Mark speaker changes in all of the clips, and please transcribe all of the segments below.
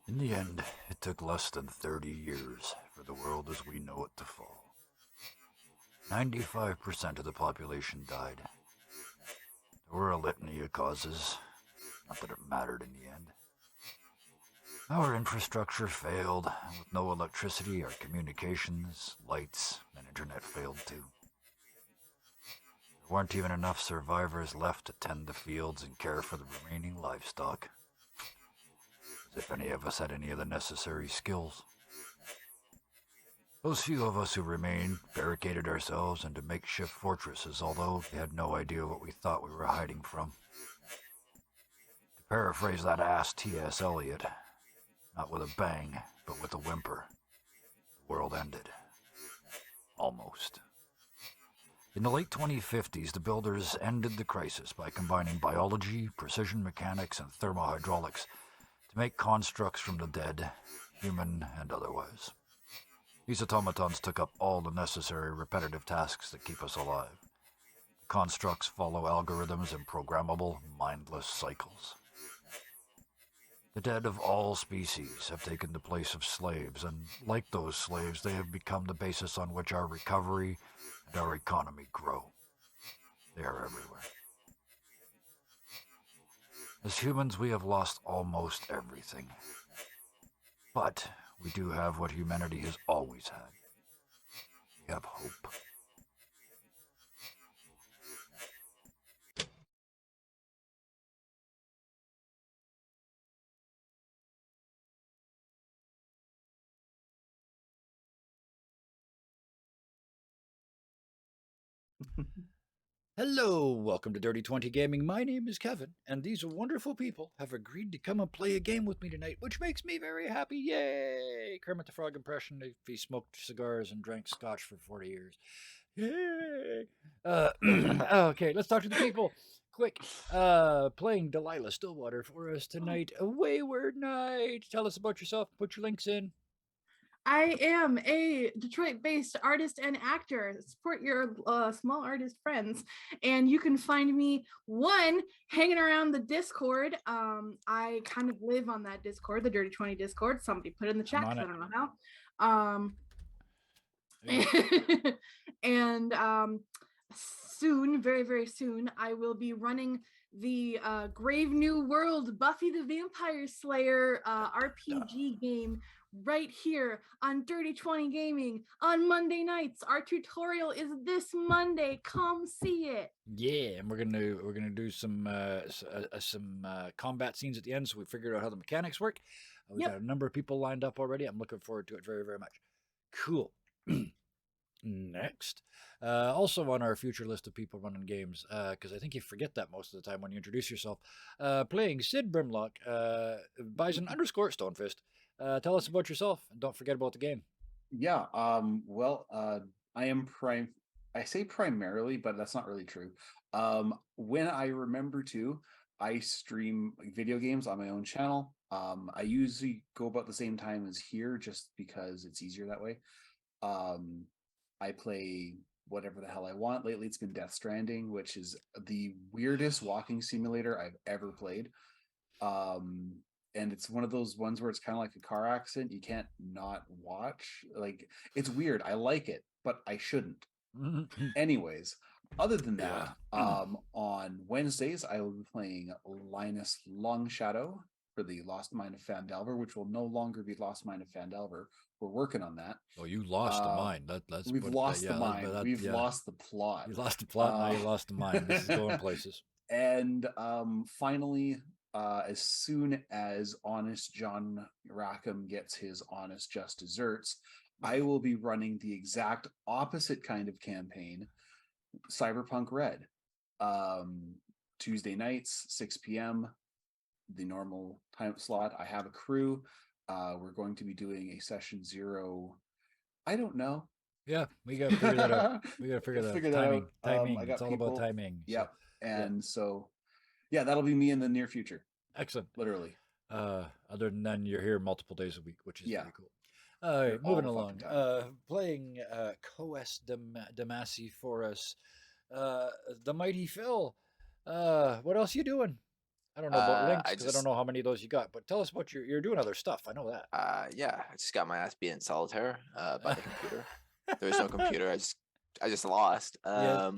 Speaker 1: In the end, it took less than 30 years for the world as we know it to fall. 95% of the population died. There were a litany of causes, not that it mattered in the end. Our infrastructure failed. With no electricity, our communications, lights, and internet failed too. There weren't even enough survivors left to tend the fields and care for the remaining livestock. As if any of us had any of the necessary skills. Those few of us who remained barricaded ourselves into makeshift fortresses, although we had no idea what we thought we were hiding from. To paraphrase that ass T.S. Eliot, not with a bang, but with a whimper, the world ended. Almost. In the late 2050s, the builders ended the crisis by combining biology, precision mechanics, and thermohydraulics to make constructs from the dead, human and otherwise. These automatons took up all the necessary repetitive tasks that keep us alive. The constructs follow algorithms and programmable, mindless cycles. The dead of all species have taken the place of slaves, and like those slaves, they have become the basis on which our recovery and our economy grow. They are everywhere. As humans, we have lost almost everything. But we do have what humanity has always had. We have hope. Hello, welcome to Dirty 20 Gaming. My name is Kevin, and these wonderful people have agreed to come and play a game with me tonight, which makes me very happy. Yay! Kermit the Frog impression if he smoked cigars and drank scotch for 40 years. Yay! Okay, let's talk to the people. Quick, playing Delilah Stillwater for us tonight. A Wayward Night. Tell us about yourself. Put your links in.
Speaker 2: I am a Detroit-based artist and actor. Support your small artist friends, and you can find me hanging around the Discord. I kind of live on that Discord, the Dirty 20 Discord. Somebody put it in the chat because I don't know how. And soon, very very soon, I will be running the Grave New World Buffy the Vampire Slayer RPG game right here on Dirty 20 Gaming on Monday nights. Our tutorial is this Monday. Come see it.
Speaker 1: Yeah, and we're gonna do some combat scenes at the end, so we figured out how the mechanics work. We've got a number of people lined up already. I'm looking forward to it very very much. Cool. Next, also on our future list of people running games, because I think you forget that most of the time when you introduce yourself. Playing Sid Brimlock, Bison underscore Stonefist. Tell us about yourself, and don't forget about the game.
Speaker 3: Yeah. I am I say primarily, but that's not really true. When I remember to, I stream video games on my own channel. I usually go about the same time as here, just because it's easier that way. I play whatever the hell I want. Lately, it's been Death Stranding, which is the weirdest walking simulator I've ever played. And it's one of those ones where it's kind of like a car accident. You can't not watch. Like, it's weird. I like it, but I shouldn't. Anyways, other than that, on Wednesdays, I will be playing Linus Longshadow for the Lost Mine of Phandelver, which will no longer be Lost Mine of Phandelver. We're working on that.
Speaker 1: Oh, you lost the mine.
Speaker 3: We've lost the mine. We've lost the plot.
Speaker 1: You lost the plot. Now you lost the mine. This is going places.
Speaker 3: And finally, as soon as Honest John Rackham gets his Honest Just Desserts, I will be running the exact opposite kind of campaign, Cyberpunk Red. Tuesday nights, 6 p.m., the normal time slot. I have a crew. We're going to be doing a session 0. I don't know.
Speaker 1: Yeah, we gotta figure that out. We gotta figure that out. Timing. It's all about timing.
Speaker 3: Yep. So yeah, that'll be me in the near future.
Speaker 1: Excellent.
Speaker 3: Literally.
Speaker 1: Other than that, you're here multiple days a week, which is pretty cool. All right, moving along. Playing Coes Damasi for us. The Mighty Phil. What else you doing? I don't know about links
Speaker 4: I
Speaker 1: because I don't
Speaker 4: just
Speaker 1: know how many of those you got, but tell us about you're doing other stuff. I know that.
Speaker 4: yeah, I just got my ass beat in solitaire by the computer. There was no computer. I just lost.
Speaker 1: Yes.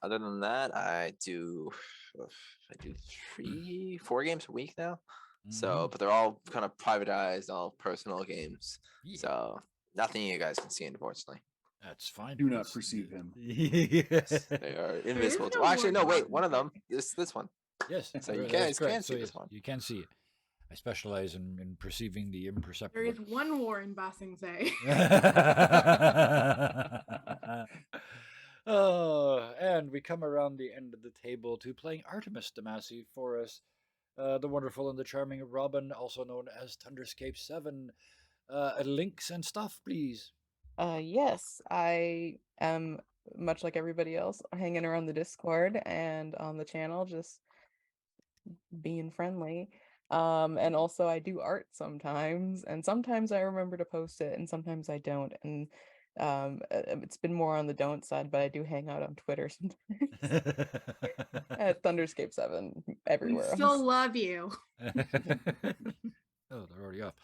Speaker 4: Other than that, I do 4 games a week now. So, but they're all kind of privatized, all personal games.
Speaker 1: Yeah.
Speaker 4: So nothing you guys can see, unfortunately.
Speaker 1: That's fine.
Speaker 3: Do not perceive him.
Speaker 1: Yes.
Speaker 4: They are
Speaker 2: is
Speaker 4: invisible.
Speaker 2: no
Speaker 4: Well, actually, no.
Speaker 2: warning
Speaker 4: Wait,
Speaker 2: button
Speaker 4: one of
Speaker 2: here.
Speaker 4: them. This one.
Speaker 1: Yes.
Speaker 4: So you
Speaker 1: that's
Speaker 4: guys
Speaker 1: correct.
Speaker 4: can
Speaker 1: So
Speaker 4: see
Speaker 1: yes,
Speaker 4: this one.
Speaker 1: you can see it. I specialize in perceiving the
Speaker 2: There
Speaker 1: imperceptible.
Speaker 2: is one war in Bossing Say.
Speaker 1: Oh, and we come around the end of the table to playing Artemis Damasi for us. The wonderful and the charming Robin, also known as Thunderscape 7. Links and stuff, please.
Speaker 5: Yes, I am much like everybody else, hanging around the Discord and on the channel, just being friendly. And also I do art sometimes, and sometimes I remember to post it, and sometimes I don't. And it's been more on the don't side, but I do hang out on Twitter sometimes at Thunderscape7
Speaker 2: We
Speaker 5: everywhere
Speaker 2: still
Speaker 5: else.
Speaker 2: love you.
Speaker 1: Oh, they're already off.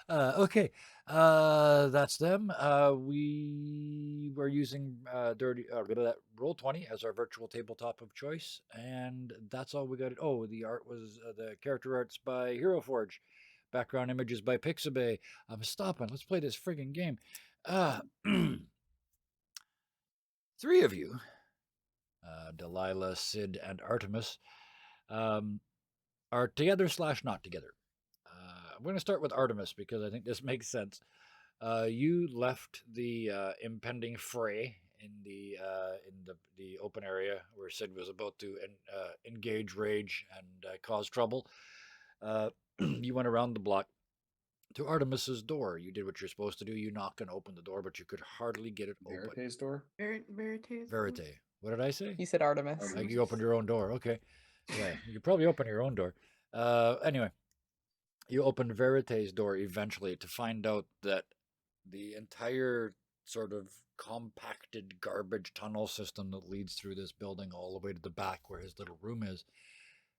Speaker 1: Okay, that's them. We were using Roll20 as our virtual tabletop of choice, and that's all we got. Oh, the art was the character arts by Hero Forge, background images by Pixabay. I'm stopping. Let's play this friggin' game. 3 of you, Delilah, Sid, and Artemis, are together / not together. I'm going to start with Artemis because I think this makes sense. You left the impending fray in the open area where Sid was about to engage rage and cause trouble. You went around the block to Artemis's door. You did what you're supposed to do. You knocked and opened the door, but you could hardly get it open.
Speaker 3: Verity's door?
Speaker 2: Veritas.
Speaker 1: Verite. What did I say?
Speaker 5: You said Artemis.
Speaker 3: Artemis.
Speaker 1: You opened your own door. Okay. Yeah, you could probably open your own door. Anyway, you opened Verity's door eventually to find out that the entire sort of compacted garbage tunnel system that leads through this building all the way to the back where his little room is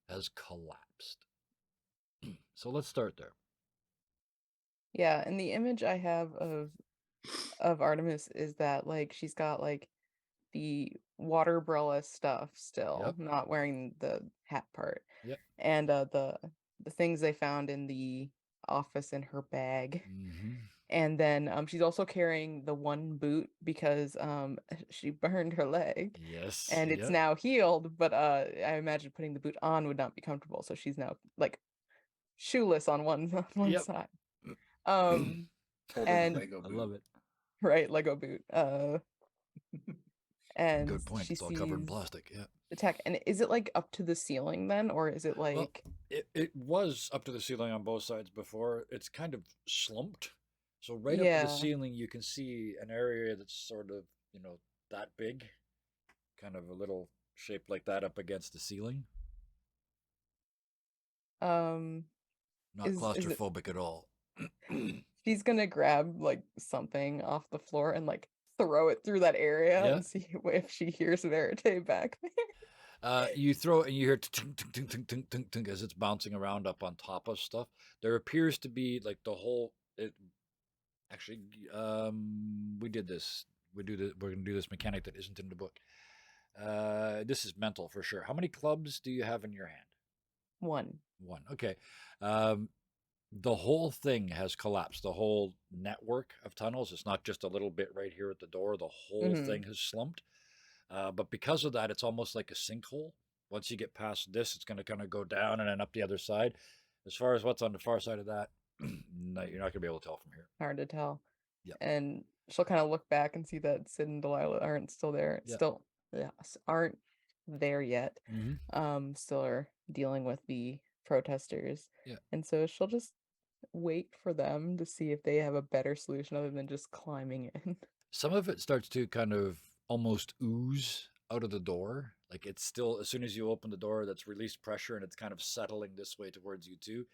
Speaker 1: has collapsed. So let's start there.
Speaker 5: Yeah, and the image I have of Artemis is that like she's got like the water umbrella stuff still,
Speaker 1: Yep.
Speaker 5: not wearing the hat part.
Speaker 1: Yep.
Speaker 5: And the things they found in the office in her bag.
Speaker 1: Mm-hmm.
Speaker 5: And then she's also carrying the one boot because she burned her leg.
Speaker 1: Yes.
Speaker 5: And it's now healed, but I imagine putting the boot on would not be comfortable, so she's now like shoeless on one
Speaker 1: Yep.
Speaker 5: side.
Speaker 3: Holding
Speaker 5: and-
Speaker 3: a Lego
Speaker 1: I
Speaker 3: boot.
Speaker 1: love it.
Speaker 5: Right, Lego boot. And
Speaker 1: Good point.
Speaker 5: she
Speaker 1: It's all covered in
Speaker 5: sees
Speaker 1: plastic. Yeah.
Speaker 5: the tech. And is it like up to the ceiling then, or is it like
Speaker 1: Well, it was up to the ceiling on both sides before. It's kind of slumped. So right up to
Speaker 5: Yeah.
Speaker 1: the ceiling, you can see an area that's sort of, that big. Kind of a little shape like that up against the ceiling.
Speaker 5: Is
Speaker 1: Not
Speaker 5: it-
Speaker 1: claustrophobic at all.
Speaker 5: she's gonna grab like something off the floor and like throw it through that area
Speaker 1: Yeah.
Speaker 5: and see if she hears Verite back there.
Speaker 1: You throw it and you hear tink, tink, tink, tink, tink, tink, tink as it's bouncing around up on top of stuff. There appears to be like the whole. Actually, we did this. We're going to do this mechanic that isn't in the book. This is mental for sure. How many clubs do you have in your hand?
Speaker 5: One.
Speaker 1: One. Okay. The whole thing has collapsed. The whole network of tunnels. It's not just a little bit right here at the door. The whole thing has slumped. But because of that, it's almost like a sinkhole. Once you get past this, it's going to kind of go down and then up the other side. As far as what's on the far side of that, no, you're not going to be able to tell from here.
Speaker 5: Hard to tell.
Speaker 1: Yep.
Speaker 5: And she'll kind of look back and see that Sid and Delilah aren't still there.
Speaker 1: Yep.
Speaker 5: Still, aren't there yet.
Speaker 1: Mm-hmm.
Speaker 5: Still are dealing with the protesters.
Speaker 1: Yeah.
Speaker 5: And so she'll just wait for them to see if they have a better solution other than just climbing in.
Speaker 1: Some of it starts to kind of almost ooze out of the door. Like it's still, as soon as you open the door, that's released pressure and it's kind of settling this way towards you too.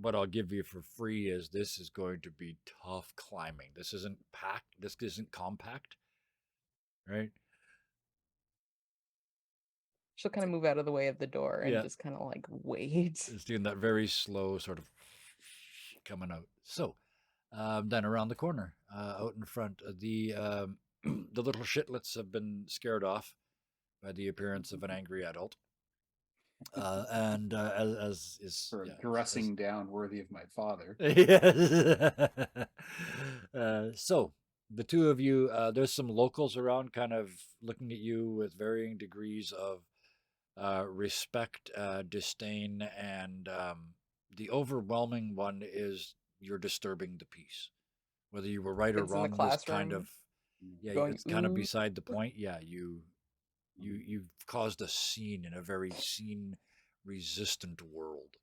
Speaker 1: What I'll give you for free is this is going to be tough climbing. This isn't packed. This isn't compact, right?
Speaker 5: She'll kind of move out of the way of the door and
Speaker 1: Yeah.
Speaker 5: just kind of like wait.
Speaker 1: It's doing that very slow sort of coming out. So, then around the corner, out in front, the little shitlets have been scared off by the appearance of an angry adult. And as is
Speaker 3: For
Speaker 1: yeah,
Speaker 3: dressing down worthy of my father.
Speaker 1: yes. So the two of you, there's some locals around, kind of looking at you with varying degrees of respect, disdain, and the overwhelming one is you're disturbing the peace. Whether you were right or
Speaker 5: Kids in the
Speaker 1: wrong was kind
Speaker 5: classroom
Speaker 1: of yeah,
Speaker 5: going,
Speaker 1: it's kind of
Speaker 5: ooh.
Speaker 1: beside the point. Yeah, you've caused a scene in a very scene resistant world.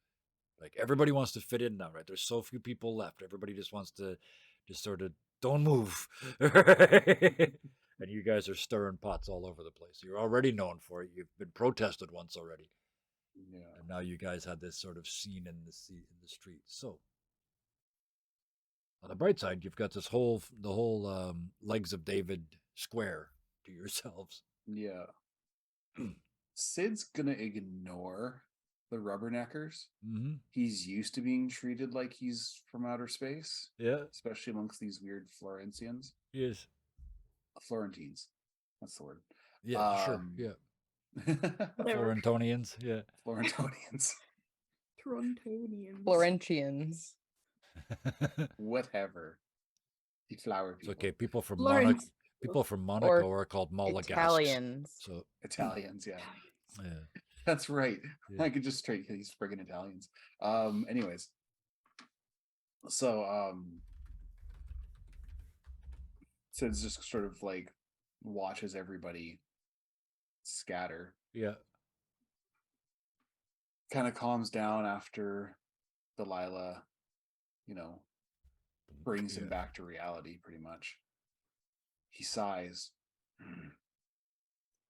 Speaker 1: Like everybody wants to fit in now, right? There's so few people left. Everybody just wants to just sort of don't move. And you guys are stirring pots all over the place. You're already known for it. You've been protested once already.
Speaker 3: Yeah.
Speaker 1: And now you guys had this sort of scene in the street. So on the bright side, you've got the whole legs of David square to yourselves.
Speaker 3: Yeah. Sid's gonna ignore the rubberneckers.
Speaker 1: Mm-hmm.
Speaker 3: He's used to being treated like he's from outer space,
Speaker 1: Yeah.
Speaker 3: especially amongst these weird Florentians.
Speaker 1: Yes.
Speaker 3: Florentines. That's the word.
Speaker 1: Yeah. Sure. Yeah.
Speaker 2: Whatever.
Speaker 1: Florentonians. Yeah.
Speaker 3: Florentonians.
Speaker 2: Torontonians.
Speaker 5: Florentians.
Speaker 3: Whatever. The flower
Speaker 1: It's
Speaker 3: people.
Speaker 1: okay. People from
Speaker 2: Florence.
Speaker 1: Monaco are called Monegasques.
Speaker 5: Italians.
Speaker 1: So
Speaker 3: Italians, yeah.
Speaker 1: yeah.
Speaker 3: That's right.
Speaker 1: Yeah.
Speaker 3: I could just straight these friggin' Italians. Anyways. So Sid's just sort of like watches everybody scatter.
Speaker 1: Yeah.
Speaker 3: Kind of calms down after Delilah, brings him
Speaker 1: Yeah.
Speaker 3: back to reality pretty much. He sighs.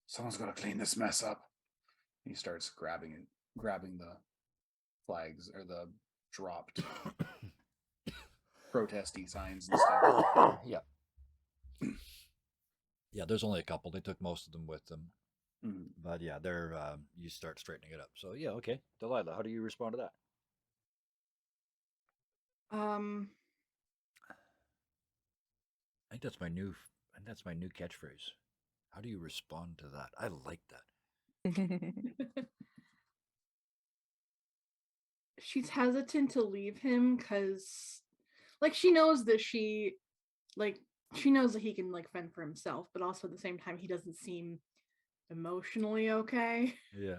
Speaker 3: Someone's got to clean this mess up. He starts grabbing the flags or the dropped protesty signs and stuff.
Speaker 1: Yeah. Yeah, there's only a couple. They took most of them with them.
Speaker 3: Mhm.
Speaker 1: But yeah, they're you start straightening it up. So yeah, okay. Delilah, how do you respond to that? I think that's my new catchphrase. How do you respond to that? I like that.
Speaker 2: She's hesitant to leave him because, like, she knows that she knows that he can like fend for himself, but also at the same time he doesn't seem emotionally okay.
Speaker 1: Yeah.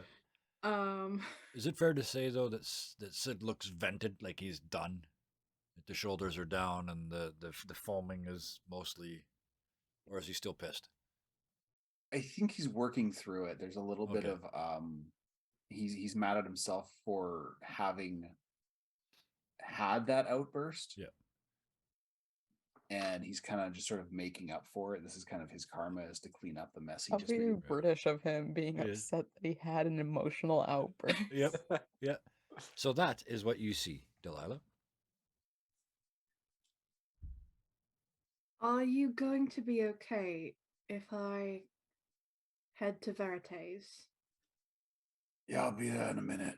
Speaker 2: Um,
Speaker 1: Is it fair to say though that Sid looks vented, like he's done? That the shoulders are down and the foaming is mostly, or is he still pissed?
Speaker 3: I think he's working through it. There's a little bit
Speaker 1: Okay.
Speaker 3: of he's mad at himself for having had that outburst.
Speaker 1: Yeah.
Speaker 3: And he's kind of just sort of making up for it. This is kind of his karma, is to clean up the mess he
Speaker 5: How
Speaker 3: just
Speaker 5: very
Speaker 3: made.
Speaker 5: British of him being
Speaker 1: Yeah.
Speaker 5: upset that he had an emotional outburst.
Speaker 1: Yep. Yeah. So that is what you see, Delilah.
Speaker 2: are you going to be okay if I head to Veritas?
Speaker 3: Yeah, I'll be there in a minute.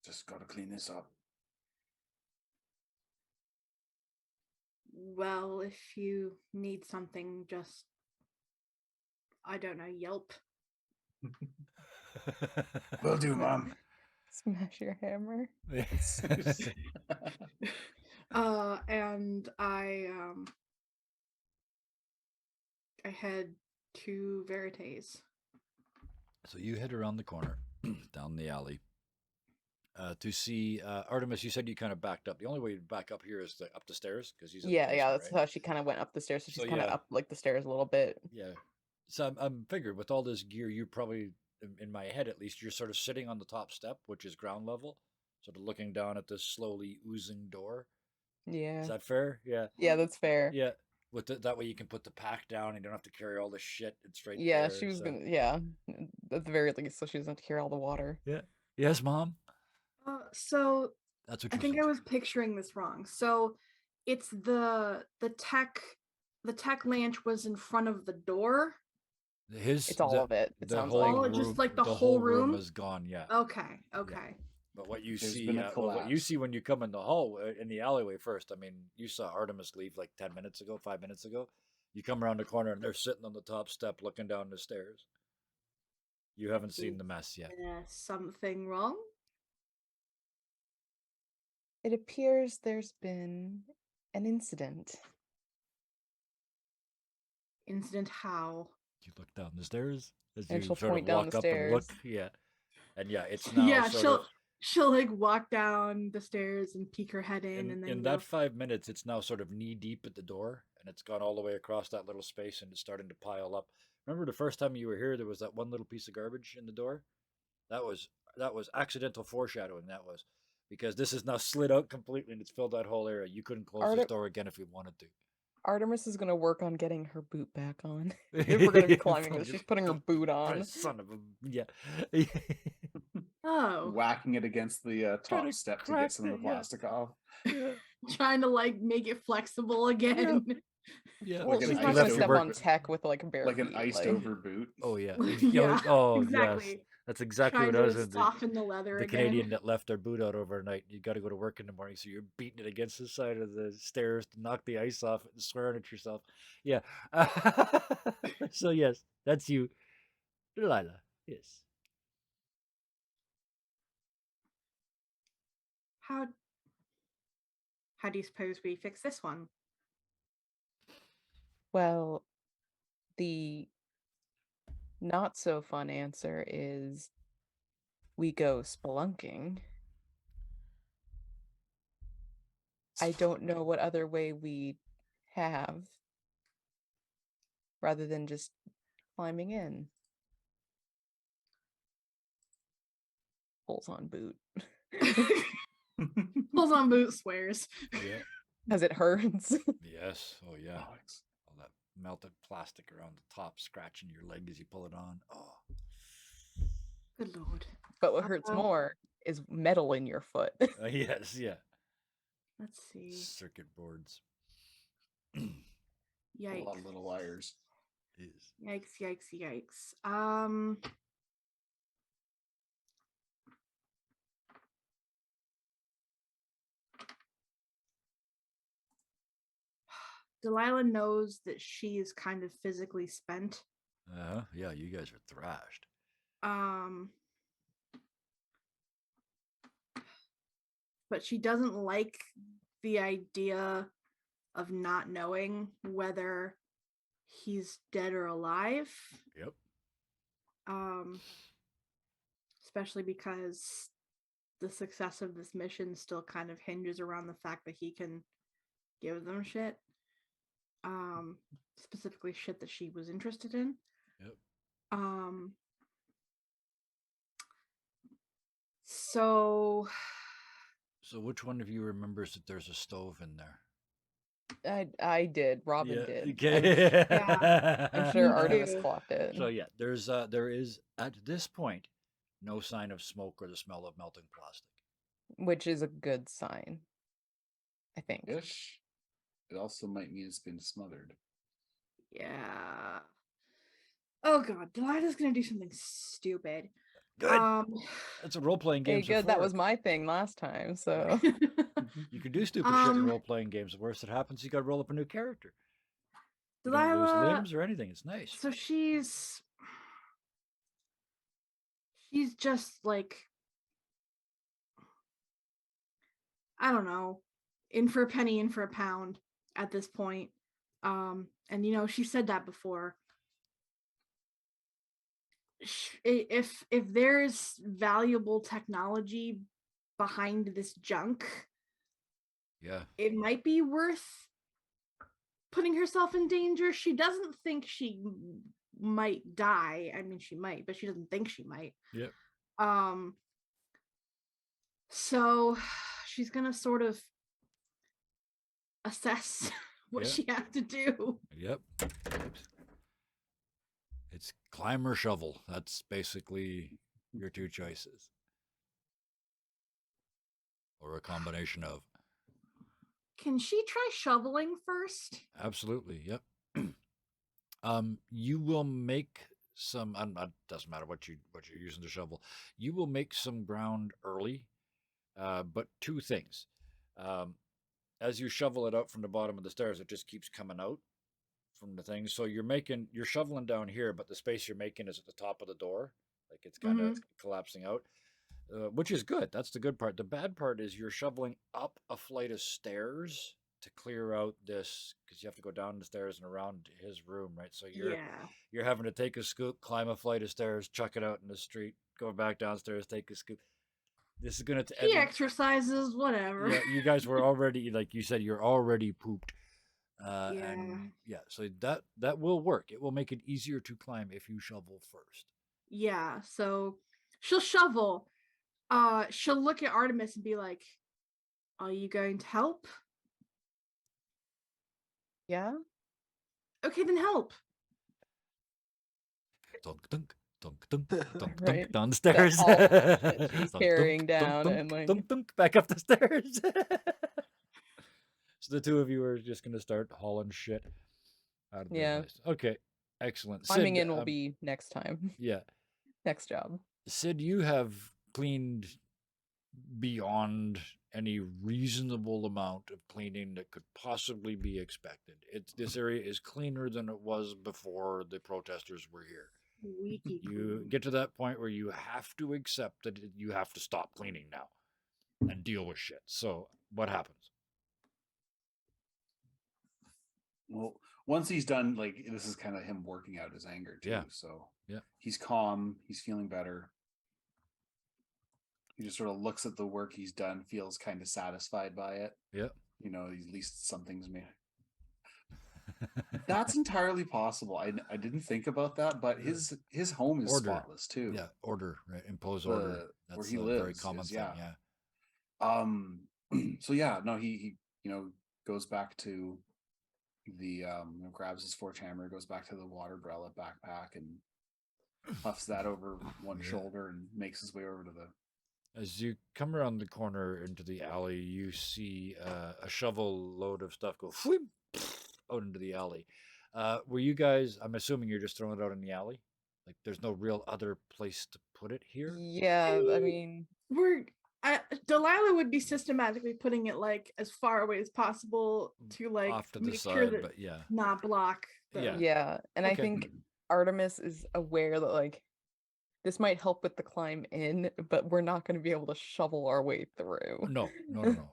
Speaker 3: Just gotta clean this up.
Speaker 2: Well, if you need something, just, I don't know, Yelp.
Speaker 3: Will do, Mom.
Speaker 5: Smash your hammer.
Speaker 2: And I head to Veritas.
Speaker 1: So you head around the corner, down the alley, to see Artemis. You said you kind of backed up. The only way to back up here is up the stairs because he's in the
Speaker 5: Yeah,
Speaker 1: basement,
Speaker 5: that's
Speaker 1: right?
Speaker 5: how she kind of went up the stairs. So she's
Speaker 1: So,
Speaker 5: kind of
Speaker 1: yeah.
Speaker 5: up like the stairs a little bit.
Speaker 1: Yeah. So I'm figured with all this gear, you probably, in my head at least, you're sort of sitting on the top step, which is ground level, sort of looking down at this slowly oozing door.
Speaker 5: Yeah.
Speaker 1: Is that fair? Yeah.
Speaker 5: Yeah, that's fair.
Speaker 1: Yeah. With that way you can put the pack down and you don't have to carry all the shit. It's right
Speaker 5: Yeah,
Speaker 1: there.
Speaker 5: she was
Speaker 1: so-
Speaker 5: gonna. Yeah, at the very least, so she doesn't have to carry all the water.
Speaker 1: Yeah. Yes, Mom.
Speaker 2: So
Speaker 1: That's what
Speaker 2: I
Speaker 1: you
Speaker 2: think I was picturing this wrong. So it's the tech lanch was in front of the door,
Speaker 5: It's all of it. It
Speaker 1: the
Speaker 5: sounds
Speaker 1: whole
Speaker 5: like.
Speaker 2: Oh, just
Speaker 1: room,
Speaker 2: like the whole room?
Speaker 1: is gone. Yeah.
Speaker 2: Okay. Okay.
Speaker 1: But what you
Speaker 3: There's
Speaker 1: see,
Speaker 3: been a
Speaker 1: what you
Speaker 3: collapse.
Speaker 1: see when you come in the hallway, in the alleyway first. I mean, you saw Artemis leave like 10 minutes ago, 5 minutes ago. You come around the corner and they're sitting on the top step looking down the stairs. You haven't seen the mess yet.
Speaker 2: Something wrong?
Speaker 5: It appears there's been an incident.
Speaker 2: Incident how?
Speaker 1: You look down the stairs as
Speaker 5: And
Speaker 1: you
Speaker 5: she'll
Speaker 1: sort of
Speaker 5: point down
Speaker 1: walk
Speaker 5: the
Speaker 1: up and look.
Speaker 5: stairs.
Speaker 1: Yeah, and yeah, it's now
Speaker 2: Yeah,
Speaker 1: sort
Speaker 2: she'll
Speaker 1: of
Speaker 2: she'll like walk down the stairs and peek her head in, and then
Speaker 1: in
Speaker 2: go,
Speaker 1: that 5 minutes. It's now sort of knee deep at the door, and it's gone all the way across that little space, and it's starting to pile up. Remember the first time you were here, there was that one little piece of garbage in the door. That was accidental foreshadowing. That was because this is now slid out completely and it's filled that whole area. You couldn't close this
Speaker 5: Arte-
Speaker 1: door again if you wanted to.
Speaker 5: Artemis is gonna work on getting her boot back on. If we're gonna be climbing this,
Speaker 1: Fucking
Speaker 5: she's putting her boot on.
Speaker 1: Son of a yeah.
Speaker 2: oh,
Speaker 3: Whacking it against the
Speaker 1: Trying
Speaker 3: top
Speaker 1: to
Speaker 3: step to
Speaker 1: crack
Speaker 3: get some of the
Speaker 1: the- yeah.
Speaker 3: plastic off.
Speaker 1: Yeah.
Speaker 2: trying to like make it flexible again.
Speaker 1: Yeah.
Speaker 5: Well,
Speaker 3: Like an
Speaker 5: she's
Speaker 3: ice
Speaker 5: not gonna
Speaker 3: over-
Speaker 5: step on tech with like bare
Speaker 3: Like an
Speaker 5: feet.
Speaker 3: iced
Speaker 5: like-
Speaker 3: over boot.
Speaker 1: Oh yeah.
Speaker 2: Yeah,
Speaker 1: Oh
Speaker 2: exactly.
Speaker 1: yes. That's exactly
Speaker 2: Trying
Speaker 1: what I
Speaker 2: to
Speaker 1: was.
Speaker 2: soften the leather
Speaker 1: The
Speaker 2: again.
Speaker 1: Canadian that left their boot out overnight. You got to go to work in the morning, so you're beating it against the side of the stairs to knock the ice off and swearing at yourself. Yeah. So yes, that's you, Delilah. Yes.
Speaker 2: How do you suppose we fix this one?
Speaker 5: Well, the not so fun answer is we go spelunking. I don't know what other way we have rather than just climbing in. Pulls on boot.
Speaker 2: Pulls on boot, swears.
Speaker 1: Yeah.
Speaker 5: As it hurts.
Speaker 1: Yes. Oh yeah.
Speaker 3: Alex.
Speaker 1: All that melted plastic around the top, scratching your leg as you pull it on. Oh.
Speaker 2: Good lord.
Speaker 5: But what hurts
Speaker 2: Uh-oh.
Speaker 5: more is metal in your foot.
Speaker 1: Yes. Yeah.
Speaker 2: Let's see.
Speaker 1: Circuit boards.
Speaker 3: A
Speaker 2: Yikes.
Speaker 3: lot of little wires.
Speaker 1: Is.
Speaker 2: Yikes, yikes, yikes. Delilah knows that she is kind of physically spent.
Speaker 1: Yeah. You guys are thrashed.
Speaker 2: But she doesn't like the idea of not knowing whether he's dead or alive.
Speaker 1: Yep.
Speaker 2: Especially because the success of this mission still kind of hinges around the fact that he can give them shit. Specifically shit that she was interested in.
Speaker 1: Yep.
Speaker 2: So
Speaker 1: which one of you remembers that there's a stove in there?
Speaker 5: I did. Robin
Speaker 1: Yeah,
Speaker 5: did.
Speaker 1: okay.
Speaker 5: I'm sure
Speaker 2: Me
Speaker 5: Artemis
Speaker 2: too.
Speaker 5: clocked it.
Speaker 1: So yeah, there is at this point no sign of smoke or the smell of melting plastic.
Speaker 5: Which is a good sign. I think.
Speaker 3: Ish. It also might mean it's been smothered.
Speaker 2: yeah. Oh god, Delilah's gonna do something stupid.
Speaker 1: Good. That's a role-playing game.
Speaker 5: Hey, good. That was my thing last time. So
Speaker 1: You can do stupid shit in role-playing games. The worst that happens, you got to roll up a new character. You don't lose
Speaker 2: Delilah,
Speaker 1: limbs or anything. It's nice.
Speaker 2: so she's just like, I don't know, in for a penny, in for a pound at this point. And she said that before. If there's valuable technology behind this junk,
Speaker 1: Yeah.
Speaker 2: it might be worth putting herself in danger. She doesn't think she might die. I mean, she might, but she doesn't think she might.
Speaker 1: Yep.
Speaker 2: So she's gonna sort of assess what
Speaker 1: Yeah.
Speaker 2: she has to do.
Speaker 1: Yep. It's climb or shovel. That's basically your two choices. Or a combination of.
Speaker 2: Can she try shoveling first?
Speaker 1: Absolutely. Yep. You will make some. Doesn't matter what you're using to shovel. You will make some ground early, but two things. As you shovel it out from the bottom of the stairs, it just keeps coming out from the thing. So you're shoveling down here, but the space you're making is at the top of the door, like it's kind of collapsing out, which is good. That's the good part. The bad part is you're shoveling up a flight of stairs to clear out this because you have to go down the stairs and around his room, right? So you're having to take a scoop, climb a flight of stairs, chuck it out in the street, go back downstairs, take a scoop. This is gonna.
Speaker 2: He exercises, whatever.
Speaker 1: Yeah, you guys were already, like you said, you're already pooped.
Speaker 2: Yeah.
Speaker 1: And yeah, so that will work. It will make it easier to climb if you shovel first.
Speaker 2: Yeah, so she'll shovel. She'll look at Artemis and be like, "Are you going to help?"
Speaker 5: Yeah.
Speaker 2: Okay, then help.
Speaker 1: Dunk dunk dunk dunk dunk
Speaker 5: Right.
Speaker 1: dunk downstairs.
Speaker 5: All the shit she's
Speaker 1: Dunk,
Speaker 5: carrying
Speaker 1: dunk,
Speaker 5: down
Speaker 1: dunk,
Speaker 5: and like
Speaker 1: dunk dunk back up the stairs. So the two of you are just gonna start hauling shit out of the
Speaker 5: Yeah.
Speaker 1: place. Okay, excellent.
Speaker 5: climbing
Speaker 1: Sid,
Speaker 5: in will be next time.
Speaker 1: yeah.
Speaker 5: Next job.
Speaker 1: Sid, you have cleaned beyond any reasonable amount of cleaning that could possibly be expected. This area is cleaner than it was before the protesters were here.
Speaker 2: Squeaky
Speaker 1: You
Speaker 2: clean.
Speaker 1: get to that point where you have to accept that you have to stop cleaning now and deal with shit. So what happens?
Speaker 3: Well, once he's done, like this is kind of him working out his anger too.
Speaker 1: Yeah.
Speaker 3: So
Speaker 1: Yeah.
Speaker 3: he's calm. He's feeling better. He just sort of looks at the work he's done, feels kind of satisfied by it.
Speaker 1: Yeah.
Speaker 3: You know, at least something's made. That's entirely possible. I didn't think about that, but his home is
Speaker 1: Order.
Speaker 3: spotless too.
Speaker 1: Yeah, order, right? Impose
Speaker 3: The-
Speaker 1: order.
Speaker 3: where
Speaker 1: That's
Speaker 3: he
Speaker 1: a very
Speaker 3: lives
Speaker 1: common
Speaker 3: is-
Speaker 1: thing.
Speaker 3: yeah.
Speaker 1: Yeah.
Speaker 3: So yeah, no, he goes back to the grabs his forge hammer, goes back to the water umbrella backpack and puffs that over one
Speaker 1: Yeah.
Speaker 3: shoulder and makes his way over to the
Speaker 1: As you come around the corner into the alley, you see a shovel load of stuff go whoop, out into the alley. Were you guys? I'm assuming you're just throwing it out in the alley. Like, there's no real other place to put it here.
Speaker 5: Yeah, I mean,
Speaker 2: Delilah would be systematically putting it like as far away as possible to like
Speaker 1: Off to the
Speaker 2: make sure
Speaker 1: side,
Speaker 2: that
Speaker 1: but yeah.
Speaker 2: not block.
Speaker 1: Yeah.
Speaker 5: yeah, and I
Speaker 1: Okay.
Speaker 5: think Artemis is aware that like this might help with the climb in, but we're not going to be able to shovel our way through.
Speaker 1: No.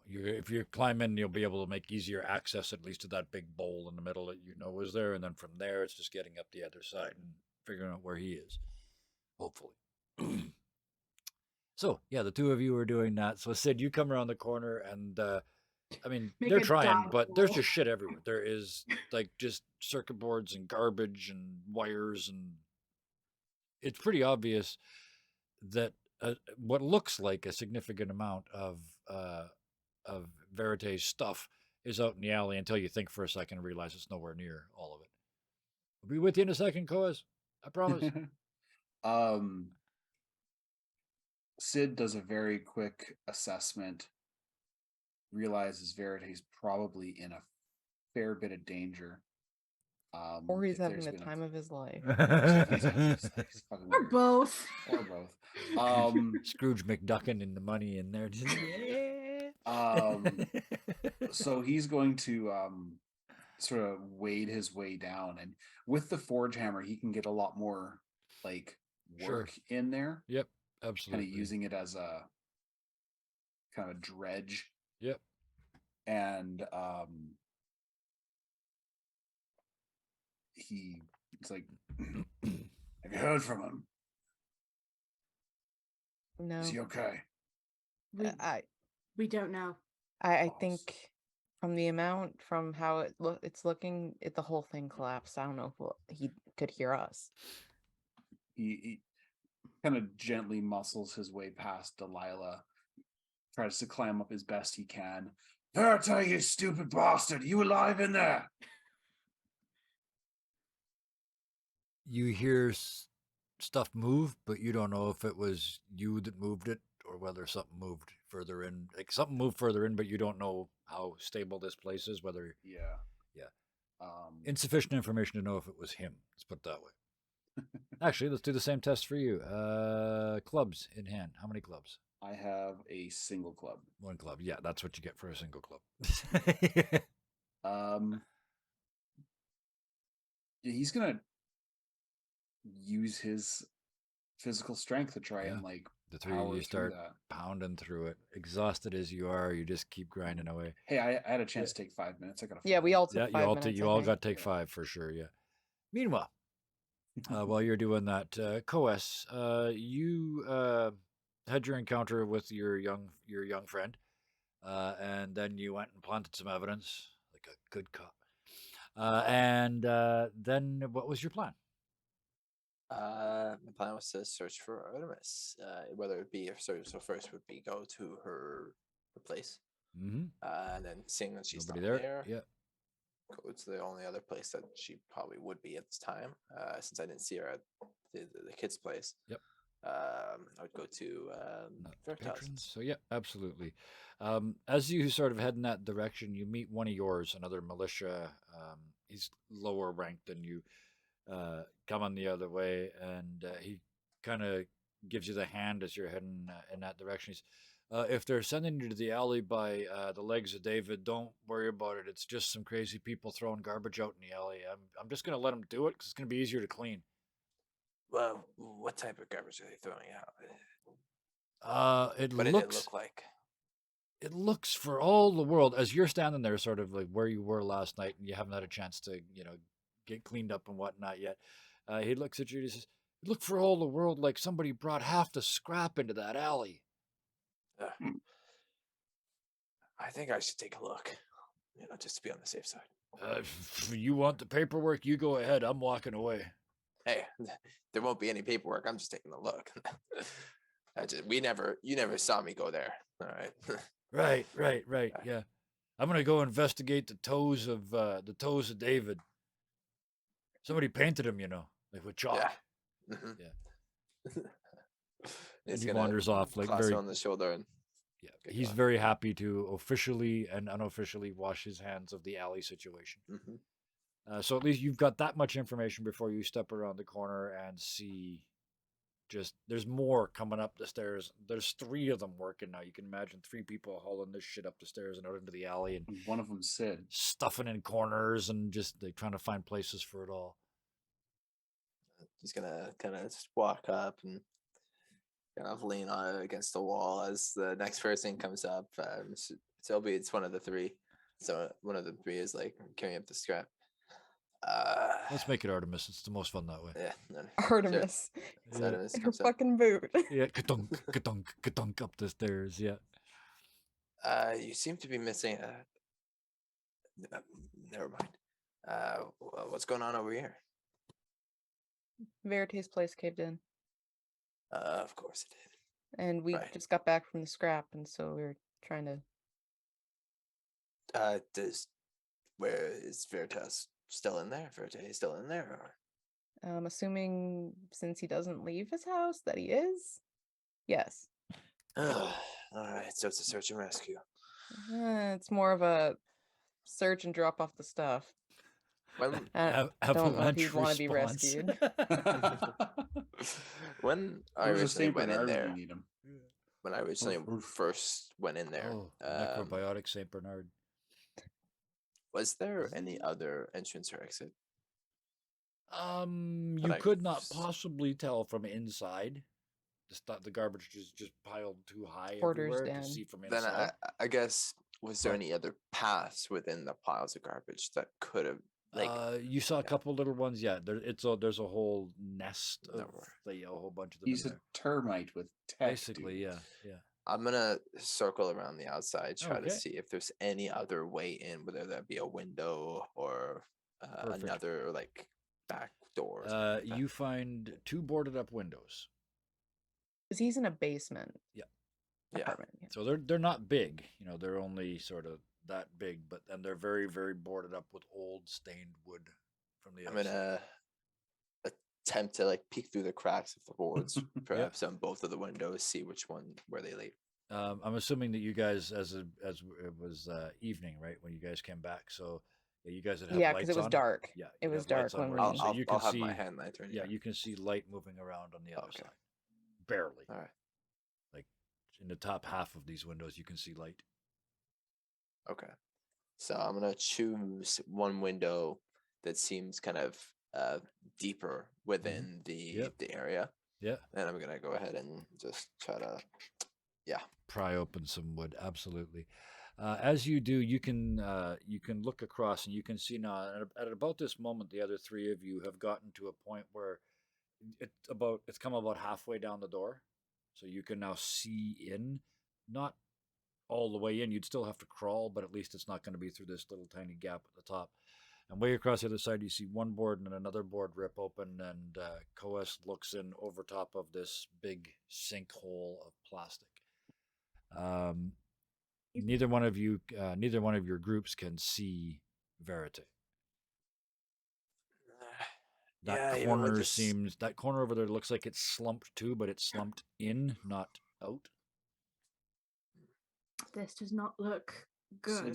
Speaker 1: If you climb in, you'll be able to make easier access, at least to that big bowl in the middle that you know is there, and then from there, it's just getting up the other side and figuring out where he is. Hopefully. So yeah, the two of you are doing that. So Sid, you come around the corner, and I mean,
Speaker 2: Make
Speaker 1: they're
Speaker 2: a
Speaker 1: trying,
Speaker 2: dodge
Speaker 1: but there's
Speaker 2: roll.
Speaker 1: just shit everywhere. There is like just circuit boards and garbage and wires, and it's pretty obvious that what looks like a significant amount of Verité's stuff is out in the alley until you think for a second and realize it's nowhere near all of it. I'll be with you in a second, Koas. I promise.
Speaker 3: Sid does a very quick assessment, realizes Verité's probably in a fair bit of danger.
Speaker 5: Or he's
Speaker 3: if
Speaker 5: having
Speaker 3: there's
Speaker 5: the
Speaker 3: been a-
Speaker 5: time of his life.
Speaker 3: He's fucking
Speaker 2: Or
Speaker 3: weird.
Speaker 2: both.
Speaker 3: Or both.
Speaker 1: Scrooge McDuckin and the money in there. Just,
Speaker 3: So he's going to sort of wade his way down, and with the forge hammer, he can get a lot more like
Speaker 1: Sure.
Speaker 3: work in there.
Speaker 1: Yep,
Speaker 3: Kind
Speaker 1: absolutely.
Speaker 3: of using it as a kind of a dredge.
Speaker 1: Yep.
Speaker 3: And it's like, have you heard from him?
Speaker 5: No,
Speaker 3: Is he okay?
Speaker 2: We, we don't know.
Speaker 5: I
Speaker 3: Oh,
Speaker 5: think from the amount, from how it's looking, the whole thing collapsed. I don't know if he could hear us.
Speaker 3: He kind of gently muscles his way past Delilah, tries to climb up as best he can. Verité, you stupid bastard! You alive in there?
Speaker 1: You hear stuff move, but you don't know if it was you that moved it or whether something moved further in. Like something moved further in, but you don't know how stable this place is. Whether
Speaker 3: Yeah.
Speaker 1: insufficient information to know if it was him. Let's put it that way. Actually, let's do the same test for you. Clubs in hand. How many clubs?
Speaker 3: I have a single club.
Speaker 1: One club. Yeah, that's what you get for a single club.
Speaker 3: Yeah, he's gonna use his physical strength to try
Speaker 1: Yeah.
Speaker 3: and like
Speaker 1: The three of
Speaker 3: power
Speaker 1: you
Speaker 3: through
Speaker 1: start
Speaker 3: that.
Speaker 1: pounding through it. Exhausted as you are, you just keep grinding away.
Speaker 3: Hey, I had a chance to take 5 minutes. I got to.
Speaker 5: Yeah, we all took
Speaker 1: Yeah, you
Speaker 5: 5
Speaker 1: all
Speaker 5: minutes.
Speaker 1: you
Speaker 5: I
Speaker 1: all
Speaker 5: think.
Speaker 1: got to take
Speaker 3: Yeah.
Speaker 1: 5 for sure. Yeah. Meanwhile, while you're doing that, Coes, you had your encounter with your young friend, and then you went and planted some evidence like a good cop. And then what was your plan?
Speaker 4: My plan was to search for Artemis. Whether it be so first would be go to her place,
Speaker 1: Mm-hmm.
Speaker 4: and then seeing that she's
Speaker 1: Nobody
Speaker 4: not
Speaker 1: there.
Speaker 4: there,
Speaker 1: Yeah.
Speaker 4: go to the only other place that she probably would be at this time. Since I didn't see her at the kid's place.
Speaker 1: Yep.
Speaker 4: I would go to Veritas.
Speaker 1: Patrons. So yeah, absolutely. As you sort of head in that direction, you meet one of yours, another militia. He's lower ranked than you. Coming the other way, and he kind of gives you the hand as you're heading in that direction. He's, if they're sending you to the alley by the legs of David, don't worry about it. It's just some crazy people throwing garbage out in the alley. I'm just gonna let them do it because it's gonna be easier to clean.
Speaker 4: Well, what type of garbage are they throwing out?
Speaker 1: It
Speaker 4: What did
Speaker 1: looks.
Speaker 4: it look like?
Speaker 1: It looks for all the world as you're standing there, sort of like where you were last night, and you haven't had a chance to, get cleaned up and whatnot yet. He looks at you and he says, "It looked for all the world like somebody brought half the scrap into that alley."
Speaker 4: I think I should take a look. Just to be on the safe side.
Speaker 1: If you want the paperwork, you go ahead. I'm walking away.
Speaker 4: Hey, there won't be any paperwork. I'm just taking a look. You never saw me go there. All right.
Speaker 1: Right. Yeah, I'm gonna go investigate the toes of David. Somebody painted him, like with chalk.
Speaker 4: Yeah. Mhm.
Speaker 1: Yeah.
Speaker 4: He's
Speaker 1: he
Speaker 4: gonna
Speaker 1: wanders off like
Speaker 4: clap
Speaker 1: very
Speaker 4: him on the shoulder and
Speaker 1: Yeah,
Speaker 4: get
Speaker 1: he's
Speaker 4: going.
Speaker 1: very happy to officially and unofficially wash his hands of the alley situation.
Speaker 4: Mhm.
Speaker 1: So at least you've got that much information before you step around the corner and see. Just there's more coming up the stairs. There's 3 of them working now. You can imagine 3 people hauling this shit up the stairs and out into the alley and
Speaker 3: One of them said,
Speaker 1: stuffing in corners and just trying to find places for it all.
Speaker 4: He's gonna kind of just walk up and kind of lean on it against the wall as the next person comes up. It's one of the 3. So one of the 3 is like carrying up the scrap.
Speaker 1: Let's make it Artemis. It's the most fun that way.
Speaker 4: Yeah, no,
Speaker 5: Artemis.
Speaker 4: So
Speaker 1: Yeah.
Speaker 4: Artemis
Speaker 5: In her
Speaker 4: comes up.
Speaker 5: fucking boot.
Speaker 1: Yeah, ka-dunk, ka-dunk, ka-dunk up the stairs. Yeah.
Speaker 4: You seem to be missing. Never mind. What's going on over here?
Speaker 5: Verity's place caved in,
Speaker 4: Of course it did.
Speaker 5: and we
Speaker 4: Right.
Speaker 5: just got back from the scrap, and so we were trying to.
Speaker 4: Where is Veritas still in there? Verite still in there? Or?
Speaker 5: I'm assuming since he doesn't leave his house that he is. Yes.
Speaker 4: All right, so it's a search and rescue.
Speaker 5: It's more of a search and drop off the stuff.
Speaker 4: When
Speaker 5: I don't know if he'd want to be
Speaker 1: response.
Speaker 5: rescued.
Speaker 4: when I
Speaker 3: "Where's the
Speaker 4: originally
Speaker 3: Saint
Speaker 4: went in
Speaker 3: Bernard when
Speaker 4: there,
Speaker 3: you need him?"
Speaker 4: when I originally
Speaker 3: Oof.
Speaker 4: first went in there,
Speaker 1: Oh, necrobiotic Saint Bernard.
Speaker 4: was there any other entrance or exit?
Speaker 1: You
Speaker 4: But I
Speaker 1: could not
Speaker 4: s-
Speaker 1: possibly tell from inside. The garbage just piled too high
Speaker 5: Hoarder's
Speaker 1: everywhere
Speaker 5: den.
Speaker 1: to see from
Speaker 4: Then
Speaker 1: inside.
Speaker 4: I guess was there
Speaker 1: But-
Speaker 4: any other paths within the piles of garbage that could have
Speaker 1: You saw a
Speaker 4: yeah.
Speaker 1: couple little ones. Yeah, there's a whole nest
Speaker 4: There
Speaker 1: of
Speaker 4: were.
Speaker 1: a whole bunch of them
Speaker 3: He's
Speaker 1: in
Speaker 3: a
Speaker 1: there.
Speaker 3: termite with tech.
Speaker 1: Basically,
Speaker 3: dude.
Speaker 1: yeah.
Speaker 4: I'm gonna circle around the outside, try to
Speaker 1: Okay.
Speaker 4: see if there's any other way in, whether that be a window or
Speaker 1: Perfect.
Speaker 4: another like back door. Or something like that.
Speaker 1: You find 2 boarded up windows.
Speaker 5: Because he's in a basement
Speaker 4: Yeah.
Speaker 5: apartment. Yeah.
Speaker 1: So they're not big. They're only sort of that big, but then they're very, very boarded up with old stained wood from the
Speaker 4: I'm
Speaker 1: outside.
Speaker 4: gonna attempt to like peek through the cracks of the boards, perhaps on both of the windows, see which one where they lay.
Speaker 1: I'm assuming that you guys, as it was evening, right, when you guys came back, so Yeah, you guys would have
Speaker 5: Yeah,
Speaker 1: lights
Speaker 5: because it was
Speaker 1: on.
Speaker 5: dark.
Speaker 1: Yeah,
Speaker 5: It
Speaker 1: you'd
Speaker 5: was
Speaker 1: have lights
Speaker 5: dark
Speaker 1: on
Speaker 5: when
Speaker 1: where
Speaker 5: we.
Speaker 1: so you can
Speaker 4: I'll have
Speaker 1: see.
Speaker 4: my hand lantern.
Speaker 1: Yeah, you can see light moving around on the other
Speaker 4: Okay.
Speaker 1: side. Barely.
Speaker 4: All right.
Speaker 1: Like in the top half of these windows, you can see light.
Speaker 4: Okay. So I'm gonna choose one window that seems kind of deeper within
Speaker 1: Yep.
Speaker 4: the area,
Speaker 1: Yeah.
Speaker 4: and I'm gonna go ahead and just try to, yeah.
Speaker 1: Pry open some wood. Absolutely. As you do, you can look across and you can see now. At about this moment, the other three of you have gotten to a point where it's come about halfway down the door, so you can now see in, not all the way in. You'd still have to crawl, but at least it's not going to be through this little tiny gap at the top. And way across the other side, you see one board and another board rip open, and Coes looks in over top of this big sinkhole of plastic. Neither one of your groups can see Verite. That
Speaker 4: Yeah,
Speaker 1: corner that corner over there looks like it's slumped too, but it's slumped in, not out.
Speaker 2: This does not look good.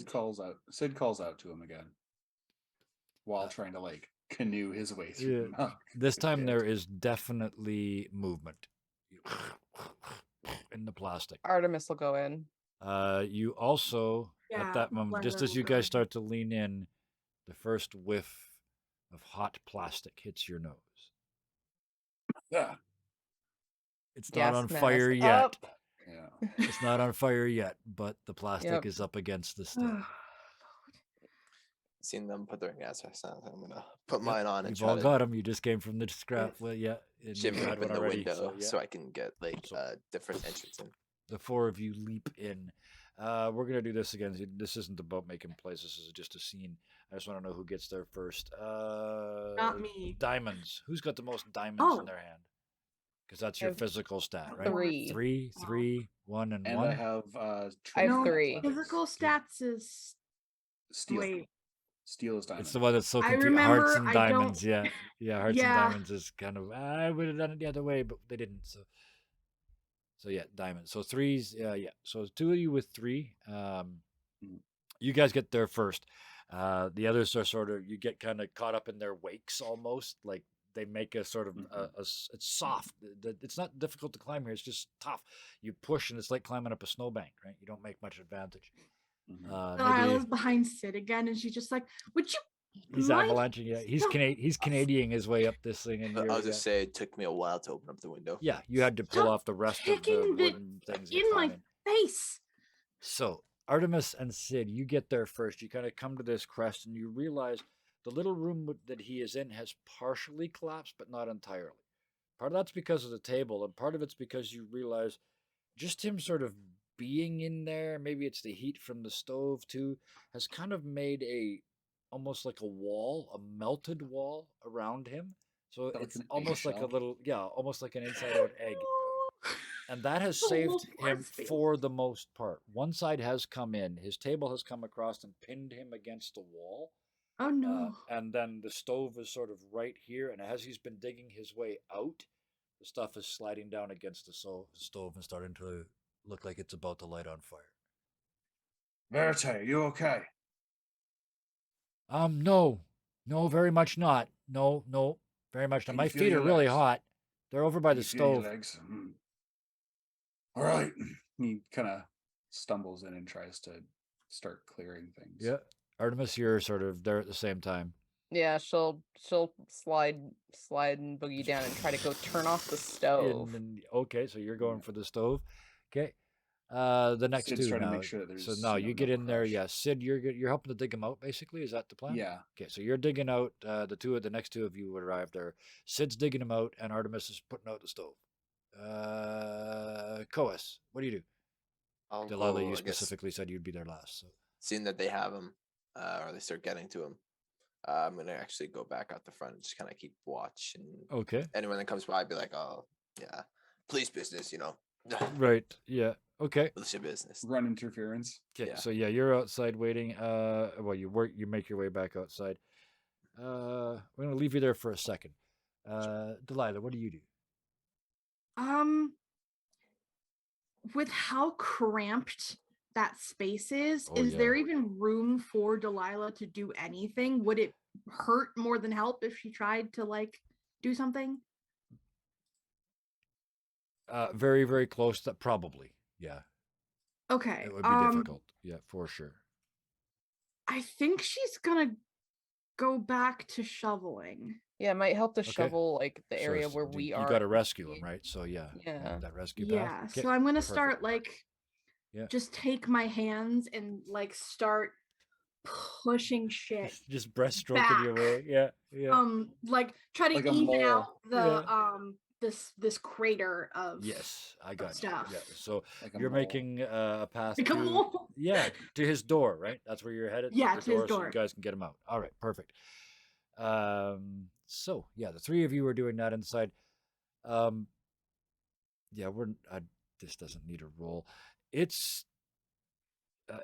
Speaker 3: Sid calls out to him again while trying to like canoe his way through.
Speaker 1: Yeah. This time there is definitely movement in the plastic.
Speaker 5: Artemis will go in.
Speaker 1: You also at that moment, just as you guys start to lean in, the first whiff of hot plastic hits your nose.
Speaker 3: Yeah.
Speaker 1: It's not on fire yet. Yeah. It's not on fire yet, but the plastic is up against the stove.
Speaker 4: Seen them put their gas masks on. I'm gonna put mine on and
Speaker 1: You've
Speaker 4: try
Speaker 1: all
Speaker 4: to
Speaker 1: got them. You just came from the scrap. Well, yeah.
Speaker 4: shimmy open the window so
Speaker 1: yeah.
Speaker 4: I can get like the first entrance in.
Speaker 1: The four of you leap in. We're gonna do this again. This isn't about making plays. This is just a scene. I just want to know who gets there first.
Speaker 2: Not me.
Speaker 1: Diamonds. Who's got the most diamonds in their hand? Because that's your
Speaker 5: have
Speaker 1: physical stat, right?
Speaker 5: 3.
Speaker 1: 3, 1, and 1.
Speaker 3: I have
Speaker 5: I have 3.
Speaker 2: Physical stats is
Speaker 3: steel.
Speaker 2: Wait.
Speaker 3: Steel is diamond.
Speaker 1: It's the one that's so
Speaker 2: I
Speaker 1: confused.
Speaker 2: remember,
Speaker 1: Hearts and
Speaker 2: I
Speaker 1: diamonds,
Speaker 2: don't-
Speaker 1: yeah. Yeah, hearts and
Speaker 2: Yeah.
Speaker 1: diamonds is kind of I would have done it the other way, but they didn't. So yeah, diamonds. So 3s, yeah. So 2 of you with 3. You guys get there first. The others are sort of, you get kind of caught up in their wakes almost, like they make a sort of it's soft. It's not difficult to climb here. It's just tough. You push and it's like climbing up a snowbank, right? You don't make much advantage.
Speaker 2: Lila's behind Sid again, and she's just like, "Would you?"
Speaker 1: He's avalanching. Yeah, he's Canadian his way up this thing, and
Speaker 4: I'll just say it took me a while to open up the window.
Speaker 1: Yeah, you had to pull off the rest of the wooden things
Speaker 2: in my face.
Speaker 1: So Artemis and Sid, you get there first. You kind of come to this crest, and you realize the little room that he is in has partially collapsed, but not entirely. Part of that's because of the table, and part of it's because you realize just him sort of being in there, maybe it's the heat from the stove too, has kind of made almost like a wall, a melted wall around him. So it's almost like a little, almost like an inside out egg. And that has saved him for the most part. One side has come in, his table has come across and pinned him against the wall.
Speaker 2: Oh no.
Speaker 1: And then the stove is sort of right here, and as he's been digging his way out, the stuff is sliding down against the stove and starting to look like it's about to light on fire.
Speaker 3: Verite, you okay?
Speaker 1: No, very much not. No, very much not. My feet are really hot. They're over by the stove.
Speaker 3: Legs? All right. He kind of stumbles in and tries to start clearing things.
Speaker 1: Yeah, Artemis, you're sort of there at the same time.
Speaker 5: Yeah, she'll slide and boogie down and try to go turn off the stove.
Speaker 1: Okay, so you're going for the stove. Okay. The next
Speaker 3: Sid's
Speaker 1: two
Speaker 3: trying
Speaker 1: now.
Speaker 3: to make sure that there's,
Speaker 1: so now you get in there. Yeah, Sid, you're helping to dig them out. Basically, is that the plan?
Speaker 3: Yeah.
Speaker 1: Okay, so you're digging out. The next two of you would arrive there. Sid's digging them out, and Artemis is putting out the stove. Coas, what do you do? Delilah, you specifically said you'd be there last. So
Speaker 4: seeing that they have him, or they start getting to him, I'm gonna actually go back out the front and just kind of keep watch. And anyone that comes by, I'd be like, "Oh, yeah, police business, you know."
Speaker 1: Right. Yeah. Okay.
Speaker 4: Militia business.
Speaker 3: Run interference.
Speaker 1: Okay. Yeah. So yeah, you're outside waiting. Well, you make your way back outside. We're gonna leave you there for a second. Delilah, what do you do?
Speaker 2: With how cramped that space is,
Speaker 1: Oh,
Speaker 2: is there
Speaker 1: yeah.
Speaker 2: even room for Delilah to do anything? Would it hurt more than help if she tried to like do something?
Speaker 1: Very, very close. That probably, yeah,
Speaker 2: Okay.
Speaker 1: it would be difficult. Yeah, for sure.
Speaker 2: I think she's gonna go back to shoveling.
Speaker 5: Yeah, it might help to
Speaker 1: Okay.
Speaker 5: shovel like the
Speaker 1: So
Speaker 5: area where we
Speaker 1: you
Speaker 5: are.
Speaker 1: got to rescue him, right? So yeah,
Speaker 5: Yeah.
Speaker 1: that rescue path.
Speaker 2: Yeah.
Speaker 1: Okay,
Speaker 2: So I'm gonna
Speaker 1: perfect.
Speaker 2: start like
Speaker 1: Yeah,
Speaker 2: just take my hands and like start pushing shit
Speaker 1: just breaststroking your
Speaker 2: back.
Speaker 1: way. Yeah, yeah,
Speaker 2: Like try to
Speaker 3: Like a
Speaker 2: even out
Speaker 3: mole.
Speaker 2: the
Speaker 1: yeah.
Speaker 2: this crater of
Speaker 1: Yes, I got you.
Speaker 2: stuff.
Speaker 1: Yeah, so
Speaker 3: Like a
Speaker 1: you're
Speaker 3: mole.
Speaker 1: making a path
Speaker 2: Like a
Speaker 1: to,
Speaker 2: mole.
Speaker 1: yeah, to his door, right? That's where you're headed.
Speaker 2: Yeah,
Speaker 1: The
Speaker 2: to his
Speaker 1: door, so you
Speaker 2: door.
Speaker 1: guys can get him out. All right, perfect. So yeah, the three of you are doing that inside. Um, yeah, this doesn't need a roll. It's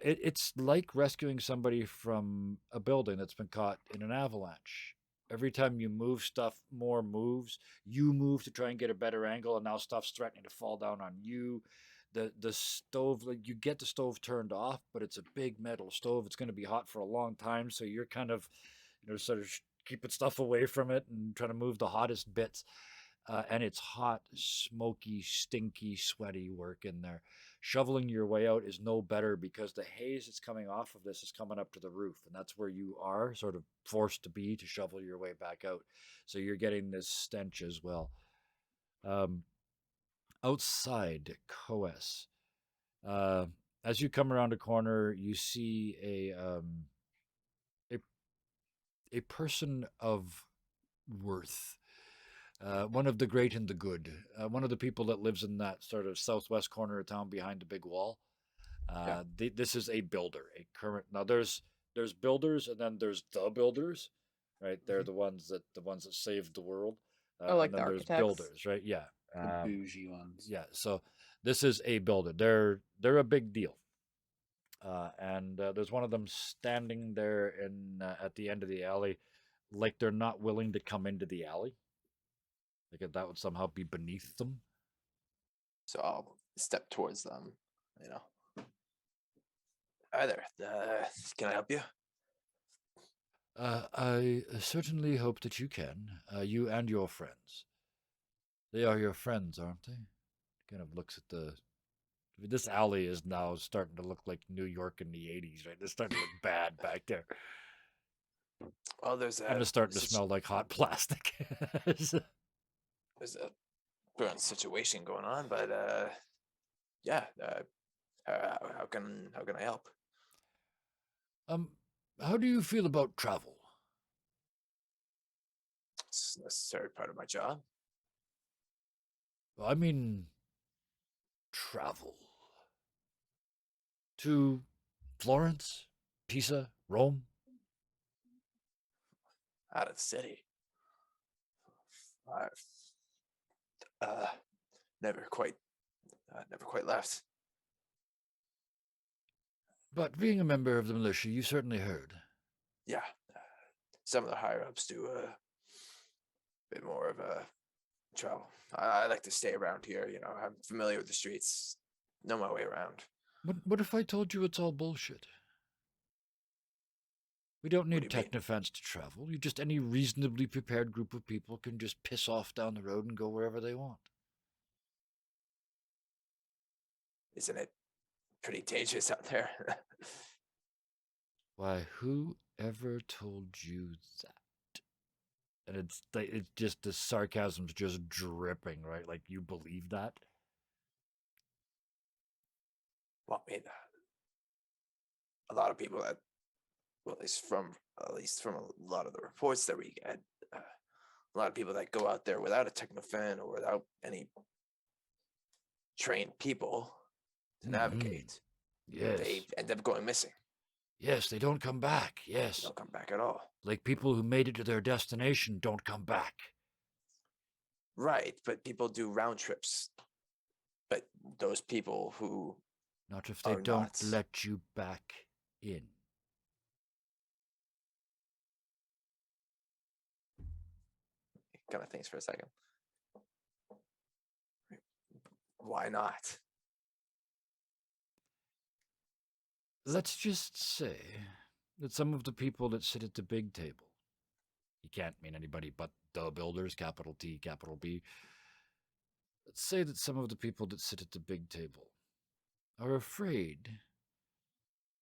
Speaker 1: it's like rescuing somebody from a building that's been caught in an avalanche. Every time you move stuff, more moves. You move to try and get a better angle, and now stuff's threatening to fall down on you. The stove, like you get the stove turned off, but it's a big metal stove. It's going to be hot for a long time, so you're kind of, sort of keeping stuff away from it and trying to move the hottest bits. And it's hot, smoky, stinky, sweaty work in there. Shoveling your way out is no better because the haze that's coming off of this is coming up to the roof, and that's where you are sort of forced to be to shovel your way back out. So you're getting this stench as well. Um, Outside, Coes. Uh, as you come around a corner, you see a a person of worth. One of the great and the good. One of the people that lives in that sort of southwest corner of town behind the big wall.
Speaker 3: Yeah.
Speaker 1: This is a builder, a current. Now there's builders and then there's the builders, right? They're
Speaker 3: Mhm.
Speaker 1: the ones that saved the world,
Speaker 5: Oh, like
Speaker 1: and
Speaker 5: the
Speaker 1: then there's
Speaker 5: architects.
Speaker 1: builders, right? Yeah,
Speaker 3: The bougie ones.
Speaker 1: yeah. So this is a builder. They're a big deal, and there's one of them standing there in at the end of the alley, like they're not willing to come into the alley. Like that would somehow be beneath them.
Speaker 4: So I'll step towards them. You know, hi there. Can I help you?
Speaker 1: I certainly hope that you can. You and your friends. They are your friends, aren't they? Kind of looks at the. This alley is now starting to look like New York in the '80s, right? It's starting to look bad back there,
Speaker 4: Well, there's
Speaker 1: and
Speaker 4: a
Speaker 1: it's starting to smell like hot plastic.
Speaker 4: there's a current situation going on, but yeah. How can I help?
Speaker 1: um, how do you feel about travel?
Speaker 4: It's a necessary part of my job.
Speaker 1: I mean, travel to Florence, Pisa, Rome.
Speaker 4: Out of the city. I've uh, never quite, never quite left.
Speaker 1: But being a member of the militia, you certainly heard.
Speaker 4: Yeah, some of the higher ups do a bit more of a travel. I like to stay around here. You know, I'm familiar with the streets, know my way around.
Speaker 1: What if I told you it's all bullshit? We don't
Speaker 4: What do
Speaker 1: need
Speaker 4: you mean?
Speaker 1: technofans to travel. You just any reasonably prepared group of people can just piss off down the road and go wherever they want.
Speaker 4: Isn't it pretty dangerous out there?
Speaker 1: Why, who ever told you that? And it's just the sarcasm's just dripping, right? Like you believe that?
Speaker 4: Well, I mean, a lot of people that, well, at least from a lot of the reports that we get, a lot of people that go out there without a technofan or without any trained people to navigate,
Speaker 1: Yes.
Speaker 4: they end up going missing.
Speaker 1: Yes, they don't come back.
Speaker 4: They
Speaker 1: Yes.
Speaker 4: don't come back at all.
Speaker 1: Like people who made it to their destination don't come back.
Speaker 4: Right, but people do round trips. But those people who
Speaker 1: Not if they
Speaker 4: are
Speaker 1: don't
Speaker 4: not,
Speaker 1: let you back in.
Speaker 4: kind of thinks for a second. Why not?
Speaker 1: Let's just say that some of the people that sit at the big table, you can't mean anybody but the builders, capital T, capital B. Let's say that some of the people that sit at the big table are afraid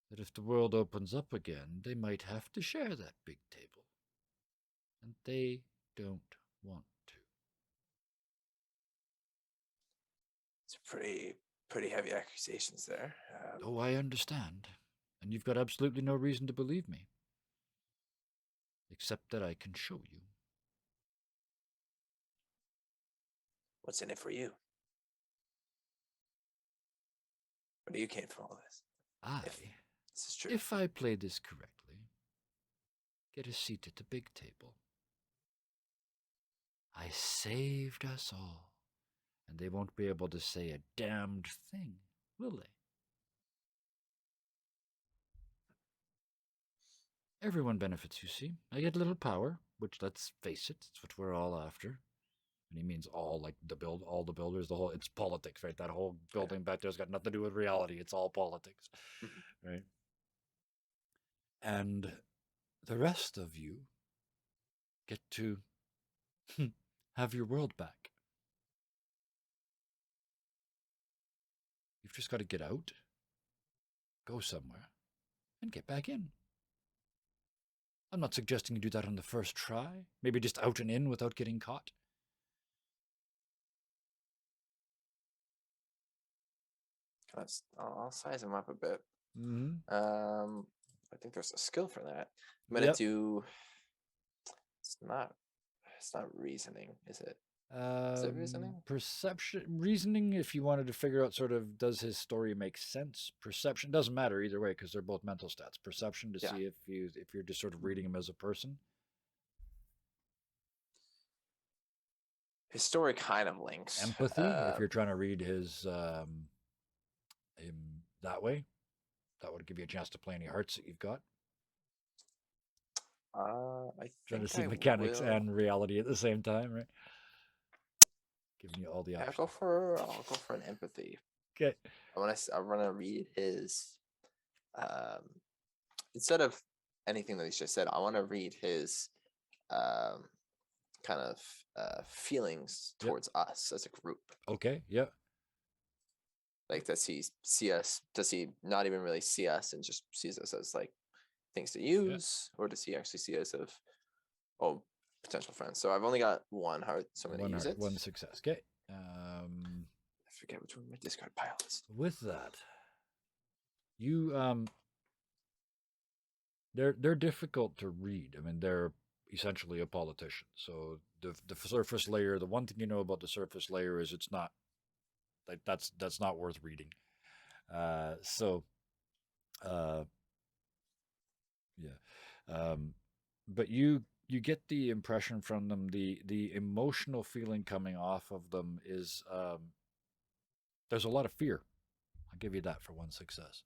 Speaker 1: that if the world opens up again, they might have to share that big table. And they don't want to.
Speaker 4: It's pretty heavy accusations there.
Speaker 1: Oh, I understand. And you've got absolutely no reason to believe me. Except that I can show you.
Speaker 4: What's in it for you? What do you gain from all this? This is true.
Speaker 1: If I play this correctly, get a seat at the big table. I saved us all, and they won't be able to say a damned thing, will they? Everyone benefits, you see. I get a little power, which, let's face it, it's what we're all after. And he means all, like all the builders, the whole, it's politics, right? That whole building back there's got nothing to do with reality. It's all politics, right? And the rest of you get to have your world back. You've just got to get out, go somewhere, and get back in. I'm not suggesting you do that on the first try. Maybe just out and in without getting caught.
Speaker 4: I'll size him up a bit.
Speaker 1: Mm-hmm.
Speaker 4: I think there's a skill for that. I'm gonna do. It's not reasoning, is it? Is it reasoning?
Speaker 1: Perception, reasoning. If you wanted to figure out sort of does his story make sense. Perception doesn't matter either way because they're both mental stats. Perception to see if you're just sort of reading him as a person.
Speaker 4: His story kind of links.
Speaker 1: Empathy, if you're trying to read his him that way, that would give you a chance to play any hearts that you've got.
Speaker 4: I
Speaker 1: trying to
Speaker 4: think
Speaker 1: see mechanics and reality at the same time, right? Giving you all the options.
Speaker 4: I'll go for an empathy.
Speaker 1: Okay.
Speaker 4: I want to read his instead of anything that he's just said. I want to read his kind of feelings towards us as a group.
Speaker 1: Okay. Yeah.
Speaker 4: Like, does he see us? Does he not even really see us and just sees us as like things to use, or does he actually see us as potential friends? So I've only got one heart, so I'm going to use it.
Speaker 1: One success. Okay.
Speaker 4: I forget which one my discard pile is.
Speaker 1: With that, you they're difficult to read. I mean, they're essentially a politician. So the surface layer, the one thing you know about the surface layer is it's not like that's not worth reading. But you get the impression from them, the emotional feeling coming off of them is there's a lot of fear. I'll give you that for one success.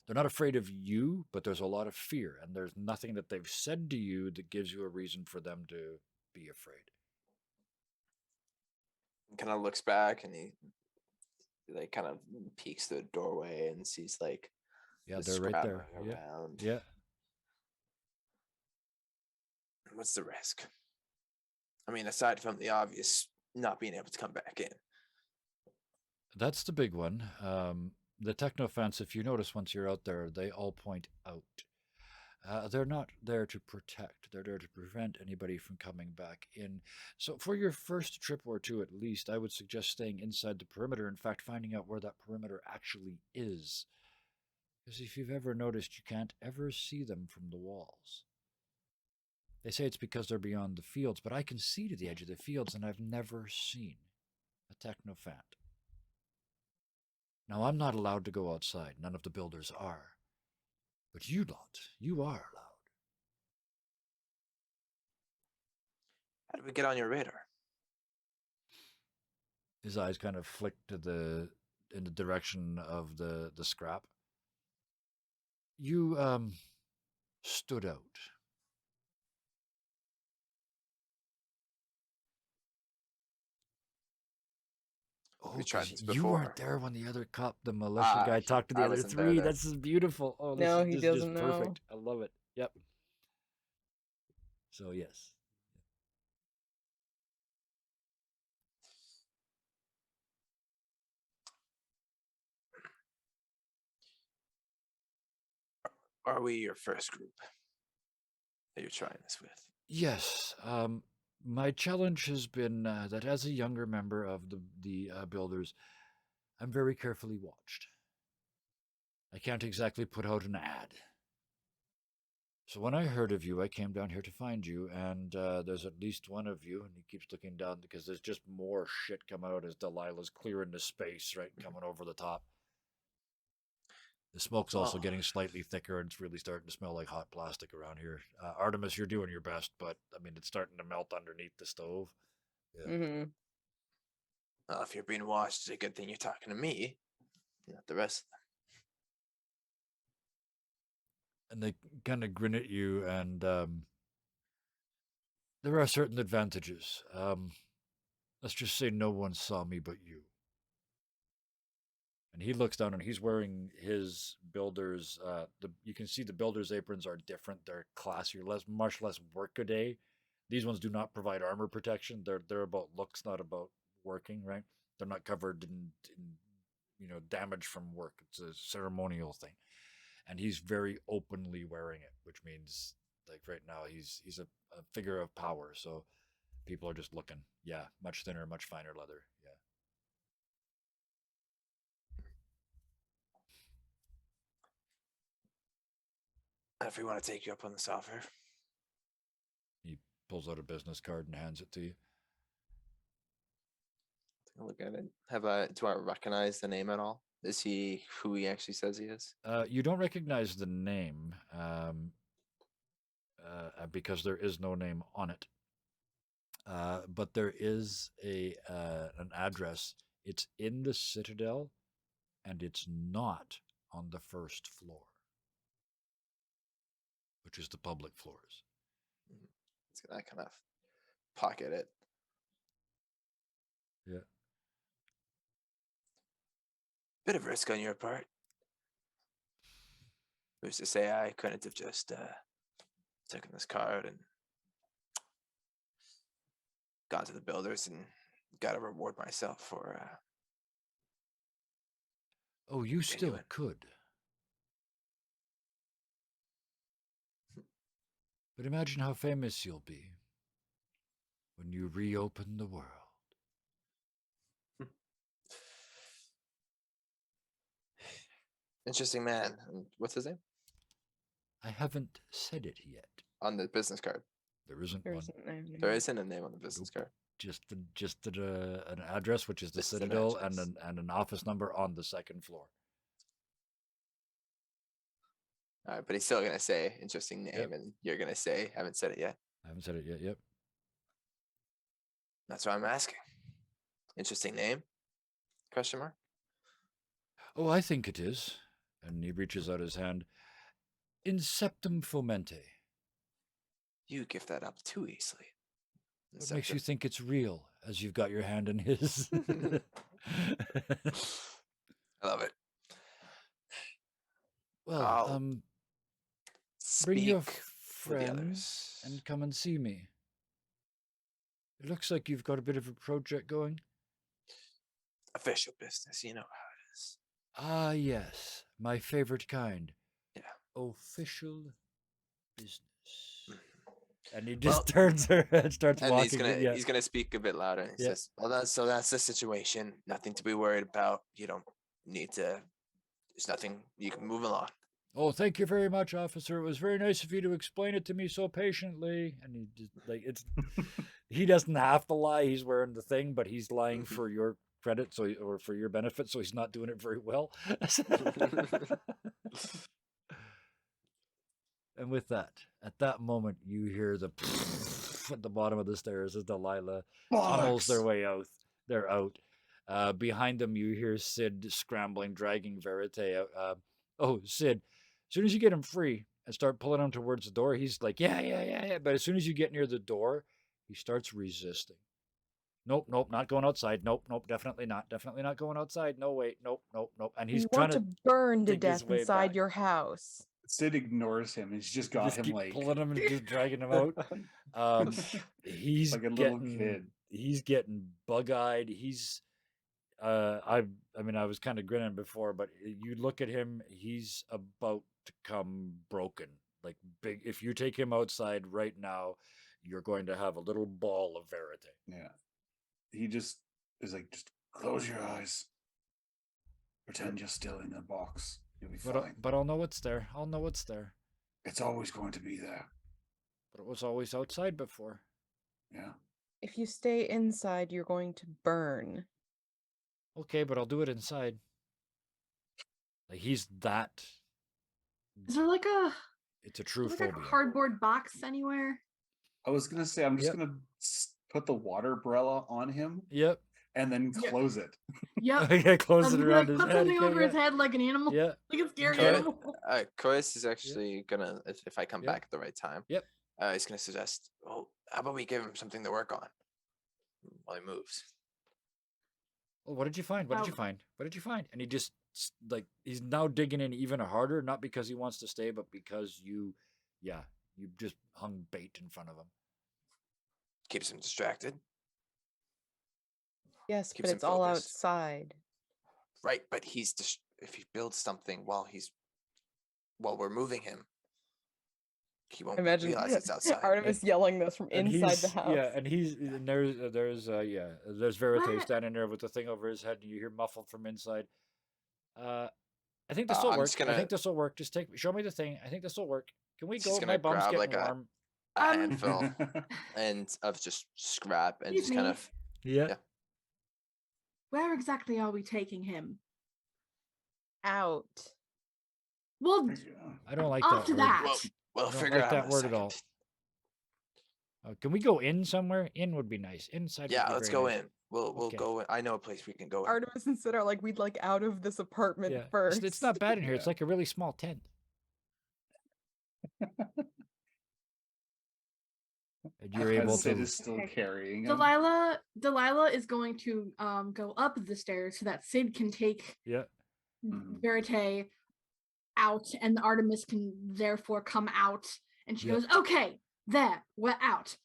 Speaker 1: They're not afraid of you, but there's a lot of fear, and there's nothing that they've said to you that gives you a reason for them to be afraid.
Speaker 4: He kind of looks back, and he like kind of peeks through the doorway and sees like
Speaker 1: they're right there. Yeah.
Speaker 4: What's the risk? I mean, aside from the obvious not being able to come back in.
Speaker 1: That's the big one. The techno-fence, if you notice once you're out there, they all point out. They're not there to protect. They're there to prevent anybody from coming back in. So for your first trip or two at least, I would suggest staying inside the perimeter. In fact, finding out where that perimeter actually is. Because if you've ever noticed, you can't ever see them from the walls. They say it's because they're beyond the fields, but I can see to the edge of the fields, and I've never seen a technophant. Now, I'm not allowed to go outside. None of the builders are. But you are allowed.
Speaker 4: How did we get on your radar?
Speaker 1: His eyes kind of flicked in the direction of the scrap. You, stood out. Oh,
Speaker 4: We tried
Speaker 1: 'cause
Speaker 4: this
Speaker 1: you
Speaker 4: before.
Speaker 1: weren't there when the militia guy talked to the
Speaker 4: I
Speaker 1: other
Speaker 4: wasn't there
Speaker 1: three.
Speaker 4: then.
Speaker 1: That's just beautiful. Oh,
Speaker 5: No, he
Speaker 1: this is just
Speaker 5: doesn't know.
Speaker 1: perfect. I love it. Yep. So yes.
Speaker 4: Are we your first group that you're trying this with?
Speaker 1: Yes. My challenge has been that as a younger member of the builders, I'm very carefully watched. I can't exactly put out an ad. So when I heard of you, I came down here to find you, and there's at least one of you, and he keeps looking down because there's just more shit coming out as Delilah's clearing the space, right, coming over the top. The smoke's also
Speaker 4: Oh.
Speaker 1: getting slightly thicker, and it's really starting to smell like hot plastic around here. Artemis, you're doing your best, but I mean, it's starting to melt underneath the stove. Yeah.
Speaker 5: Mm-hmm.
Speaker 4: Well, if you're being watched, it's a good thing you're talking to me, not the rest of them.
Speaker 1: And they kind of grin at you, and there are certain advantages. Let's just say no one saw me but you. And he looks down, and he's wearing his builder's. You can see the builder's aprons are different. They're classier, much less workaday. These ones do not provide armor protection. They're about looks, not about working. Right? They're not covered in damage from work. It's a ceremonial thing, and he's very openly wearing it, which means like right now he's a figure of power. So people are just looking. Yeah, much thinner, much finer leather. Yeah.
Speaker 4: If we want to take you up on this offer,
Speaker 1: He pulls out a business card and hands it to you.
Speaker 4: take a look at it. Do I recognize the name at all? Is he who he actually says he is?
Speaker 1: You don't recognize the name because there is no name on it. But there is an address. It's in the Citadel, and it's not on the first floor, which is the public floors.
Speaker 4: It's gonna kind of pocket it.
Speaker 1: Yeah.
Speaker 4: Bit of risk on your part. Who's to say I couldn't have just taken this card and gone to the builders and got a reward myself for
Speaker 1: Oh, you still
Speaker 4: genuine.
Speaker 1: could. But imagine how famous you'll be when you reopen the world.
Speaker 4: Interesting man. And what's his name?
Speaker 1: I haven't said it yet.
Speaker 4: On the business card.
Speaker 1: There isn't
Speaker 5: There
Speaker 1: one.
Speaker 5: isn't no name.
Speaker 4: There isn't a name on the business card.
Speaker 1: Just an address, which is the
Speaker 4: Just an
Speaker 1: Citadel, and
Speaker 4: address.
Speaker 1: an office number on the second floor.
Speaker 4: All right, but he's still gonna say interesting name,
Speaker 1: Yep.
Speaker 4: and you're gonna say haven't said it yet.
Speaker 1: I haven't said it yet. Yep.
Speaker 4: That's why I'm asking. Interesting name? Question mark.
Speaker 1: Oh, I think it is. And he reaches out his hand. In septum fomente.
Speaker 4: You give that up too easily.
Speaker 1: What makes you think it's real, as you've got your hand in his?
Speaker 4: I love it.
Speaker 1: Well,
Speaker 4: I'll
Speaker 1: bring your
Speaker 4: speak with the
Speaker 1: friends
Speaker 4: others.
Speaker 1: and come and see me. It looks like you've got a bit of a project going.
Speaker 4: Official business, you know how it is.
Speaker 1: Ah, yes, my favorite kind.
Speaker 4: Yeah.
Speaker 1: Official business.
Speaker 4: Mhm.
Speaker 1: And he just
Speaker 4: Well,
Speaker 1: turns her and starts
Speaker 4: And
Speaker 1: walking.
Speaker 4: he's gonna speak a bit louder. And he
Speaker 1: Yeah.
Speaker 4: says, "Well, that's the situation. Nothing to be worried about. You don't need to. There's nothing. You can move along."
Speaker 1: Oh, thank you very much, officer. It was very nice of you to explain it to me so patiently. And he just it's he doesn't have to lie. He's wearing the thing, but he's lying for your credit, or for your benefit, so he's not doing it very well. And with that, at that moment, you hear the at the bottom of the stairs as Delilah tunnels their way out. They're out. Behind them, you hear Sid scrambling, dragging Verite out. Oh, Sid, as soon as you get him free and start pulling him towards the door, he's like, yeah. But as soon as you get near the door, he starts resisting. Nope, nope, not going outside. Nope, nope, definitely not. Definitely not going outside. No, wait, nope, nope, nope. And he's
Speaker 5: You
Speaker 1: trying
Speaker 5: want to
Speaker 1: to
Speaker 5: burn to
Speaker 1: dig his
Speaker 5: death
Speaker 1: way
Speaker 5: inside
Speaker 1: back.
Speaker 5: your house.
Speaker 3: Sid ignores him. He's just
Speaker 1: You
Speaker 3: got
Speaker 1: just
Speaker 3: him
Speaker 1: keep
Speaker 3: like
Speaker 1: pulling him and just dragging him out. He's
Speaker 3: like a little
Speaker 1: getting
Speaker 3: kid.
Speaker 1: he's getting bug-eyed. He's I mean I was kind of grinning before, but you look at him, he's about to come broken. Like big if you take him outside right now, you're going to have a little ball of verite.
Speaker 3: Yeah. He just is like, just close your eyes. Pretend you're still in the box. You'll be fine.
Speaker 1: But I'll know it's there. I'll know it's there.
Speaker 3: It's always going to be there.
Speaker 1: But it was always outside before.
Speaker 3: Yeah.
Speaker 5: If you stay inside, you're going to burn.
Speaker 1: Okay, but I'll do it inside. Like he's that.
Speaker 2: Is there like a
Speaker 1: It's a true
Speaker 2: is there like
Speaker 1: phobia.
Speaker 2: a cardboard box anywhere?
Speaker 3: I was gonna say I'm just
Speaker 1: Yep.
Speaker 3: gonna put the water umbrella on him
Speaker 1: Yep.
Speaker 3: and then
Speaker 2: Yeah.
Speaker 3: close it.
Speaker 2: Yep.
Speaker 1: Okay, close it
Speaker 2: Like,
Speaker 1: around his
Speaker 2: put
Speaker 1: head.
Speaker 2: something
Speaker 1: Okay,
Speaker 2: over
Speaker 1: yeah.
Speaker 2: his head like an animal.
Speaker 1: Yeah.
Speaker 2: Like a scary
Speaker 4: Okay.
Speaker 2: animal.
Speaker 4: Chris is actually gonna, if I come
Speaker 1: Yep.
Speaker 4: back at the right time,
Speaker 1: Yep.
Speaker 4: he's gonna suggest, oh, how about we give him something to work on while he moves?
Speaker 1: Well, what did you find? What did you find? What did you find? And he just like he's now digging in even harder, not because he wants to stay, but because you just hung bait in front of him.
Speaker 4: Keeps him distracted.
Speaker 5: Yes,
Speaker 4: Keeps
Speaker 5: but
Speaker 4: him
Speaker 5: it's all
Speaker 4: focused.
Speaker 5: outside.
Speaker 4: Right, but he's if he builds something while we're moving him, he won't
Speaker 5: Imagine
Speaker 4: realize it's outside.
Speaker 5: Artemis yelling this from
Speaker 1: And
Speaker 5: inside the
Speaker 1: he's
Speaker 5: house.
Speaker 1: yeah, and there's Verite standing there with the thing over his head, and you hear muffled from inside. I think this will
Speaker 4: I'm
Speaker 1: work.
Speaker 4: just
Speaker 1: I
Speaker 4: gonna-
Speaker 1: think this will work. Just show me the thing. I think this will work. Can we
Speaker 4: He's
Speaker 1: go?
Speaker 4: just
Speaker 1: My
Speaker 4: gonna
Speaker 1: bum's
Speaker 4: grab,
Speaker 1: getting
Speaker 4: like,
Speaker 1: warm.
Speaker 4: a handful and of just scrap and
Speaker 2: Excuse
Speaker 4: just kind
Speaker 2: me.
Speaker 4: of
Speaker 1: Yeah.
Speaker 2: Where exactly are we taking him?
Speaker 5: Out.
Speaker 2: Well,
Speaker 1: I don't like
Speaker 2: after
Speaker 1: that word.
Speaker 2: that.
Speaker 4: we'll
Speaker 1: I don't
Speaker 4: figure
Speaker 1: like
Speaker 4: out
Speaker 1: that
Speaker 4: in a
Speaker 1: word at
Speaker 4: second.
Speaker 1: all. Can we go in somewhere? In would be nice. Inside.
Speaker 4: Yeah,
Speaker 1: would be
Speaker 4: let's
Speaker 1: very
Speaker 4: go
Speaker 1: nice.
Speaker 4: in. We'll
Speaker 1: Okay.
Speaker 4: go in. I know a place we can go in.
Speaker 5: Artemis and Sid are like, we'd like out of this apartment
Speaker 1: Yeah,
Speaker 5: first.
Speaker 1: it's not bad in here. It's
Speaker 3: Yeah.
Speaker 1: like a really small tent. And you're able
Speaker 3: Sid
Speaker 1: to.
Speaker 3: is still
Speaker 2: Okay.
Speaker 3: carrying him.
Speaker 2: Delilah is going to go up the stairs so that Sid can take
Speaker 1: Yeah.
Speaker 3: Mhm.
Speaker 2: Verite out, and Artemis can therefore come out. And she
Speaker 1: Yep.
Speaker 2: goes, "Okay, there, we're out.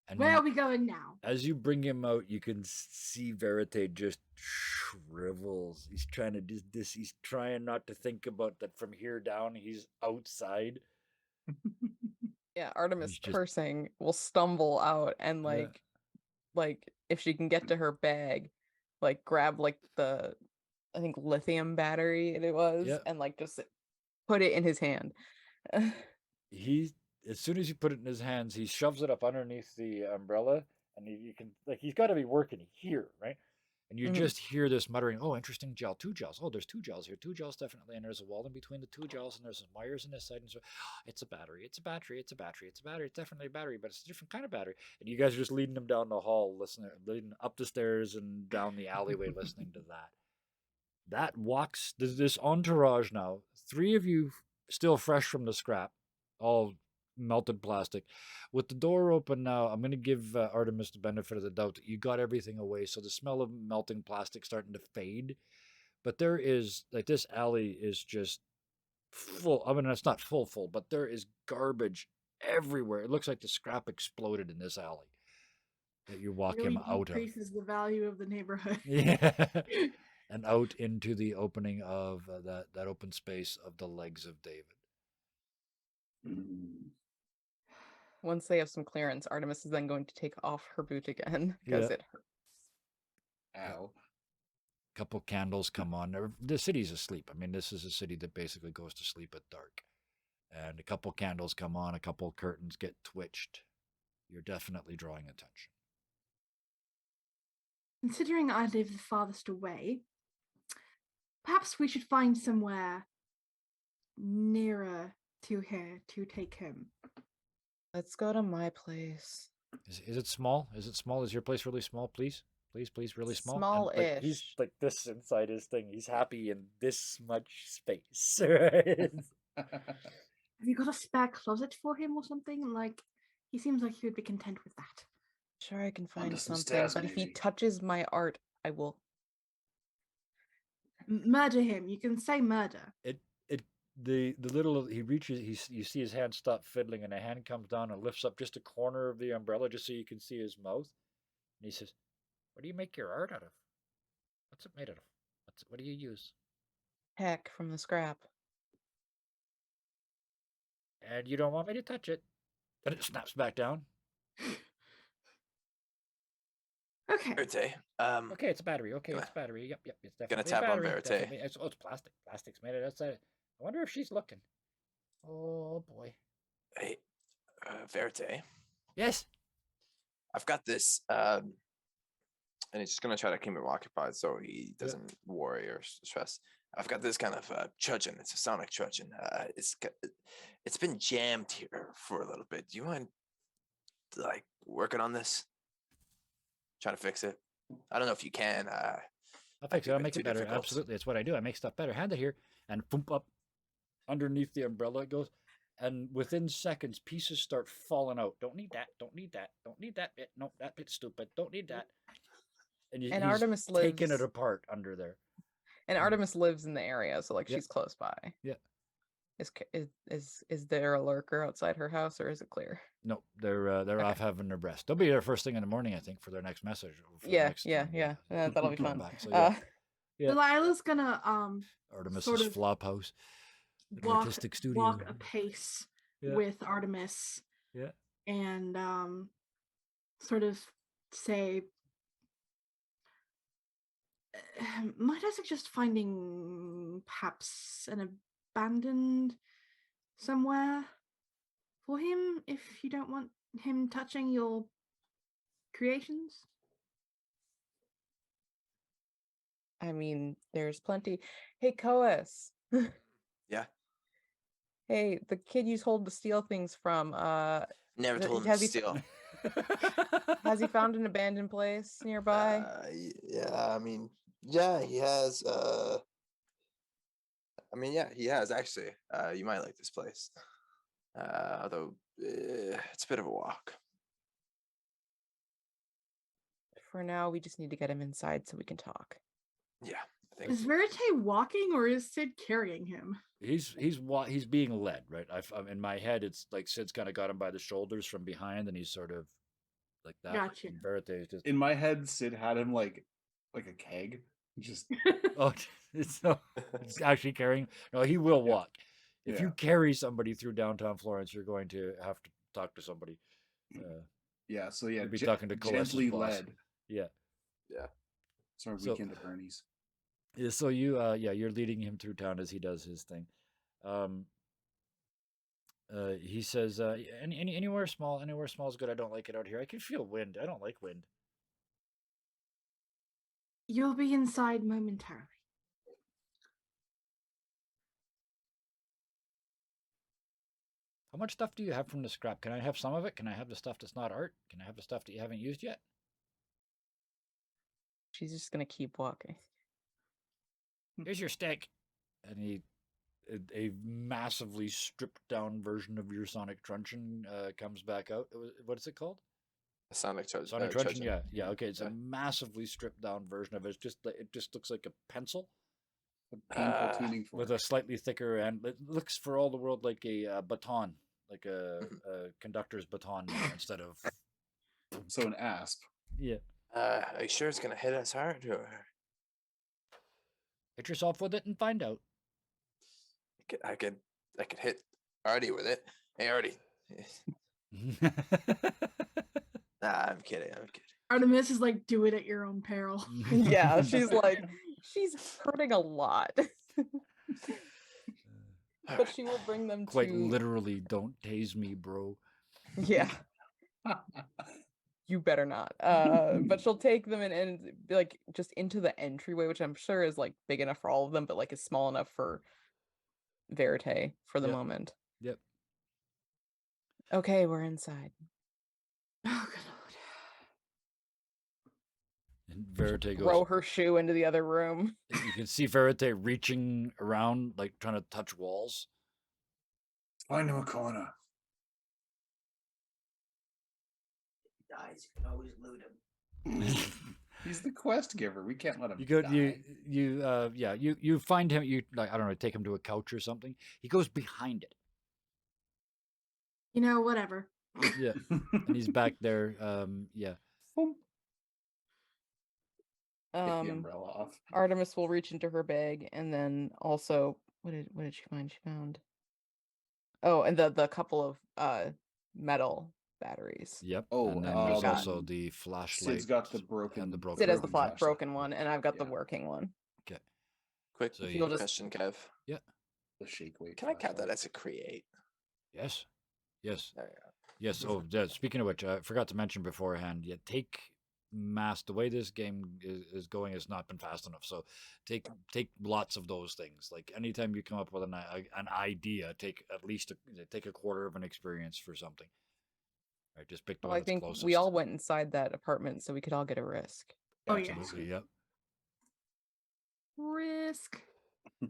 Speaker 1: And
Speaker 2: Where are we going now?"
Speaker 1: as you bring him out, you can see Verite just shrivels. He's trying to do this. He's trying not to think about that from here down. He's outside.
Speaker 5: Yeah, Artemis
Speaker 1: He's just-
Speaker 5: cursing will stumble out and
Speaker 1: Yeah.
Speaker 5: like if she can get to her bag, like grab like the I think lithium battery it was
Speaker 1: Yeah.
Speaker 5: and like just put it in his hand.
Speaker 1: He as soon as you put it in his hands, he shoves it up underneath the umbrella, and you can like he's got to be working here, right? And you
Speaker 5: Mhm.
Speaker 1: just hear this muttering, "Oh, interesting gel, 2 gels. Oh, there's 2 gels here, 2 gels definitely, and there's a wall in between the 2 gels, and there's some wires in this side, and so it's a battery, it's a battery, it's a battery, it's a battery, it's definitely a battery, but it's a different kind of battery." And you guys are just leading him down the hall, leading up the stairs and down the alleyway, listening to that. That walks this entourage now. 3 of you still fresh from the scrap, all melted plastic. With the door open now, I'm going to give Artemis the benefit of the doubt that you got everything away, so the smell of melting plastic starting to fade. But there is like this alley is just full. I mean, it's not full, but there is garbage everywhere. It looks like the scrap exploded in this alley that you walk
Speaker 2: Really
Speaker 1: him out of.
Speaker 2: decreases the value of the neighborhood.
Speaker 1: Yeah. And out into the opening of that open space of the legs of David.
Speaker 3: Mm.
Speaker 5: Once they have some clearance, Artemis is then going to take off her boot again because
Speaker 1: Yeah.
Speaker 5: it hurts.
Speaker 3: Ow.
Speaker 1: Couple candles come on. The city's asleep. I mean, this is a city that basically goes to sleep at dark. And a couple candles come on, a couple curtains get twitched. You're definitely drawing attention.
Speaker 2: Considering I live the farthest away, perhaps we should find somewhere nearer to here to take him.
Speaker 5: Let's go to my place.
Speaker 1: Is it small? Is it small? Is your place really small? Please, really small. And,
Speaker 5: Small-ish.
Speaker 1: he's like this inside his thing. He's happy in this much space. Right?
Speaker 2: Have you got a spare closet for him or something? Like, he seems like he would be content with that.
Speaker 5: Sure, I can find
Speaker 3: Onto some
Speaker 5: something,
Speaker 3: stairs,
Speaker 5: but if he
Speaker 3: maybe.
Speaker 5: touches my art, I will.
Speaker 2: Murder him. You can say murder.
Speaker 1: The little he reaches, you see his hand stop fiddling, and a hand comes down and lifts up just a corner of the umbrella just so you can see his mouth. And he says, "What do you make your art out of? What's it made out of? What do you use?"
Speaker 5: Heck, from the scrap.
Speaker 1: And you don't want me to touch it. Then it snaps back down.
Speaker 2: Okay.
Speaker 4: Verte,
Speaker 1: Okay, it's a battery. Okay,
Speaker 4: Gonna-
Speaker 1: it's a battery. Yep, it's
Speaker 4: gonna
Speaker 1: definitely
Speaker 4: tap
Speaker 1: a
Speaker 4: on
Speaker 1: battery.
Speaker 4: Verite.
Speaker 1: Definitely. It's plastic. Plastic's made it outside. I wonder if she's looking. Oh boy.
Speaker 4: hey, Verte,
Speaker 1: Yes.
Speaker 4: I've got this, and he's just gonna try to keep him occupied so he doesn't worry or stress. I've got this kind of trudgeon. It's a sonic trudgeon. It's been jammed here for a little bit. Do you mind like working on this? Trying to fix it. I don't know if you can.
Speaker 1: I'll fix it. I'll make it better. Absolutely. That's what I do. I make stuff better. Hand it here and boom up underneath the umbrella it goes. And within seconds, pieces start falling out. Don't need that. Don't need that. Don't need that bit. No, that bit's stupid. Don't need that. And he's
Speaker 5: Artemis
Speaker 1: taking it
Speaker 5: lives-
Speaker 1: apart under there.
Speaker 5: And Artemis lives in the area, so like
Speaker 1: Yep.
Speaker 5: she's close by.
Speaker 1: Yeah.
Speaker 5: Is there a lurker outside her house, or is it clear?
Speaker 1: No, they're
Speaker 5: Okay.
Speaker 1: off having their breast. They'll be there first thing in the morning, I think, for their next message. For the
Speaker 5: Yeah,
Speaker 1: next,
Speaker 5: that'll be fun.
Speaker 1: back. So, yeah. Yeah.
Speaker 2: Delilah's gonna
Speaker 1: Artemis's
Speaker 2: sort of
Speaker 1: flop house, an
Speaker 2: walk
Speaker 1: artistic studio.
Speaker 2: walk a pace
Speaker 1: Yeah.
Speaker 2: with Artemis
Speaker 1: Yeah.
Speaker 2: and sort of say, might I suggest finding perhaps an abandoned somewhere for him if you don't want him touching your creations?
Speaker 5: I mean, there's plenty. Hey, Coas.
Speaker 4: Yeah.
Speaker 5: Hey, the kid you told to steal things from,
Speaker 4: Never
Speaker 5: Th-
Speaker 4: told him
Speaker 5: has
Speaker 4: to
Speaker 5: he-
Speaker 4: steal.
Speaker 5: has he found an abandoned place nearby?
Speaker 4: Yeah, I mean, yeah, he has. I mean, yeah, he has actually. You might like this place, although it's a bit of a walk.
Speaker 5: For now, we just need to get him inside so we can talk.
Speaker 4: Yeah, I think.
Speaker 2: Is Verite walking or is Sid carrying him?
Speaker 1: He's being led, right? In my head, it's like Sid's kind of got him by the shoulders from behind, and he's sort of like that.
Speaker 2: Gotcha.
Speaker 1: And Verite is just
Speaker 3: In my head, Sid had him like a keg. Just
Speaker 1: it's actually carrying. No, he will
Speaker 3: Yeah.
Speaker 1: walk. If
Speaker 3: Yeah.
Speaker 1: you carry somebody through downtown Florence, you're going to have to talk to somebody.
Speaker 3: yeah. So yeah,
Speaker 1: You'll be talking to Cole's
Speaker 3: gently
Speaker 1: boss.
Speaker 3: led.
Speaker 1: Yeah.
Speaker 3: Sorry,
Speaker 1: So-
Speaker 3: weekend at Bernie's.
Speaker 1: Yeah, so you're leading him through town as he does his thing. He says, anywhere small is good. I don't like it out here. I can feel wind. I don't like wind.
Speaker 2: You'll be inside momentarily.
Speaker 1: How much stuff do you have from the scrap? Can I have some of it? Can I have the stuff that's not art? Can I have the stuff that you haven't used yet?
Speaker 5: She's just gonna keep walking.
Speaker 1: Here's your stick. And a massively stripped down version of your sonic truncheon comes back out. What is it called?
Speaker 4: A sonic trudgeon.
Speaker 1: Sonic truncheon. Yeah. Okay, it's
Speaker 4: Yeah.
Speaker 1: a massively stripped down version of it. It just looks like a pencil
Speaker 3: A painful
Speaker 4: Ah,
Speaker 3: tuning fork.
Speaker 1: with a slightly thicker end. It looks for all the world like a baton, like a conductor's baton instead of
Speaker 3: So an asp.
Speaker 1: yeah.
Speaker 4: Are you sure it's gonna hit us hard? Or
Speaker 1: Hit yourself with it and find out.
Speaker 4: I could hit Artie with it. Hey, Artie. Nah, I'm kidding.
Speaker 2: Artemis is like, do it at your own peril.
Speaker 5: Yeah, she's like, she's hurting a lot. But she will bring them
Speaker 1: Quite
Speaker 5: to
Speaker 1: literally, don't tase me, bro.
Speaker 5: Yeah, you better not. But she'll take them and be like just into the entryway, which I'm sure is like big enough for all of them, but like is small enough for Verite for the
Speaker 1: Yep.
Speaker 5: moment.
Speaker 1: Yep.
Speaker 5: Okay, we're inside.
Speaker 2: Oh, good lord.
Speaker 1: And Verite
Speaker 5: Throw
Speaker 1: goes.
Speaker 5: her shoe into the other room.
Speaker 1: You can see Verite reaching around, like trying to touch walls.
Speaker 3: Find him a corner.
Speaker 6: dies, you can always loot him.
Speaker 3: He's the quest giver. We can't let him
Speaker 1: You go,
Speaker 3: die.
Speaker 1: you find him. You like, I don't know, take him to a couch or something. He goes behind it.
Speaker 2: You know, whatever.
Speaker 1: Yeah, and he's back there. Yeah.
Speaker 3: Boom. Take the
Speaker 5: Um,
Speaker 3: umbrella off.
Speaker 5: Artemis will reach into her bag and then also what did she find? She found and the couple of metal batteries.
Speaker 1: Yep.
Speaker 3: Oh,
Speaker 1: and then there's
Speaker 5: got-
Speaker 1: also the flashlight.
Speaker 3: Sid's got the broken.
Speaker 1: and the broken
Speaker 5: Sid has the
Speaker 3: flashlight.
Speaker 5: broken one, and I've got the
Speaker 3: Yeah.
Speaker 5: working one.
Speaker 1: Okay.
Speaker 4: Quick
Speaker 1: So
Speaker 5: you'll just-
Speaker 4: question, Kev.
Speaker 3: The shake weight.
Speaker 4: Can I count that
Speaker 3: flashlight.
Speaker 4: as a create?
Speaker 1: Yes. Yes.
Speaker 4: There you go.
Speaker 1: Yes. Oh, speaking of which, I forgot to mention beforehand. Yeah, take mass. The way this game is going has not been fast enough. So take lots of those things. Like anytime you come up with an idea, take at least take a quarter of an experience for something. Right. Just pick the
Speaker 5: Well,
Speaker 1: one
Speaker 5: I
Speaker 1: that's
Speaker 5: think
Speaker 1: closest.
Speaker 5: we all went inside that apartment so we could all get a risk.
Speaker 2: Oh, yeah.
Speaker 1: Absolutely. Yep.
Speaker 2: Risk.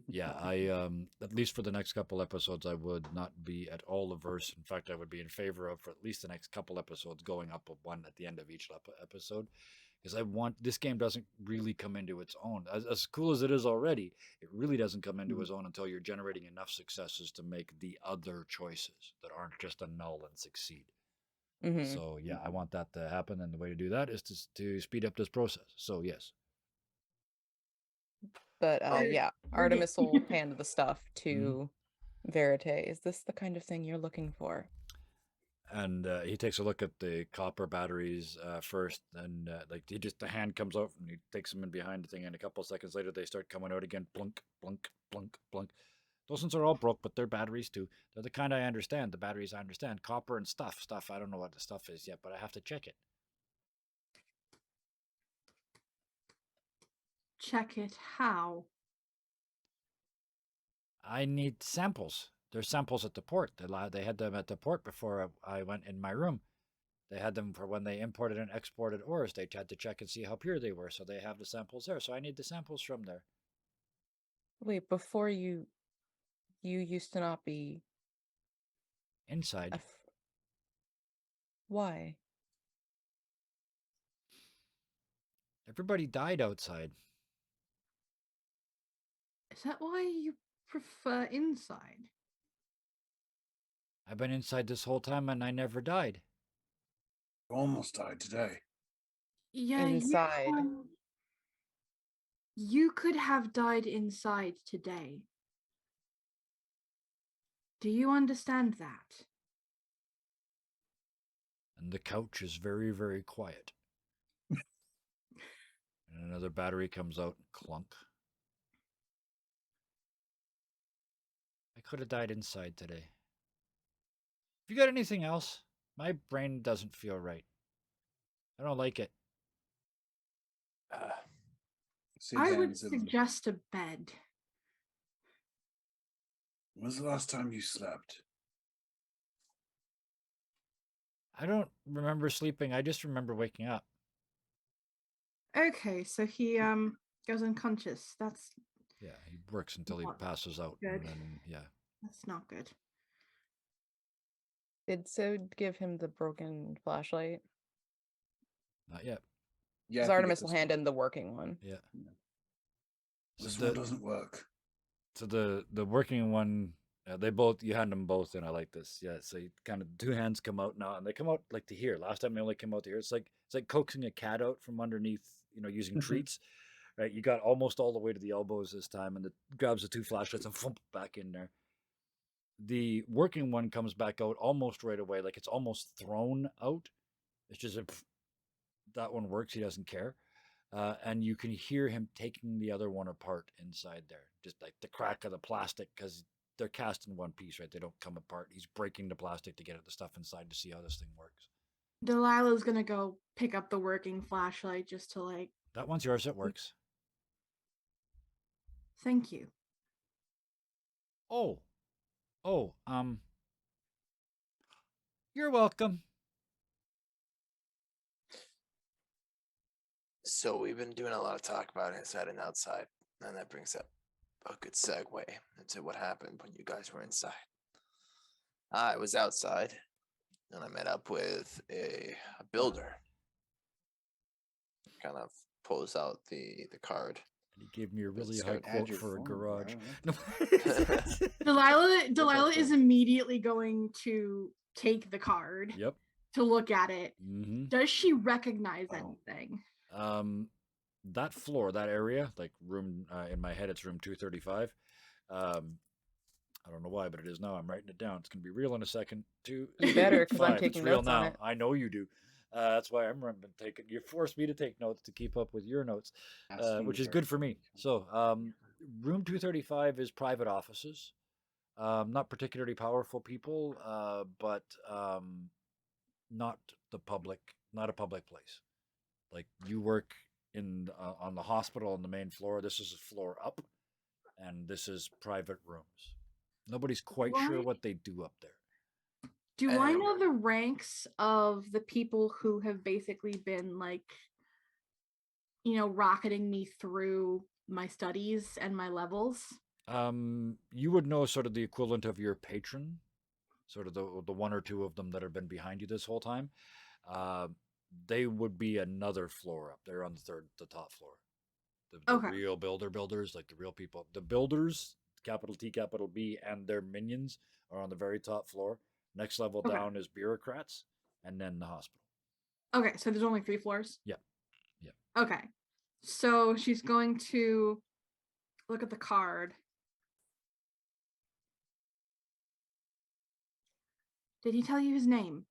Speaker 1: Yeah, I at least for the next couple episodes, I would not be at all averse. In fact, I would be in favor of for at least the next couple episodes going up of one at the end of each episode, because I want this game doesn't really come into its own. As cool as it is already, it really doesn't come into its own until you're generating enough successes to make the other choices that aren't just a null and succeed.
Speaker 5: Mhm.
Speaker 1: So yeah, I want that to happen, and the way to do that is to speed up this process. So yes.
Speaker 5: But
Speaker 2: Right.
Speaker 5: yeah,
Speaker 2: We're
Speaker 5: Artemis
Speaker 2: good.
Speaker 5: will hand the stuff to Verite. Is this the kind of thing you're looking for?
Speaker 1: And he takes a look at the copper batteries first, and like the hand comes out and he takes them in behind the thing, and a couple of seconds later they start coming out again, plunk, plunk, plunk, plunk. Those ones are all broke, but they're batteries too. They're the kind I understand. The batteries I understand. Copper and stuff. I don't know what the stuff is yet, but I have to check it.
Speaker 2: Check it. How?
Speaker 1: I need samples. There's samples at the port. They had them at the port before I went in my room. They had them for when they imported and exported ores. They had to check and see how pure they were, so they have the samples there. So I need the samples from there.
Speaker 5: Wait, before you used to not be
Speaker 1: Inside.
Speaker 5: Why?
Speaker 1: Everybody died outside.
Speaker 2: Is that why you prefer inside?
Speaker 1: I've been inside this whole time and I never died.
Speaker 3: Almost died today.
Speaker 2: Yeah,
Speaker 5: Inside.
Speaker 2: You could have died inside today. Do you understand that?
Speaker 1: And the couch is very, very quiet. And another battery comes out and clunk. I could have died inside today. Have you got anything else? My brain doesn't feel right. I don't like it.
Speaker 3: Sid
Speaker 2: I would
Speaker 3: hands him-
Speaker 2: suggest a bed.
Speaker 3: When's the last time you slept?
Speaker 1: I don't remember sleeping. I just remember waking up.
Speaker 2: Okay, so he goes unconscious. That's
Speaker 1: Yeah, he works until he
Speaker 2: Not
Speaker 1: passes out.
Speaker 2: good.
Speaker 1: And then, yeah.
Speaker 2: not good.
Speaker 5: Did Sid give him the broken flashlight?
Speaker 1: Not yet.
Speaker 3: Yeah,
Speaker 5: Because
Speaker 3: I think
Speaker 5: Artemis
Speaker 3: it's
Speaker 5: will
Speaker 3: this
Speaker 5: hand
Speaker 3: one.
Speaker 5: in the working one.
Speaker 1: Yeah.
Speaker 3: This
Speaker 1: So
Speaker 3: one
Speaker 1: the-
Speaker 3: doesn't work.
Speaker 1: So the working one, you hand them both, and I like this. Yeah, so you kind of two hands come out now, and they come out like to here. Last time they only came out to here. It's like coaxing a cat out from underneath, using treats. Right, you got almost all the way to the elbows this time, and it grabs the two flashlights and thump back in there. The working one comes back out almost right away, like it's almost thrown out. It's just that one works. He doesn't care. And you can hear him taking the other one apart inside there, just like the crack of the plastic, because they're cast in one piece, right? They don't come apart. He's breaking the plastic to get at the stuff inside to see how this thing works.
Speaker 2: Delilah's gonna go pick up the working flashlight just to like,
Speaker 1: That one's yours. It works.
Speaker 2: thank you.
Speaker 1: Oh, you're welcome.
Speaker 4: So we've been doing a lot of talk about inside and outside, and that brings up a good segue into what happened when you guys were inside. I was outside, and I met up with a builder. kind of pulls out the card.
Speaker 1: He gave me a
Speaker 4: There's a
Speaker 1: really high
Speaker 4: scout.
Speaker 3: Add
Speaker 1: quote
Speaker 3: your
Speaker 1: for a
Speaker 3: phone,
Speaker 1: garage.
Speaker 3: bro.
Speaker 1: No.
Speaker 2: Delilah is
Speaker 3: phone?
Speaker 2: immediately going to take the card
Speaker 1: Yep.
Speaker 2: to look at it.
Speaker 1: Mm-hmm.
Speaker 2: Does she recognize
Speaker 3: Oh.
Speaker 2: anything?
Speaker 1: That floor, that area, like room in my head, it's room 235. I don't know why, but it is now. I'm writing it down. It's gonna be real in a second.
Speaker 5: You better, 'cause I'm
Speaker 1: 235.
Speaker 5: taking
Speaker 1: It's real
Speaker 5: notes on
Speaker 1: now.
Speaker 5: it.
Speaker 1: I know you do. That's why I'm taking. You forced me to take notes to keep up with your notes, which is good for me. So, room 235 is private offices. Not particularly powerful people, but not the public, not a public place. Like you work in on the hospital on the main floor. This is a floor up, and this is private rooms. Nobody's quite sure
Speaker 2: What?
Speaker 1: what they do up there.
Speaker 2: Do I
Speaker 4: And-
Speaker 2: know the ranks of the people who have basically been like, rocketing me through my studies and my levels?
Speaker 1: You would know sort of the equivalent of your patron, sort of the one or two of them that have been behind you this whole time. They would be another floor up. They're on the top floor. The
Speaker 2: Okay.
Speaker 1: real builders, like the real people. The builders, capital T, capital B, and their minions are on the very top floor. Next level
Speaker 2: Okay.
Speaker 1: down is bureaucrats, and then the hospital.
Speaker 2: Okay, so there's only 3 floors?
Speaker 1: Yep. Yep.
Speaker 2: Okay. So she's going to look at the card. Did he tell you his name?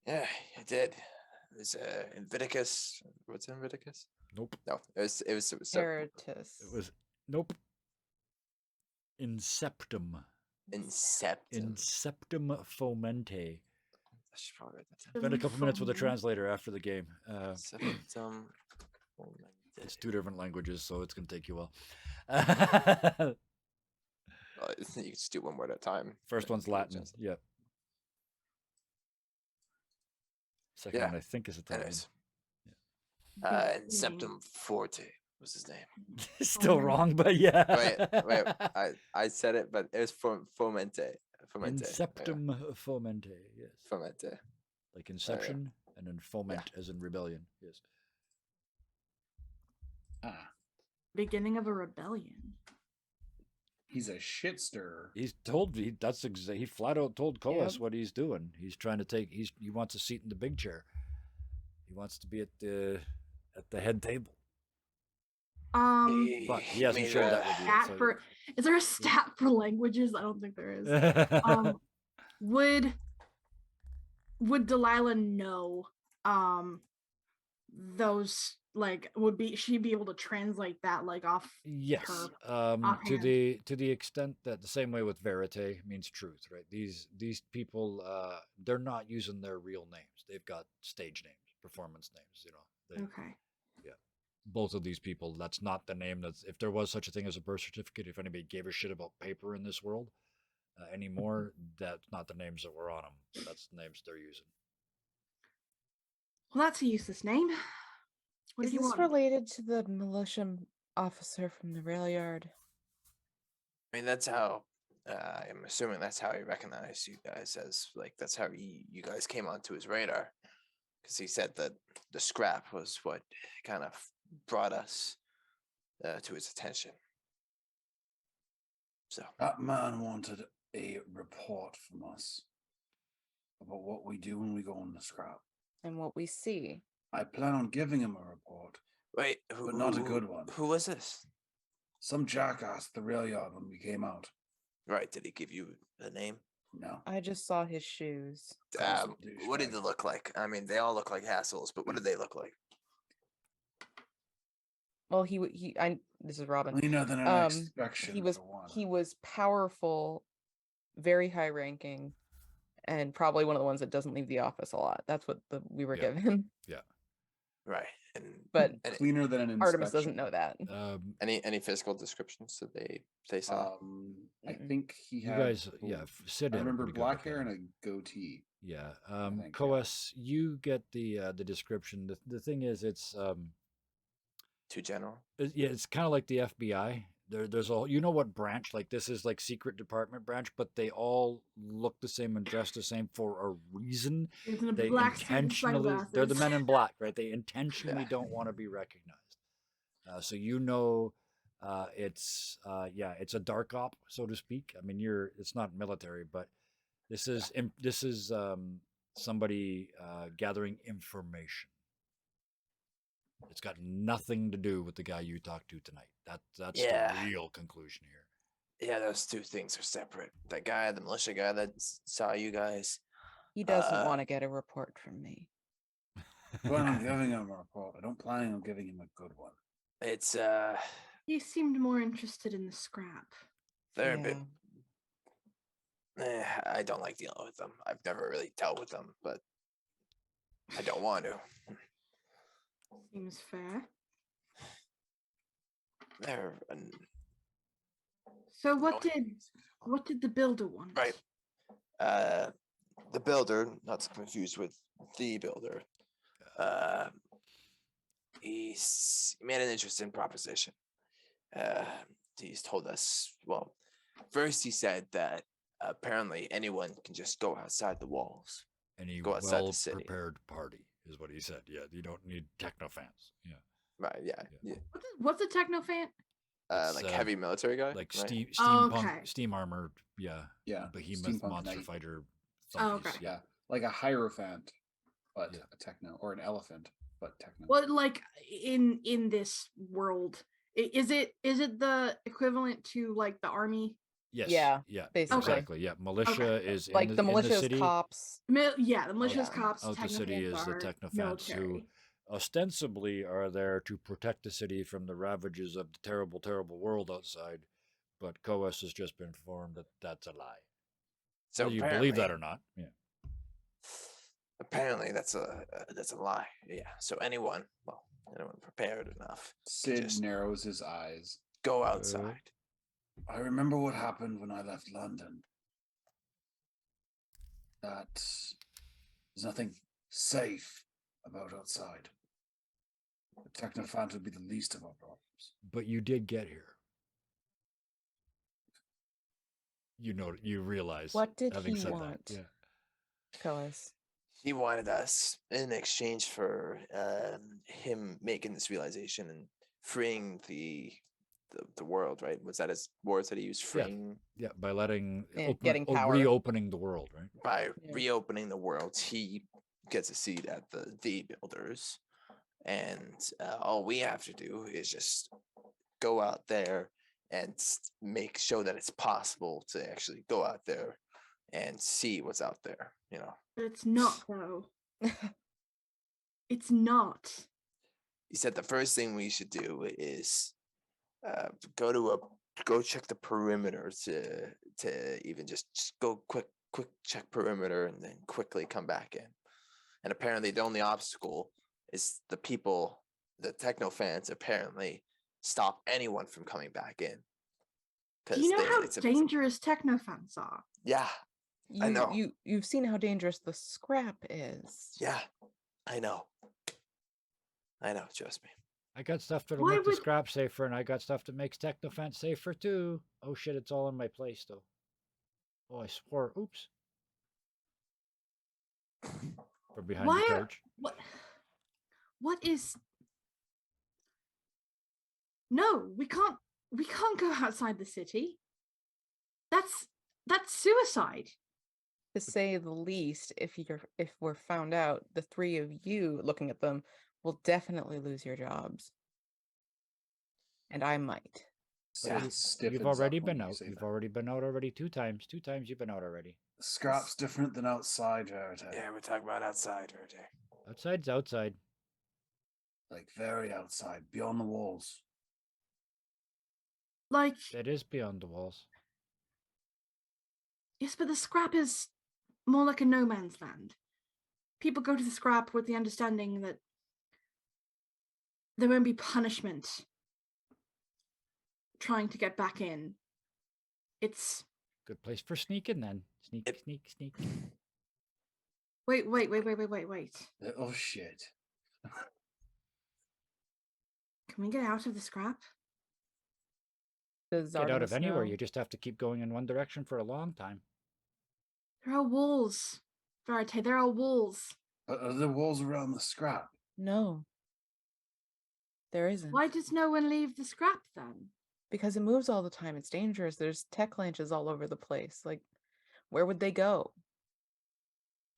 Speaker 4: Yeah, I did. It was Invictus. What's Invictus?
Speaker 1: Nope.
Speaker 4: No, it was
Speaker 5: Veritas.
Speaker 1: It was nope. Inceptum.
Speaker 4: Inceptum.
Speaker 1: Inceptum fomente.
Speaker 4: I should probably write that down.
Speaker 1: Spend a couple minutes with a translator after the game.
Speaker 4: Septum.
Speaker 1: It's 2 different languages, so it's gonna take you a while.
Speaker 4: You can just do one word at a time.
Speaker 1: First one's Latin.
Speaker 4: Just-
Speaker 1: Yep. Second
Speaker 4: Yeah.
Speaker 1: one, I think, is Italian.
Speaker 4: Anyways,
Speaker 2: The
Speaker 4: Inceptum Forte was his name.
Speaker 1: Still wrong, but yeah.
Speaker 4: Wait. I said it, but it was Fomente. Fomente.
Speaker 1: Inceptum fomente. Yes.
Speaker 4: Fomente.
Speaker 1: Like inception, and then foment as in rebellion. Yes.
Speaker 3: Ah,
Speaker 2: beginning of a rebellion.
Speaker 3: he's a shit stirrer.
Speaker 1: He's told me he flat out told Coas
Speaker 5: Yep.
Speaker 1: what he's doing. He's trying to take. He wants a seat in the big chair. He wants to be at the head table.
Speaker 2: But
Speaker 1: he hasn't shared that with you.
Speaker 2: Stat
Speaker 1: so-
Speaker 2: for is there a stat for languages? I don't think there is. Would Delilah know those, like, she be able to translate that, like, off
Speaker 1: Yes.
Speaker 2: her
Speaker 1: To
Speaker 2: offhand?
Speaker 1: the extent that the same way with verite means truth, right? These people, they're not using their real names. They've got stage names, performance names.
Speaker 2: Okay.
Speaker 1: Both of these people, that's not the name. That's if there was such a thing as a birth certificate. If anybody gave a shit about paper in this world anymore, that's not the names that were on them. That's the names they're using.
Speaker 2: Well, that's a useless name. What
Speaker 5: Is
Speaker 2: did you
Speaker 5: this
Speaker 2: want?
Speaker 5: related to the militia officer from the rail yard?
Speaker 4: I mean, that's how. I'm assuming that's how he recognized you guys as that's how you guys came onto his radar, because he said that the scrap was what kind of brought us to his attention. So
Speaker 3: That man wanted a report from us about what we do when we go on the scrap.
Speaker 5: And what we see.
Speaker 3: I plan on giving him a report.
Speaker 4: wait,
Speaker 3: But not a good one.
Speaker 4: Who was this?
Speaker 3: Some jackass at the rail yard when we came out.
Speaker 4: Right? Did he give you the name?
Speaker 3: No.
Speaker 5: I just saw his shoes.
Speaker 3: Constant
Speaker 4: What did
Speaker 3: douchebag.
Speaker 4: they look like? I mean, they all look like assholes, but what did they look like?
Speaker 5: Well, this is Robin.
Speaker 3: Cleaner than an inspection.
Speaker 5: He was
Speaker 3: for one.
Speaker 5: he was powerful, very high ranking, and probably one of the ones that doesn't leave the office a lot. That's what we were
Speaker 1: Yeah.
Speaker 5: given.
Speaker 4: Right. And
Speaker 5: But
Speaker 4: and
Speaker 3: Cleaner than an inspection.
Speaker 5: Artemis doesn't know that.
Speaker 4: any physical descriptions that they saw?
Speaker 3: I
Speaker 5: Mm-mm.
Speaker 3: think he
Speaker 1: You
Speaker 3: had.
Speaker 1: guys, yeah, Sid.
Speaker 3: I
Speaker 1: had a
Speaker 3: remember
Speaker 1: pretty good
Speaker 3: black
Speaker 1: look
Speaker 3: hair
Speaker 1: at
Speaker 3: and
Speaker 1: him.
Speaker 3: a goatee.
Speaker 1: Yeah.
Speaker 3: think, yeah.
Speaker 1: Coas, you get the description. The thing is, it's
Speaker 4: Too general.
Speaker 1: yeah, it's kind of like the FBI. there's all, you know what branch, like this is like secret department branch, but they all look the same and dress the same for a reason.
Speaker 2: He's in a
Speaker 1: They
Speaker 2: black suit and
Speaker 1: intentionally, they're the
Speaker 2: sunglasses.
Speaker 1: men in black, right? They intentionally don't want to be recognized. So you know, it's a dark op, so to speak. I mean, it's not military, but this is somebody gathering information. It's got nothing to do with the guy you talked to tonight. That's
Speaker 4: Yeah.
Speaker 1: the real conclusion here.
Speaker 4: Yeah, those two things are separate. That guy, the militia guy that saw you guys.
Speaker 5: He doesn't want to get a report from me.
Speaker 3: When I'm giving him a report, I don't plan on giving him a good one.
Speaker 4: It's
Speaker 2: He seemed more interested in the scrap.
Speaker 4: they're a bit. I don't like dealing with them. I've never really dealt with them, but I don't want to.
Speaker 2: Seems fair.
Speaker 4: They're
Speaker 2: So what did the builder want?
Speaker 4: right. The builder, not to confuse with the builder. He made an interesting proposition. He's told us. Well, first he said that apparently anyone can just go outside the walls.
Speaker 1: Any
Speaker 4: Go outside the city.
Speaker 1: well-prepared party is what he said. Yeah, you don't need techno fans. Yeah,
Speaker 4: Right? Yeah.
Speaker 2: What's a technofan?
Speaker 1: It's,
Speaker 4: Like heavy military guy.
Speaker 1: like
Speaker 4: right?
Speaker 1: steampunk, steam armored. Yeah,
Speaker 3: Yeah.
Speaker 1: behemoth
Speaker 3: steampunk
Speaker 1: monster
Speaker 3: knight.
Speaker 1: fighter.
Speaker 2: Oh,
Speaker 1: thumpies,
Speaker 2: okay.
Speaker 3: Yeah. Like a hierophant, but
Speaker 1: Yeah.
Speaker 3: a techno, or an elephant, but techno.
Speaker 2: Well, like in this world, is it the equivalent to like the army?
Speaker 1: Yes.
Speaker 5: Yeah,
Speaker 1: Yeah.
Speaker 5: basically.
Speaker 1: Exactly. Yeah. Militia is
Speaker 5: Like
Speaker 1: in
Speaker 5: the
Speaker 1: in
Speaker 5: militia's
Speaker 1: city.
Speaker 5: cops.
Speaker 2: Yeah, the militia's
Speaker 5: Yeah.
Speaker 2: cops.
Speaker 1: Out the city
Speaker 2: technofans
Speaker 1: is the
Speaker 2: are
Speaker 1: technophants who
Speaker 2: military.
Speaker 1: ostensibly are there to protect the city from the ravages of the terrible, terrible world outside. But COAS has just been informed that that's a lie.
Speaker 4: So
Speaker 1: Whether you believe that or not. Yeah.
Speaker 4: Apparently, that's a lie. Yeah. So anyone prepared enough,
Speaker 3: Sid
Speaker 4: just
Speaker 3: narrows his eyes.
Speaker 4: go outside.
Speaker 3: I remember what happened when I left London. That there's nothing safe about outside. The technophant would be the least of our problems.
Speaker 1: But you did get here. You realize.
Speaker 5: What did
Speaker 1: having
Speaker 5: he
Speaker 1: said
Speaker 5: want?
Speaker 1: That, yeah.
Speaker 5: Coas.
Speaker 4: He wanted us in exchange for him making this realization and freeing the world. Right? Was that his words that he used? Freeing.
Speaker 1: Yeah, by letting
Speaker 5: getting power.
Speaker 1: reopening the world, right?
Speaker 4: By reopening the world, he gets a seat at the builders, and all we have to do is just go out there and show that it's possible to actually go out there and see what's out there.
Speaker 2: But it's not though. It's not.
Speaker 4: He said the first thing we should do is go check the perimeter to even just go quick check perimeter and then quickly come back in. And apparently the only obstacle is the techno fans apparently stop anyone from coming back in.
Speaker 2: Do you know how dangerous technofans are?
Speaker 4: Yeah, I know.
Speaker 5: You've seen how dangerous the scrap is.
Speaker 4: Yeah, I know. Trust me.
Speaker 1: I got stuff that'll
Speaker 2: Why
Speaker 1: make the
Speaker 2: would-
Speaker 1: scrap safer, and I got stuff that makes technofence safer too. Oh shit, it's all in my place though. Oh, I swore. Oops. From behind
Speaker 2: Why
Speaker 1: the
Speaker 2: are-
Speaker 1: couch.
Speaker 2: What is? No, we can't go outside the city. That's suicide.
Speaker 5: To say the least, if we're found out, the three of you looking at them will definitely lose your jobs. And I might.
Speaker 3: Sid stiffens
Speaker 1: You've already
Speaker 3: up when
Speaker 1: been
Speaker 3: you
Speaker 1: out.
Speaker 3: say
Speaker 1: You've
Speaker 3: that.
Speaker 1: already been out already 2 times. 2 times you've been out already.
Speaker 3: Scrap's different than outside, Verite.
Speaker 4: Yeah, we're talking about outside, Verite.
Speaker 1: Outside's outside.
Speaker 3: Like very outside, beyond the walls.
Speaker 2: Like,
Speaker 1: That is beyond the walls.
Speaker 2: yes, but the scrap is more like a no man's land. People go to the scrap with the understanding that there won't be punishment trying to get back in. It's
Speaker 1: Good place for sneaking then. Sneak.
Speaker 2: wait.
Speaker 3: Oh shit.
Speaker 2: Can we get out of the scrap?
Speaker 5: Does
Speaker 1: Get out of
Speaker 5: Artemis
Speaker 1: anywhere,
Speaker 5: know?
Speaker 1: you just have to keep going in one direction for a long time.
Speaker 2: There are walls, Verite. There are walls.
Speaker 3: Are there walls around the scrap?
Speaker 5: No. There isn't.
Speaker 2: Why does no one leave the scrap then?
Speaker 5: Because it moves all the time. It's dangerous. There's tech lanches all over the place. Like, where would they go?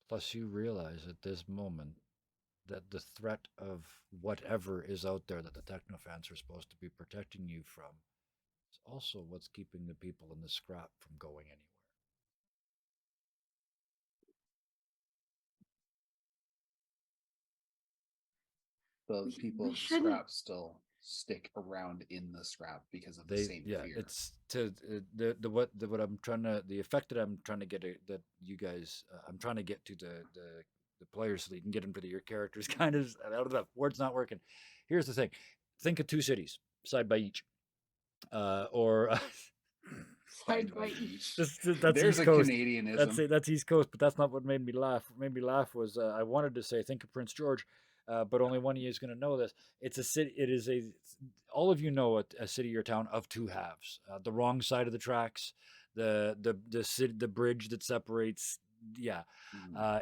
Speaker 1: Plus, you realize at this moment that the threat of whatever is out there that the technofans are supposed to be protecting you from is also what's keeping the people in the scrap from going anywhere.
Speaker 3: The
Speaker 2: We-
Speaker 3: people
Speaker 2: we
Speaker 3: of the
Speaker 2: shouldn't-
Speaker 3: scrap still stick around in the scrap because of the same fear.
Speaker 1: It's to what I'm trying to, the effect that I'm trying to get that you guys, I'm trying to get to the players so that you can get them to your characters. Kind of out of the word's not working. Here's the thing: think of two cities side by each, or
Speaker 2: Side by each.
Speaker 1: that's
Speaker 3: There's
Speaker 1: East
Speaker 3: a
Speaker 1: Coast.
Speaker 3: Canadianism.
Speaker 1: That's East Coast, but that's not what made me laugh. What made me laugh was I wanted to say think of Prince George, but only one of you is going to know this. It's a city. It is all of you know a city or town of two halves. The wrong side of the tracks, the city, the bridge that separates. Yeah,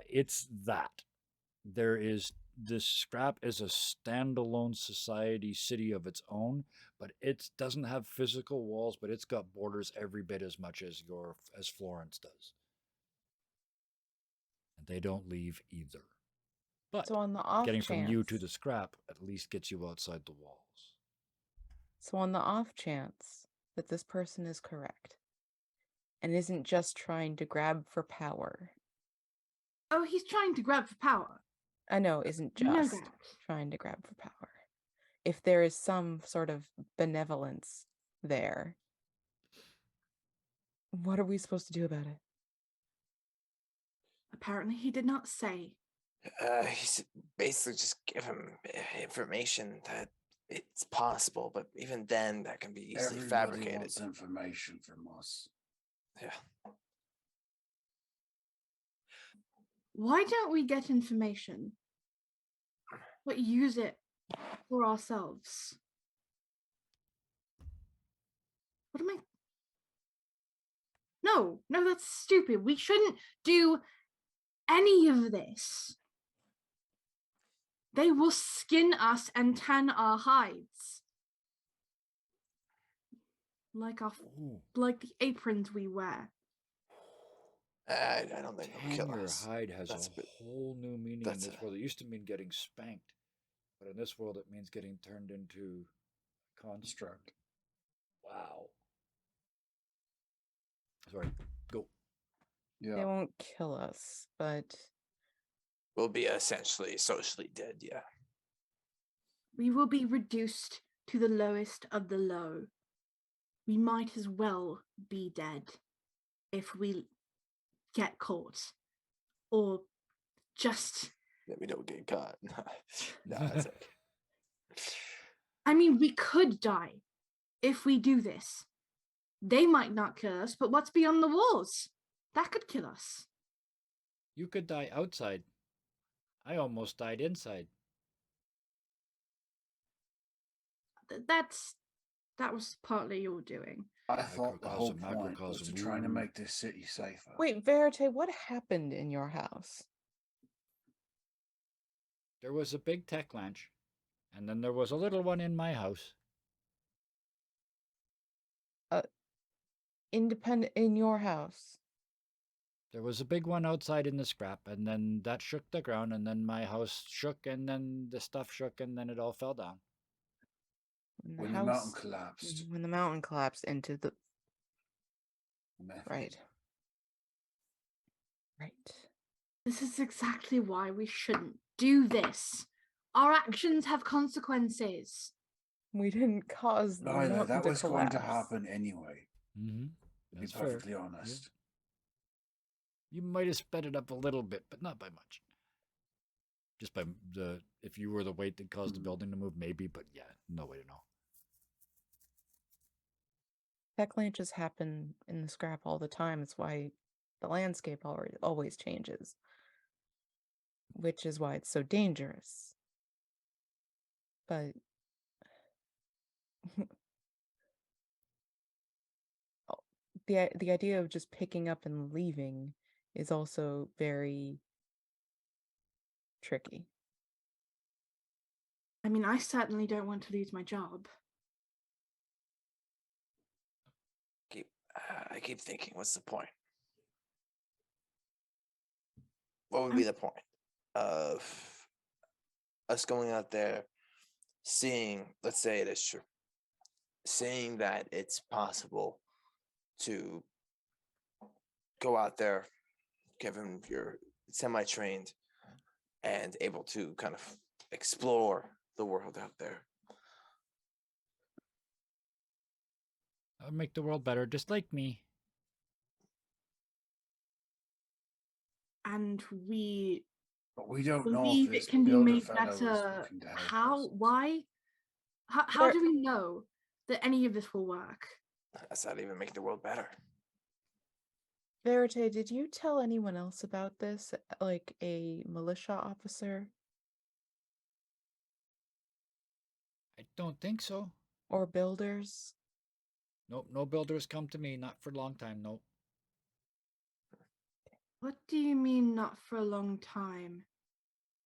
Speaker 1: it's that. There is this scrap is a standalone society city of its own, but it doesn't have physical walls, but it's got borders every bit as much as Florence does. And they don't leave either. But
Speaker 5: So on the off
Speaker 1: getting
Speaker 5: chance,
Speaker 1: from you to the scrap at least gets you outside the walls.
Speaker 5: So on the off chance that this person is correct and isn't just trying to grab for power.
Speaker 2: Oh, he's trying to grab for power.
Speaker 5: I know, isn't
Speaker 2: We know
Speaker 5: just
Speaker 2: that.
Speaker 5: trying to grab for power. If there is some sort of benevolence there, what are we supposed to do about it?
Speaker 2: Apparently, he did not say.
Speaker 4: He's basically just give him information that it's possible, but even then, that can be easily
Speaker 3: Everybody
Speaker 4: fabricated.
Speaker 3: wants information from us.
Speaker 4: Yeah.
Speaker 2: Why don't we get information, but use it for ourselves? What am I? No, that's stupid. We shouldn't do any of this. They will skin us and tan our hides. Like the aprons we wear.
Speaker 4: I don't think they'll
Speaker 1: Tan
Speaker 4: kill
Speaker 1: your
Speaker 4: us.
Speaker 1: hide has
Speaker 4: That's
Speaker 1: a whole new meaning in
Speaker 4: that's
Speaker 1: this world. It used to mean getting spanked, but in this world it means getting turned into a construct. Wow. Sorry, go.
Speaker 3: Yeah.
Speaker 5: They won't kill us, but
Speaker 4: We'll be essentially socially dead. Yeah.
Speaker 2: We will be reduced to the lowest of the low. We might as well be dead if we get caught. Or just...
Speaker 4: That we don't get caught. No, that's it.
Speaker 2: I mean, we could die if we do this. They might not kill us, but what's beyond the walls? That could kill us.
Speaker 1: You could die outside. I almost died inside.
Speaker 2: That was partly your doing.
Speaker 3: I thought the whole
Speaker 1: Microcosm,
Speaker 3: point was to
Speaker 1: macrocosm,
Speaker 3: try to
Speaker 1: ooh.
Speaker 3: make this city safer.
Speaker 5: wait, Verite, what happened in your house?
Speaker 1: There was a big tech launch, and then there was a little one in my house.
Speaker 5: Independent in your house?
Speaker 1: There was a big one outside in the scrap, and then that shook the ground, and then my house shook, and then the stuff shook, and then it all fell down.
Speaker 3: When the mountain collapsed.
Speaker 5: When the mountain collapsed into the...
Speaker 3: Method.
Speaker 5: Right.
Speaker 2: This is exactly why we shouldn't do this. Our actions have consequences.
Speaker 5: We didn't cause the
Speaker 3: Neither.
Speaker 5: mountain
Speaker 3: That
Speaker 5: to
Speaker 3: was going to
Speaker 5: collapse.
Speaker 3: happen anyway.
Speaker 1: Mm-hmm.
Speaker 3: To be perfectly honest.
Speaker 1: You might have sped it up a little bit, but not by much. Just by if you were the weight that caused the building to move, maybe, but yeah, no way to know.
Speaker 5: Tech lanches happen in the scrap all the time. It's why the landscape always changes. Which is why it's so dangerous. But the idea of just picking up and leaving is also very tricky.
Speaker 2: I mean, I certainly don't want to lose my job.
Speaker 4: I keep thinking, what's the point? What would be the point of us going out there, seeing, let's say it is true, seeing that it's possible to go out there, given you're semi-trained and able to kind of explore the world out there.
Speaker 7: Make the world better, just like me.
Speaker 2: And we
Speaker 3: But we don't know if
Speaker 2: believe
Speaker 3: this
Speaker 2: it can be
Speaker 3: builder
Speaker 2: made
Speaker 3: fellow is
Speaker 2: better.
Speaker 3: looking to help
Speaker 2: How?
Speaker 3: us.
Speaker 2: Why? How
Speaker 5: There-
Speaker 2: do we know that any of this will work?
Speaker 4: That's not even make the world better.
Speaker 5: Verite, did you tell anyone else about this, like a militia officer
Speaker 7: I don't think so.
Speaker 5: or builders?
Speaker 7: Nope, no builders come to me, not for a long time, nope.
Speaker 2: What do you mean not for a long time?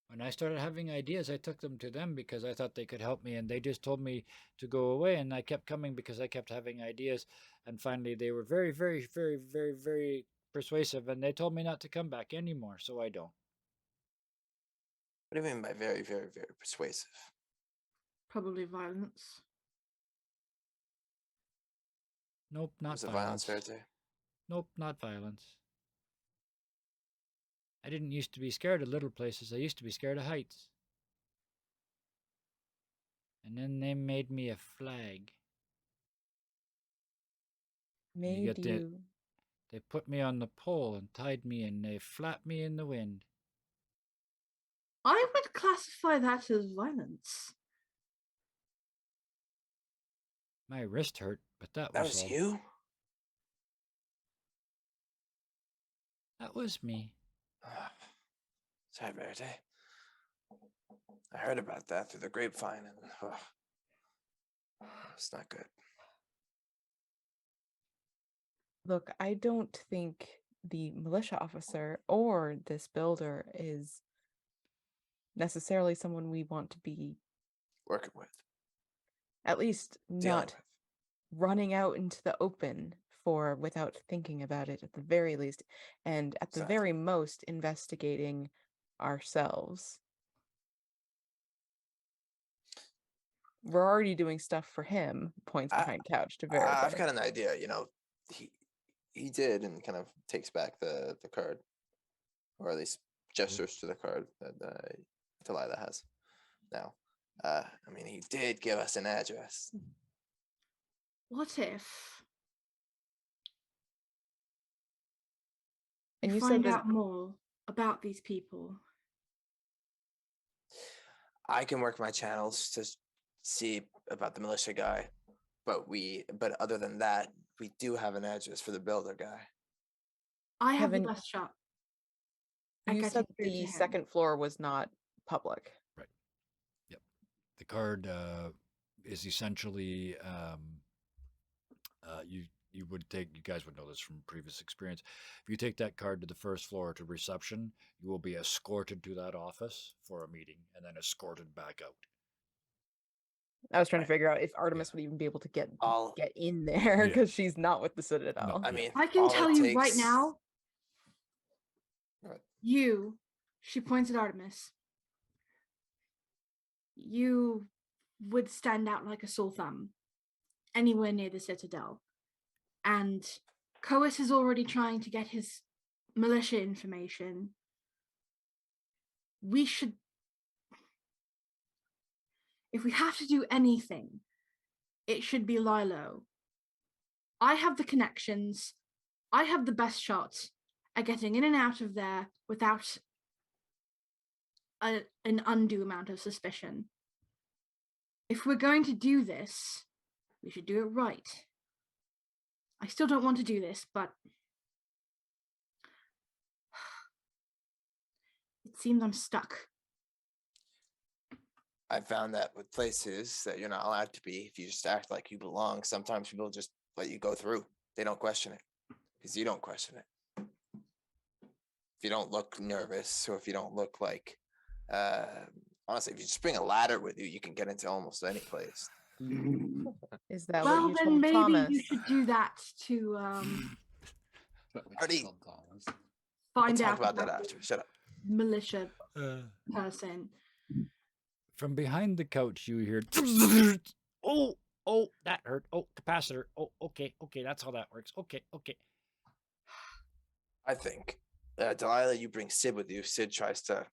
Speaker 7: When I started having ideas, I took them to them because I thought they could help me, and they just told me to go away, and I kept coming because I kept having ideas, and finally they were very, very, very, very, very persuasive, and they told me not to come back anymore, so I don't.
Speaker 4: What do you mean by very, very, very persuasive?
Speaker 2: Probably violence.
Speaker 7: Nope, not
Speaker 4: Was it
Speaker 7: violence.
Speaker 4: violence, Verite?
Speaker 7: Nope, not violence. I didn't used to be scared of little places. I used to be scared of heights. And then they made me a flag.
Speaker 5: Made
Speaker 7: get the-
Speaker 5: you
Speaker 7: They put me on the pole and tied me, and they flapped me in the wind.
Speaker 2: I would classify that as violence.
Speaker 7: My wrist hurt, but that
Speaker 4: That
Speaker 7: was
Speaker 4: was
Speaker 7: all.
Speaker 4: you?
Speaker 7: That was me.
Speaker 4: Sorry, Verite. I heard about that through the grapevine, and it's not good.
Speaker 5: Look, I don't think the militia officer or this builder is necessarily someone we want to be,
Speaker 4: Working with,
Speaker 5: at least
Speaker 4: dealing
Speaker 5: not running out into the open for without thinking about it at the very least, and at the
Speaker 4: Exactly.
Speaker 5: very most investigating ourselves. We're already doing stuff for him, points
Speaker 4: I-
Speaker 5: behind couch to
Speaker 4: with. I've
Speaker 5: Verite.
Speaker 4: got an idea. He did, and kind of takes back the card, or at least gestures to the card that Delilah has now. I mean, he did give us an address.
Speaker 2: What if
Speaker 5: And
Speaker 2: you
Speaker 5: you said
Speaker 2: find
Speaker 5: this,
Speaker 2: out more about these people?
Speaker 4: I can work my channels to see about the militia guy, but other than that, we do have an address for the builder guy.
Speaker 2: I have
Speaker 5: Kevin,
Speaker 2: the best shot. at
Speaker 5: you
Speaker 2: getting
Speaker 5: said
Speaker 2: through to
Speaker 5: the
Speaker 2: him.
Speaker 5: second floor was not public.
Speaker 7: Right. Yep. The card is essentially you would take, you guys would know this from previous experience. If you take that card to the first floor to reception, you will be escorted to that office for a meeting and then escorted back out.
Speaker 5: I was trying to
Speaker 4: Right.
Speaker 5: figure out if Artemis would even be able to get
Speaker 4: All
Speaker 5: in there
Speaker 7: Yeah.
Speaker 5: because she's not with the Citadel.
Speaker 7: No.
Speaker 4: I
Speaker 7: Yeah.
Speaker 4: mean,
Speaker 2: I can
Speaker 4: all
Speaker 2: tell
Speaker 4: it
Speaker 2: you right
Speaker 4: takes-
Speaker 2: now,
Speaker 4: Right.
Speaker 2: she points at Artemis. You would stand out like a sore thumb anywhere near the Citadel. And Coas is already trying to get his militia information. We should, if we have to do anything, it should be Lilo. I have the connections. I have the best shot at getting in and out of there without an undue amount of suspicion. If we're going to do this, we should do it right. I still don't want to do this, but it seems I'm stuck.
Speaker 4: I found that with places that you're not allowed to be, if you just act like you belong, sometimes people just let you go through. They don't question it. because you don't question it. If you don't look nervous, or if you don't look like, honestly, if you just bring a ladder with you, you can get into almost any place.
Speaker 5: Is that what
Speaker 2: Well,
Speaker 5: you
Speaker 2: then
Speaker 5: told
Speaker 2: maybe
Speaker 5: Thomas?
Speaker 2: you should do that to
Speaker 4: Artie,
Speaker 3: Thomas.
Speaker 4: We'll
Speaker 2: find
Speaker 4: talk
Speaker 2: out
Speaker 4: about that
Speaker 2: about
Speaker 4: after.
Speaker 2: the
Speaker 4: Shut up.
Speaker 2: militia person.
Speaker 7: From behind the couch, you hear, oh, that hurt. Oh, capacitor. Oh, okay, that's how that works. Okay.
Speaker 4: I think, Delilah, you bring Sid with you. Sid tries to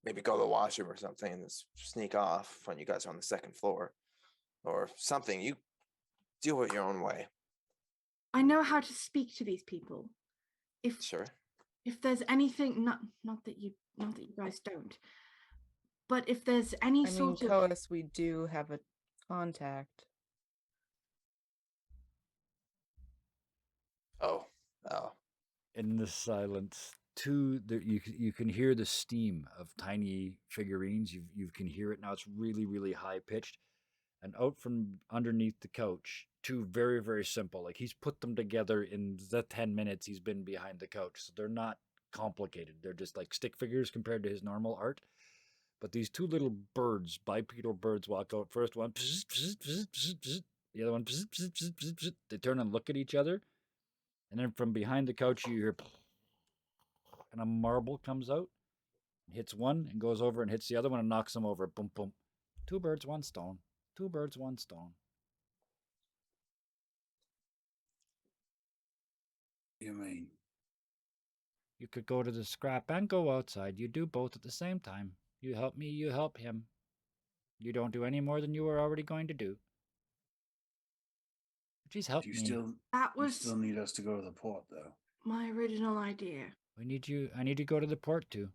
Speaker 4: maybe go to the washroom or something and just sneak off when you guys are on the second floor or something. You deal it your own way.
Speaker 2: I know how to speak to these people.
Speaker 4: Sure.
Speaker 2: If there's anything, not that you guys don't, but if there's any
Speaker 5: I mean,
Speaker 2: sort of
Speaker 5: Coas, we do have a contact.
Speaker 4: Oh.
Speaker 7: In the silence, you can hear the steam of tiny figurines. You can hear it now. It's really, really high pitched, and out from underneath the couch, two very, very simple. Like he's put them together in the 10 minutes he's been behind the couch, so they're not complicated. They're just like stick figures compared to his normal art. But these two little birds, bipedal birds, walk out. First one, the other one, they turn and look at each other. And then from behind the couch, you hear, and a marble comes out, and hits one, and goes over and hits the other one and knocks them over. Boom, boom. Two birds, one stone. Two birds, one stone.
Speaker 3: You mean?
Speaker 7: You could go to the scrap and go outside. You do both at the same time. You help me, you help him. You don't do any more than you were already going to do. She's helped
Speaker 3: You
Speaker 7: me.
Speaker 3: still
Speaker 2: that
Speaker 3: you
Speaker 2: was
Speaker 3: still need us to go to the port, though.
Speaker 2: my original idea.
Speaker 7: I need to go to the port too.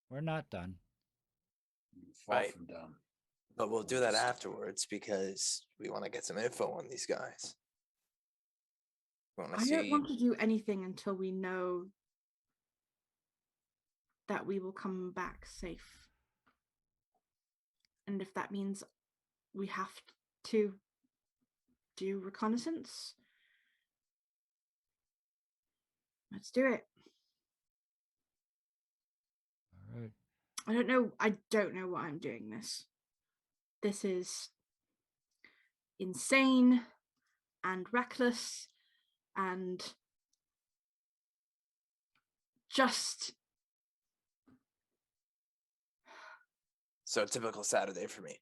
Speaker 7: We're not done.
Speaker 3: Far
Speaker 4: Right.
Speaker 3: from done.
Speaker 4: But we'll do that afterwards because we want to get some info on these guys. We want to
Speaker 2: I don't
Speaker 4: see.
Speaker 2: want to do anything until we know that we will come back safe. And if that means we have to do reconnaissance, let's do it.
Speaker 7: All right.
Speaker 2: I don't know why I'm doing this. This is insane and reckless and just
Speaker 4: So typical Saturday for me.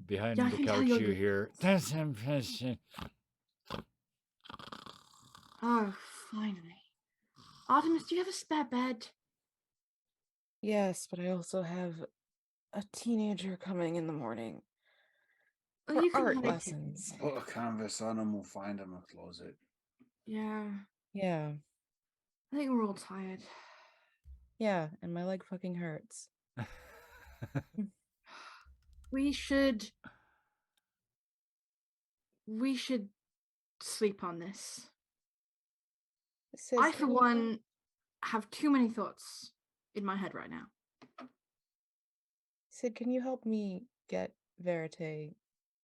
Speaker 7: Behind
Speaker 2: Yeah, I
Speaker 7: the
Speaker 2: can tell
Speaker 7: couch,
Speaker 2: you're
Speaker 7: you
Speaker 2: good.
Speaker 7: hear.
Speaker 2: Oh, finally. Artemis, do you have a spare bed?
Speaker 5: Yes, but I also have a teenager coming in the morning
Speaker 2: Oh,
Speaker 5: for
Speaker 2: you can
Speaker 5: art
Speaker 2: take it.
Speaker 5: lessons.
Speaker 3: Put a canvas on and we'll find him and close it.
Speaker 2: Yeah,
Speaker 5: Yeah,
Speaker 2: I think we're all tired.
Speaker 5: yeah, and my leg fucking hurts.
Speaker 2: We should sleep on this.
Speaker 5: Sis,
Speaker 2: I, for one, have too many thoughts in my head right now.
Speaker 5: Sid, can you help me get Verite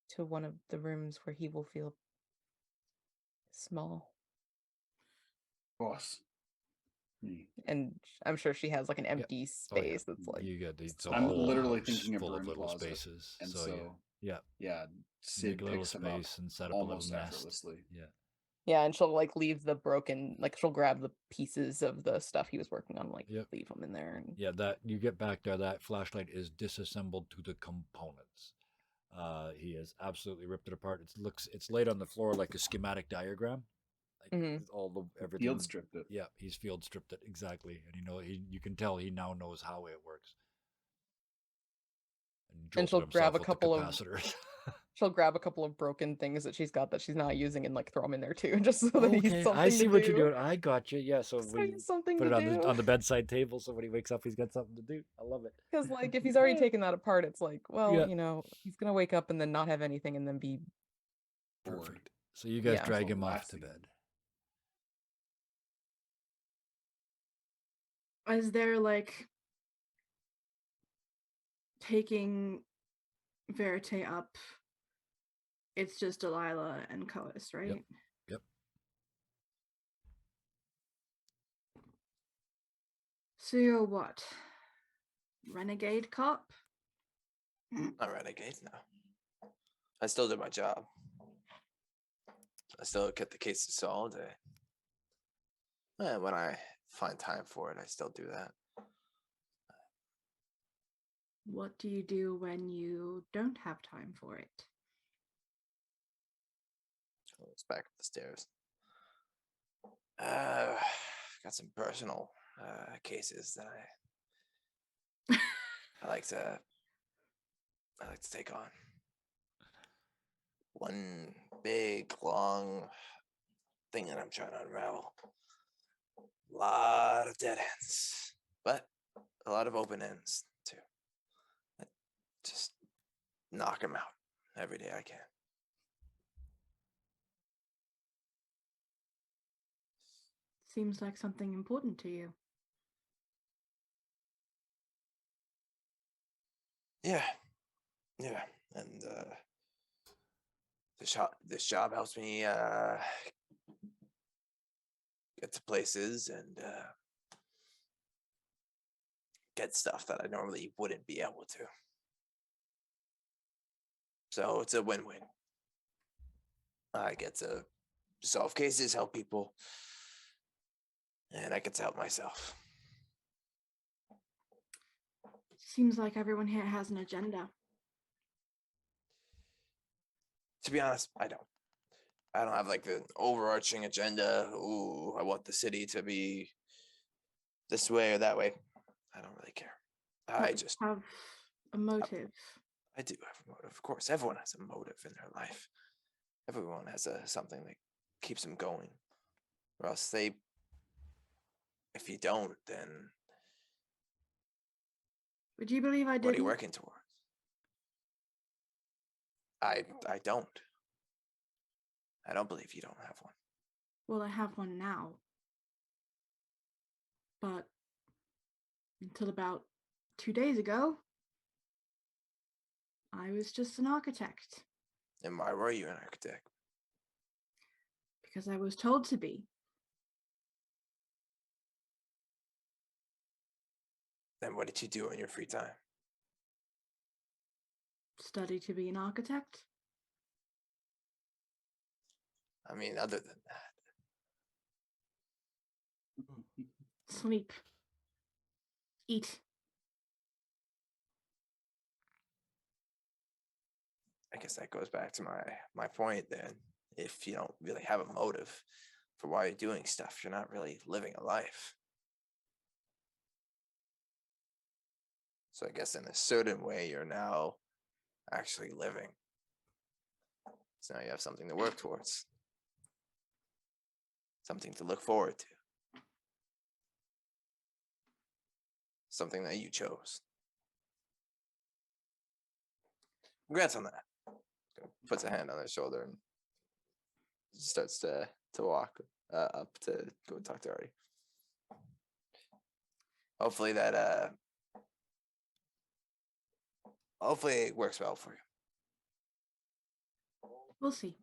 Speaker 5: to one of the rooms where he will feel small?
Speaker 3: Of course. Me.
Speaker 5: And I'm sure she has like an empty
Speaker 7: Oh, yeah.
Speaker 5: space that's like
Speaker 7: You got it's a
Speaker 3: I'm
Speaker 7: whole
Speaker 3: literally
Speaker 7: house
Speaker 3: thinking of
Speaker 7: full of
Speaker 3: broom
Speaker 7: little
Speaker 3: closet,
Speaker 7: spaces.
Speaker 3: and
Speaker 7: So yeah,
Speaker 3: yeah,
Speaker 7: make
Speaker 3: Sid
Speaker 7: a little
Speaker 3: picks them up
Speaker 7: space and set up a
Speaker 3: almost
Speaker 7: little nest.
Speaker 3: effortlessly.
Speaker 7: Yeah.
Speaker 5: yeah, and she'll like leave the broken, like she'll grab the pieces of the stuff he was working on, like
Speaker 7: Yep.
Speaker 5: leave them in there. And
Speaker 7: Yeah, that you get back there, that flashlight is disassembled to the components. He has absolutely ripped it apart. It's laid on the floor like a schematic diagram. Like
Speaker 5: Mhm.
Speaker 7: all the everything.
Speaker 3: Field stripped it.
Speaker 7: Yeah, he's field stripped it exactly, and you can tell he now knows how it works.
Speaker 5: And she'll
Speaker 7: jolted
Speaker 5: grab
Speaker 7: himself
Speaker 5: a
Speaker 7: with the
Speaker 5: couple of
Speaker 7: capacitors.
Speaker 5: she'll grab a couple of broken things that she's got that she's not using and like throw them in there too, just so that he's
Speaker 7: Okay,
Speaker 5: something
Speaker 7: I see
Speaker 5: to
Speaker 7: what
Speaker 5: do.
Speaker 7: you're doing. I got you. Yeah, so
Speaker 5: Just so
Speaker 7: when
Speaker 5: he has something
Speaker 7: put
Speaker 5: to
Speaker 7: it
Speaker 5: do.
Speaker 7: on the bedside table, so when he wakes up, he's got something to do. I love it.
Speaker 5: Because like if he's already taken that apart, it's like, well,
Speaker 7: Yeah.
Speaker 5: you know, he's gonna wake up and then not have anything and then be
Speaker 7: Perfect. So you guys
Speaker 5: Yeah.
Speaker 7: drag
Speaker 3: So
Speaker 7: him off to
Speaker 3: relaxing.
Speaker 7: bed.
Speaker 2: As they're like taking Verite up, It's just Delilah and Coas, right?
Speaker 1: Yep.
Speaker 2: So you're what? Renegade cop?
Speaker 4: Not renegade, no. I still do my job. I still get the cases solved. And when I find time for it, I still do that.
Speaker 2: What do you do when you don't have time for it?
Speaker 4: It's back up the stairs. Got some personal cases that I like to take on. One big long thing that I'm trying to unravel. A lot of dead ends, but a lot of open ends too. I just knock them out every day I can.
Speaker 2: Seems like something important to you.
Speaker 4: Yeah, and this job helps me get to places and get stuff that I normally wouldn't be able to. So it's a win-win. I get to solve cases, help people, and I get to help myself.
Speaker 2: Seems like everyone here has an agenda.
Speaker 4: To be honest, I don't. I don't have like the overarching agenda. Ooh, I want the city to be this way or that way. I don't really care. I
Speaker 2: But
Speaker 4: just
Speaker 2: have a motive.
Speaker 4: I do have a motive. Of course, everyone has a motive in their life. Everyone has something that keeps them going. Or else if you don't, then
Speaker 2: Would you believe I
Speaker 4: what are you
Speaker 2: didn't?
Speaker 4: working towards? I don't. I don't believe you don't have one.
Speaker 2: Well, I have one now. But until about 2 days ago, I was just an architect.
Speaker 4: And why were you an architect?
Speaker 2: Because I was told to be.
Speaker 4: Then what did you do in your free time?
Speaker 2: Study to be an architect.
Speaker 4: I mean, other than that.
Speaker 2: Sleep. Eat.
Speaker 4: I guess that goes back to my point then. If you don't really have a motive for why you're doing stuff, you're not really living a life. So I guess in a certain way, you're now actually living. So now you have something to work towards, something to look forward to, something that you chose. Congrats on that. Puts a hand on his shoulder and starts to walk up to go talk to Artie. Hopefully hopefully it works well for you.
Speaker 2: We'll see.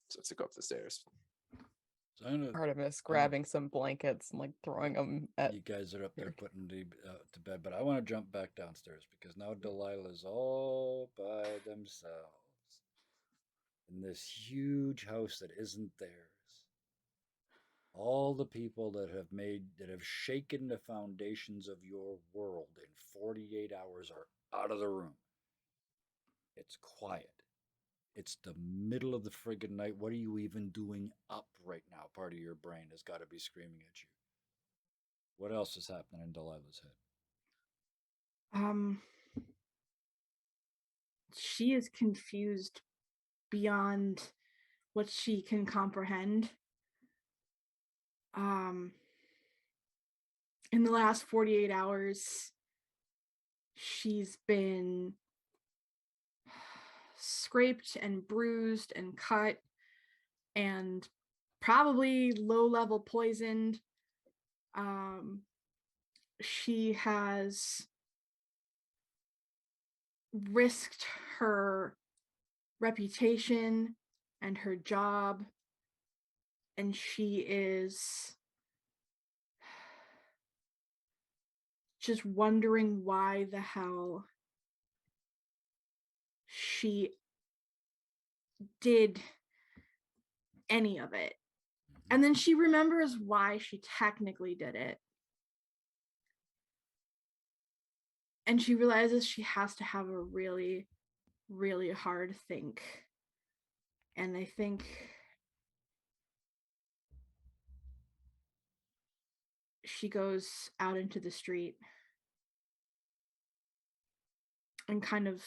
Speaker 4: So to go up the stairs.
Speaker 7: So I'm gonna,
Speaker 5: Artemis grabbing some blankets and like throwing them at.
Speaker 7: you guys are up there putting the to bed, but I want to jump back downstairs because now Delilah's all by themselves in this huge house that isn't theirs. All the people that have shaken the foundations of your world in 48 hours are out of the room. It's quiet. It's the middle of the friggin' night. What are you even doing up right now? Part of your brain has got to be screaming at you. What else is happening in Delilah's head?
Speaker 2: She is confused beyond what she can comprehend. In the last 48 hours, she's been scraped and bruised and cut and probably low-level poisoned. She has risked her reputation and her job, and she is just wondering why the hell she did any of it. And then she remembers why she technically did it. And she realizes she has to have a really, really hard think. And I think she goes out into the street and kind of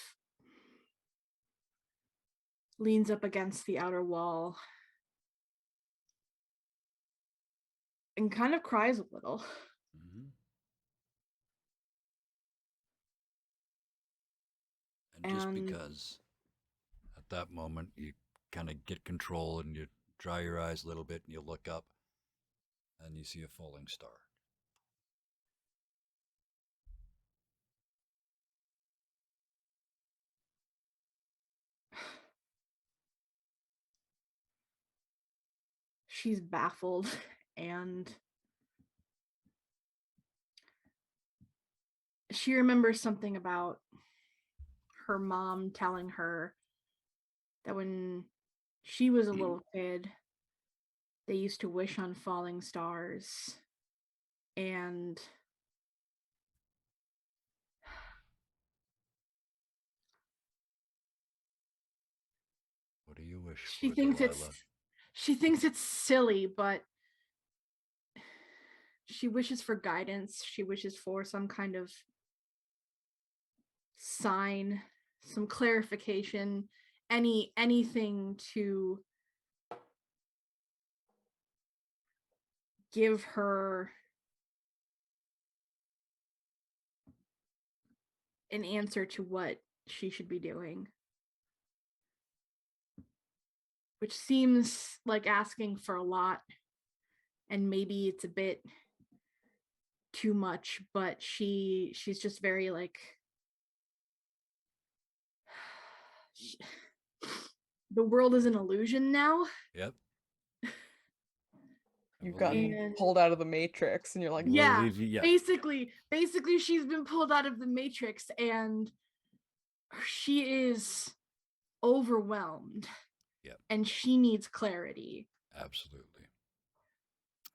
Speaker 2: leans up against the outer wall and kind of cries a little.
Speaker 1: Mm-hmm. And just
Speaker 2: And
Speaker 1: because at that moment you kind of get control and you dry your eyes a little bit and you look up and you see a falling star.
Speaker 2: she's baffled, and she remembers something about her mom telling her that when she was a little kid, they used to wish on falling stars. And
Speaker 1: What do you wish
Speaker 2: she
Speaker 1: for,
Speaker 2: thinks
Speaker 1: Delilah?
Speaker 2: it's silly, but she wishes for guidance. She wishes for some kind of sign, some clarification, anything to give her an answer to what she should be doing. Which seems like asking for a lot, and maybe it's a bit too much, but she's just very like the world is an illusion now.
Speaker 1: Yep.
Speaker 5: You've
Speaker 1: We'll
Speaker 5: gotten
Speaker 1: leave-
Speaker 2: And
Speaker 5: pulled out of the matrix, and you're like,
Speaker 1: we'll
Speaker 2: yeah,
Speaker 1: leave you- yeah.
Speaker 2: basically she's been pulled out of the matrix, and she is overwhelmed.
Speaker 1: Yep.
Speaker 2: And she needs clarity.
Speaker 1: Absolutely.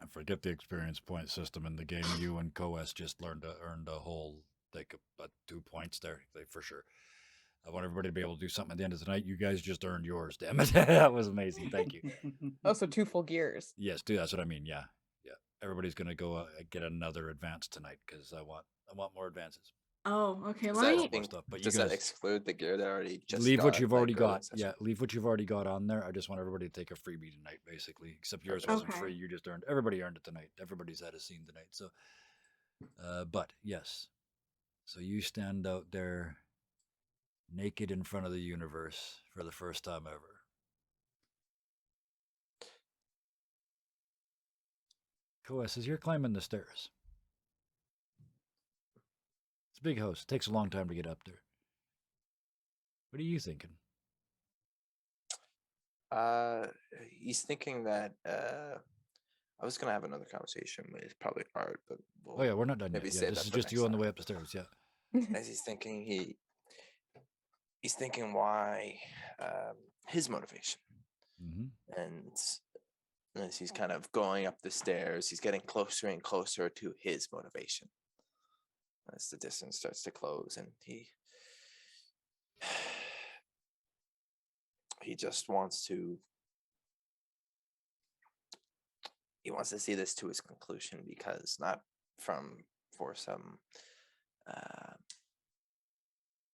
Speaker 1: And forget the experience point system in the game. You and Coes just earned a whole like 2 points there, for sure. I want everybody to be able to do something at the end of the night. You guys just earned yours. Damn it, that was amazing. Thank you.
Speaker 5: oh, so 2 full gears.
Speaker 1: Yes, dude, that's what I mean. Yeah, yeah. Everybody's gonna go get another advance tonight because I want more advances.
Speaker 2: Oh, okay.
Speaker 4: Does
Speaker 2: Let
Speaker 4: that
Speaker 2: me.
Speaker 1: More stuff. But you
Speaker 4: Does
Speaker 1: guys
Speaker 4: that exclude the gear that already just
Speaker 1: leave what
Speaker 4: got,
Speaker 1: you've
Speaker 4: like,
Speaker 1: already
Speaker 4: early
Speaker 1: got.
Speaker 4: session?
Speaker 1: Yeah, leave what you've already got on there. I just want everybody to take a freebie tonight, basically. Except yours wasn't
Speaker 2: Okay.
Speaker 1: free. You just earned. Everybody earned it tonight. Everybody's had a scene tonight. So, but yes. So you stand out there, naked in front of the universe for the first time ever. Coes, as you're climbing the stairs, it's a big house. It takes a long time to get up there. What are you thinking?
Speaker 4: He's thinking that I was gonna have another conversation with probably Art, but we'll
Speaker 1: Oh yeah, we're not done
Speaker 4: maybe
Speaker 1: yet. Yeah,
Speaker 4: save
Speaker 1: this
Speaker 4: that
Speaker 1: is
Speaker 4: for
Speaker 1: just
Speaker 4: next
Speaker 1: you on the
Speaker 4: time.
Speaker 1: way up the stairs. Yeah.
Speaker 4: As he's thinking, he's thinking why his motivation,
Speaker 1: Mm-hmm.
Speaker 4: and as he's kind of going up the stairs, he's getting closer and closer to his motivation. As the distance starts to close, and he just wants to see this to its conclusion, because for some uh,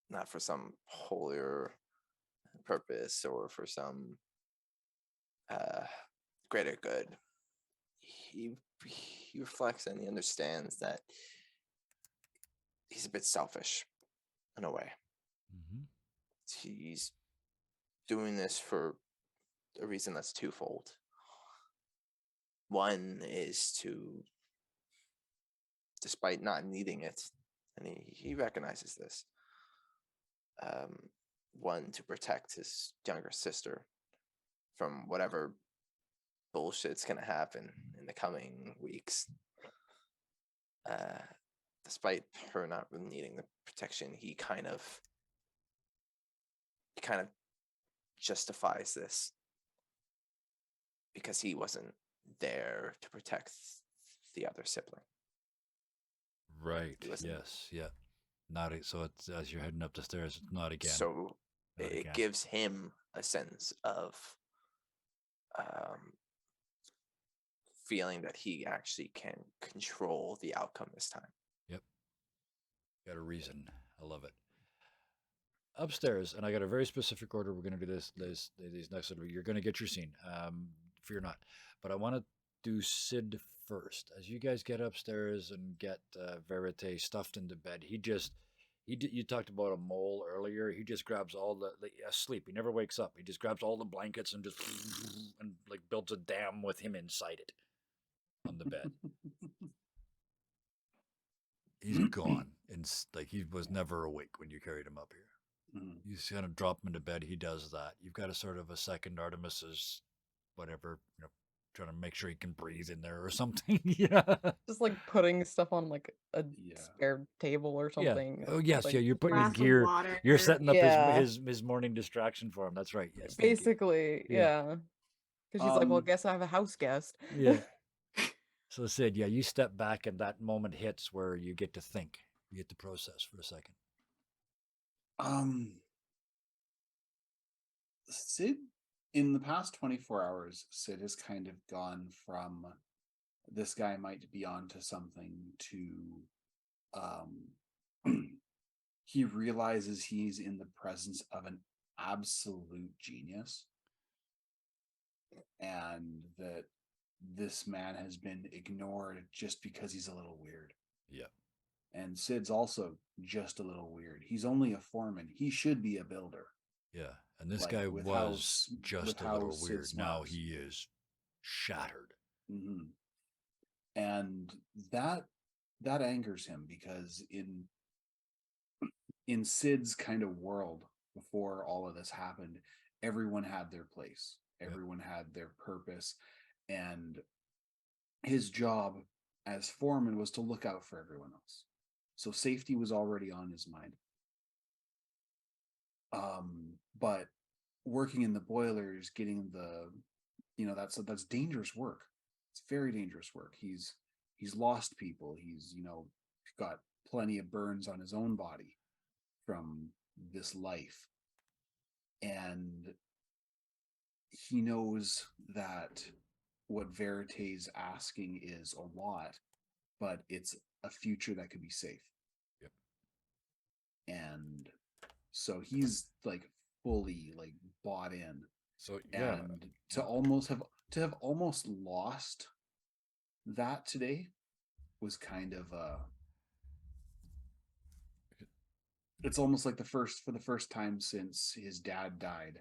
Speaker 4: not for some holier purpose or for some greater good. He reflects and he understands that he's a bit selfish in a way.
Speaker 1: Mm-hmm.
Speaker 4: He's doing this for a reason that's twofold. One is to, despite not needing it, and he recognizes this, one to protect his younger sister from whatever bullshit's gonna happen in the coming weeks. Despite her not really needing the protection, he kind of justifies this because he wasn't there to protect the other sibling.
Speaker 1: Right.
Speaker 4: He wasn't.
Speaker 1: Yes. Yeah. Not so. It's as you're heading up the stairs. It's not again.
Speaker 4: So
Speaker 1: Not
Speaker 4: it
Speaker 1: again.
Speaker 4: gives him a sense of um, feeling that he actually can control the outcome this time.
Speaker 1: Yep. Got a reason. I love it. Upstairs, and I got a very specific order. We're going to do these next little. You're going to get your scene. Fear not. But I want to do Sid first. As you guys get upstairs and get Verite stuffed into bed, you talked about a mole earlier. He just grabs all the asleep. He never wakes up. He just grabs all the blankets and just and like builds a dam with him inside it on the bed. He's gone, and like he was never awake when you carried him up here. You just kind of drop him into bed. He does that. You've got a sort of a second Artemis's, whatever, trying to make sure he can breathe in there or something. Yeah.
Speaker 5: Just like putting stuff on like a
Speaker 3: Yeah.
Speaker 5: spare table or
Speaker 1: Yeah.
Speaker 5: something.
Speaker 1: Oh yes.
Speaker 5: like,
Speaker 1: Yeah. You're putting
Speaker 2: Glass of
Speaker 1: gear.
Speaker 2: water.
Speaker 1: You're setting up
Speaker 5: Yeah.
Speaker 1: his morning distraction for him. That's right. Yes. Thank you.
Speaker 5: Basically,
Speaker 1: Yeah.
Speaker 5: yeah. Because she's like, well,
Speaker 3: Um,
Speaker 5: guess I have a house guest.
Speaker 1: Yeah. So Sid, yeah, you step back and that moment hits where you get to think. You get to process for a second.
Speaker 3: Sid, in the past 24 hours, Sid has kind of gone from this guy might be onto something to he realizes he's in the presence of an absolute genius and that this man has been ignored just because he's a little weird.
Speaker 1: Yeah.
Speaker 3: And Sid's also just a little weird. He's only a foreman. He should be a builder.
Speaker 1: Yeah. And this
Speaker 3: Like,
Speaker 1: guy
Speaker 3: with how
Speaker 1: was just
Speaker 3: with
Speaker 1: a
Speaker 3: how
Speaker 1: little
Speaker 3: Sid
Speaker 1: weird. Now
Speaker 3: smiles.
Speaker 1: he is shattered.
Speaker 3: Mhm. And that angers him because in Sid's kind of world before all of this happened, everyone had their place.
Speaker 1: Yep.
Speaker 3: Everyone had their purpose, and his job as foreman was to look out for everyone else. So safety was already on his mind. But working in the boilers, getting the, that's dangerous work. It's very dangerous work. He's lost people. He's, got plenty of burns on his own body from this life. And he knows that what Verite's asking is a lot, but it's a future that could be safe.
Speaker 1: Yep.
Speaker 3: And so he's like fully like bought in.
Speaker 1: So yeah.
Speaker 3: And to have almost lost that today was kind of it's almost like for the first time since his dad died,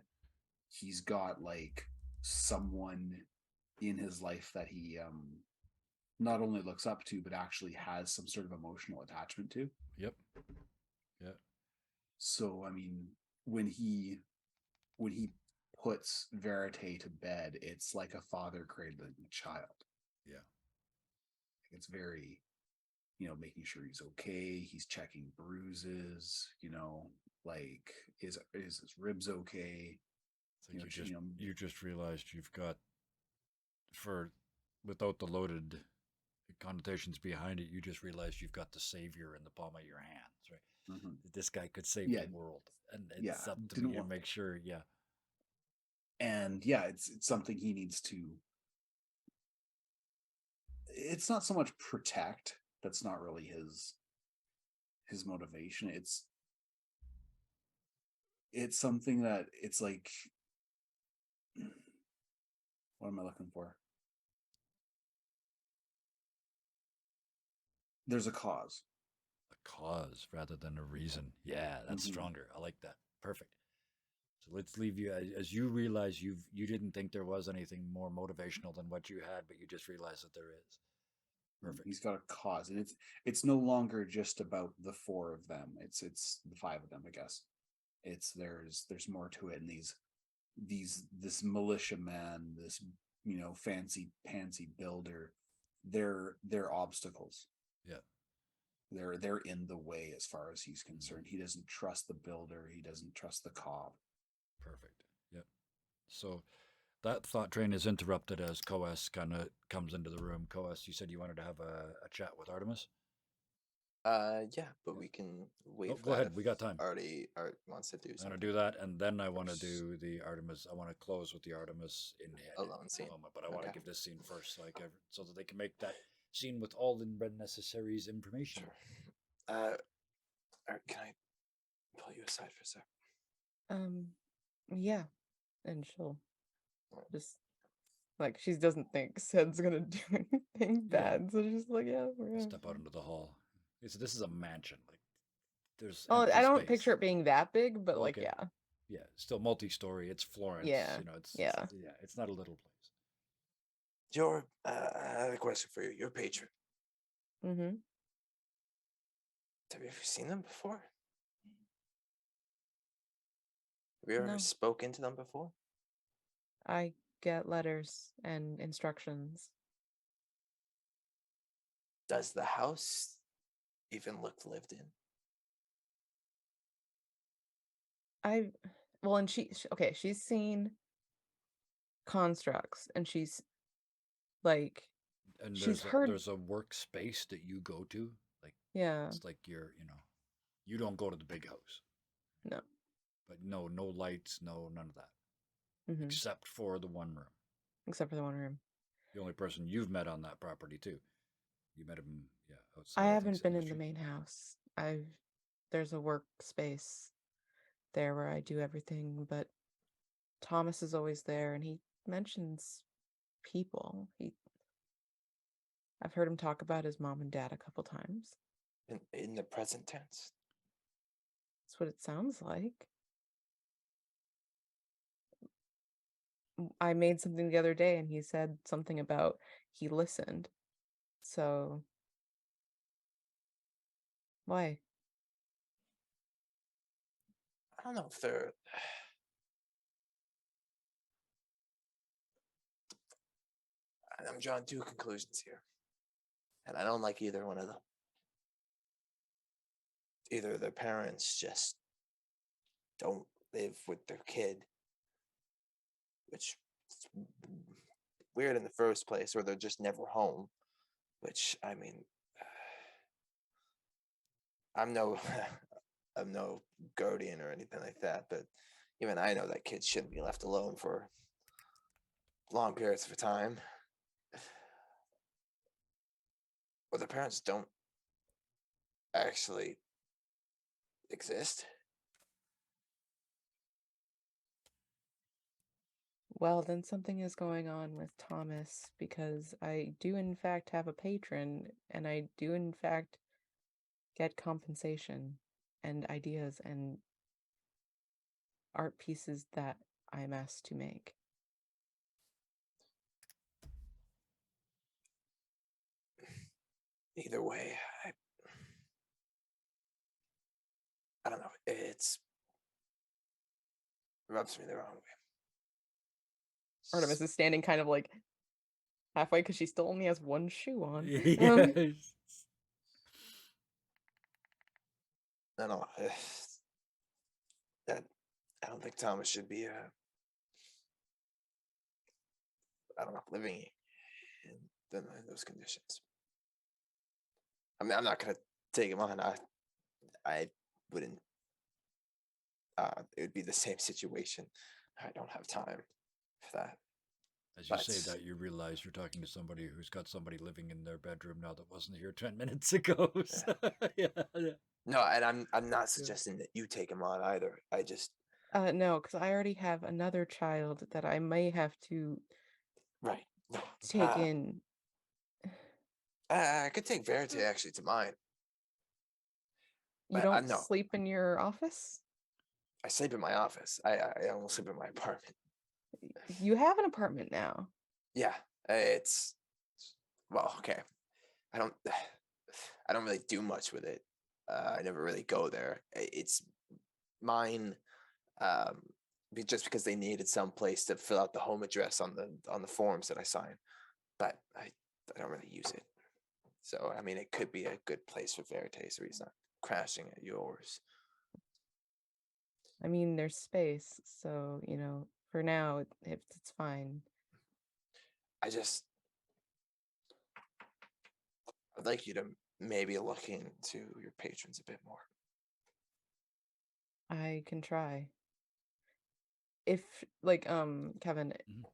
Speaker 3: he's got like someone in his life that he not only looks up to but actually has some sort of emotional attachment to.
Speaker 1: Yep. Yeah.
Speaker 3: So I mean, when he puts Verite to bed, it's like a father cradling a child.
Speaker 1: Yeah.
Speaker 3: It's very, making sure he's okay. He's checking bruises, like is his ribs okay?
Speaker 1: It's like you just realized you've got, without the loaded connotations behind it, you just realized you've got the savior in the palm of your hands, right?
Speaker 3: Mm-hmm.
Speaker 1: This guy could save the world, and it's up to me to make sure. Yeah.
Speaker 3: And yeah, it's something he needs to. It's not so much protect. That's not really his motivation. It's something that it's like, what am I looking for? There's a cause.
Speaker 1: A cause rather than a reason. Yeah, that's stronger. I like that. Perfect. So let's leave you as you realize you didn't think there was anything more motivational than what you had, but you just realized that there is. Perfect.
Speaker 3: He's got a cause, and it's no longer just about the four of them. It's the five of them, I guess. there's more to it, and this militiaman, this fancy pansy builder, they're obstacles.
Speaker 1: Yeah.
Speaker 3: They're in the way as far as he's concerned. He doesn't trust the builder. He doesn't trust the cop.
Speaker 1: Perfect. Yep. So that thought train is interrupted as Coas kind of comes into the room. Coas, you said you wanted to have a chat with Artemis?
Speaker 4: Yeah, but we can wait
Speaker 1: Oh,
Speaker 4: for
Speaker 1: go
Speaker 4: that
Speaker 1: ahead.
Speaker 4: if
Speaker 1: We got time.
Speaker 4: Art wants to do
Speaker 1: I'm going
Speaker 4: something.
Speaker 1: to do that, and then I want to
Speaker 4: First.
Speaker 1: do the Artemis. I want to close with the Artemis in
Speaker 4: Alone
Speaker 1: a
Speaker 4: scene.
Speaker 1: moment, but I want to
Speaker 4: Okay.
Speaker 1: give this scene first, so that they can make that scene with all the necessary information.
Speaker 4: Sure. Art, can I pull you aside for a sec?
Speaker 5: Yeah, and she'll just like she doesn't think Sid's gonna do anything bad, so she's like, yeah, we're gonna.
Speaker 1: Step out into the hall. This is a mansion. Like there's
Speaker 5: Oh,
Speaker 1: empty
Speaker 5: I don't
Speaker 1: space.
Speaker 5: picture it being that big, but like,
Speaker 1: Okay.
Speaker 5: yeah,
Speaker 1: Yeah, still multi-story. It's Florence.
Speaker 5: yeah, yeah.
Speaker 1: It's not a little place.
Speaker 4: I have a question for you. Your patron.
Speaker 5: Mm-hmm.
Speaker 4: Have you ever seen them before? Have you ever
Speaker 5: No.
Speaker 4: spoken to them before?
Speaker 5: I get letters and instructions.
Speaker 4: Does the house even look lived in?
Speaker 5: Well, and okay, she's seen constructs, and she's like,
Speaker 1: And
Speaker 5: she's heard,
Speaker 1: there's a workspace that you go to. Like
Speaker 5: yeah,
Speaker 1: it's like you don't go to the big house.
Speaker 5: no,
Speaker 1: But no lights, none of that.
Speaker 5: mm-hmm.
Speaker 1: Except for the one room.
Speaker 5: Except for the one room.
Speaker 1: The only person you've met on that property too. You met him, outside.
Speaker 5: I
Speaker 1: think,
Speaker 5: haven't
Speaker 1: sitting
Speaker 5: been
Speaker 1: on
Speaker 5: in the
Speaker 1: street.
Speaker 5: main house. There's a workspace there where I do everything, but Thomas is always there, and he mentions people. I've heard him talk about his mom and dad a couple times.
Speaker 4: In the present tense?
Speaker 5: That's what it sounds like. I made something the other day, and he said something about he listened. So why?
Speaker 4: I don't know if they're. I'm drawing two conclusions here. And I don't like either one of them. Either their parents just don't live with their kid, which is weird in the first place, or they're just never home, which, I mean, I'm no I'm no guardian or anything like that, but even I know that kids shouldn't be left alone for long periods of time. Or the parents don't actually exist.
Speaker 5: Well, then something is going on with Thomas, because I do in fact have a patron, and I do in fact get compensation and ideas and art pieces that I'm asked to make.
Speaker 4: Either way, I don't know. It rubs me the wrong way.
Speaker 5: Artemis is standing kind of like halfway because she still only has one shoe on.
Speaker 1: Yes.
Speaker 4: No, that I don't think Thomas should be. I don't know, living in those conditions. I mean, I'm not gonna take him on. I wouldn't. It would be the same situation. I don't have time for that.
Speaker 1: As you say that, you realize you're talking to somebody who's got somebody living in their bedroom now that wasn't here 10 minutes ago. So, yeah.
Speaker 4: No, and I'm not suggesting that you take him on either. I just
Speaker 5: No, because I already have another child that I may have to
Speaker 4: right. No,
Speaker 5: take in.
Speaker 4: I could take Verite actually to mine.
Speaker 5: You
Speaker 4: But
Speaker 5: don't
Speaker 4: no,
Speaker 5: sleep in your office?
Speaker 4: I sleep in my office. I don't sleep in my apartment.
Speaker 5: You have an apartment now.
Speaker 4: Yeah, it's well, okay. I don't really do much with it. I never really go there. It's mine just because they needed some place to fill out the home address on the forms that I sign, but I don't really use it. So I mean, it could be a good place for Verite, so he's not crashing at yours.
Speaker 5: I mean, there's space, so for now, it's fine.
Speaker 4: I'd like you to maybe look into your patrons a bit more.
Speaker 5: I can try. If Kevin,
Speaker 7: Mhm.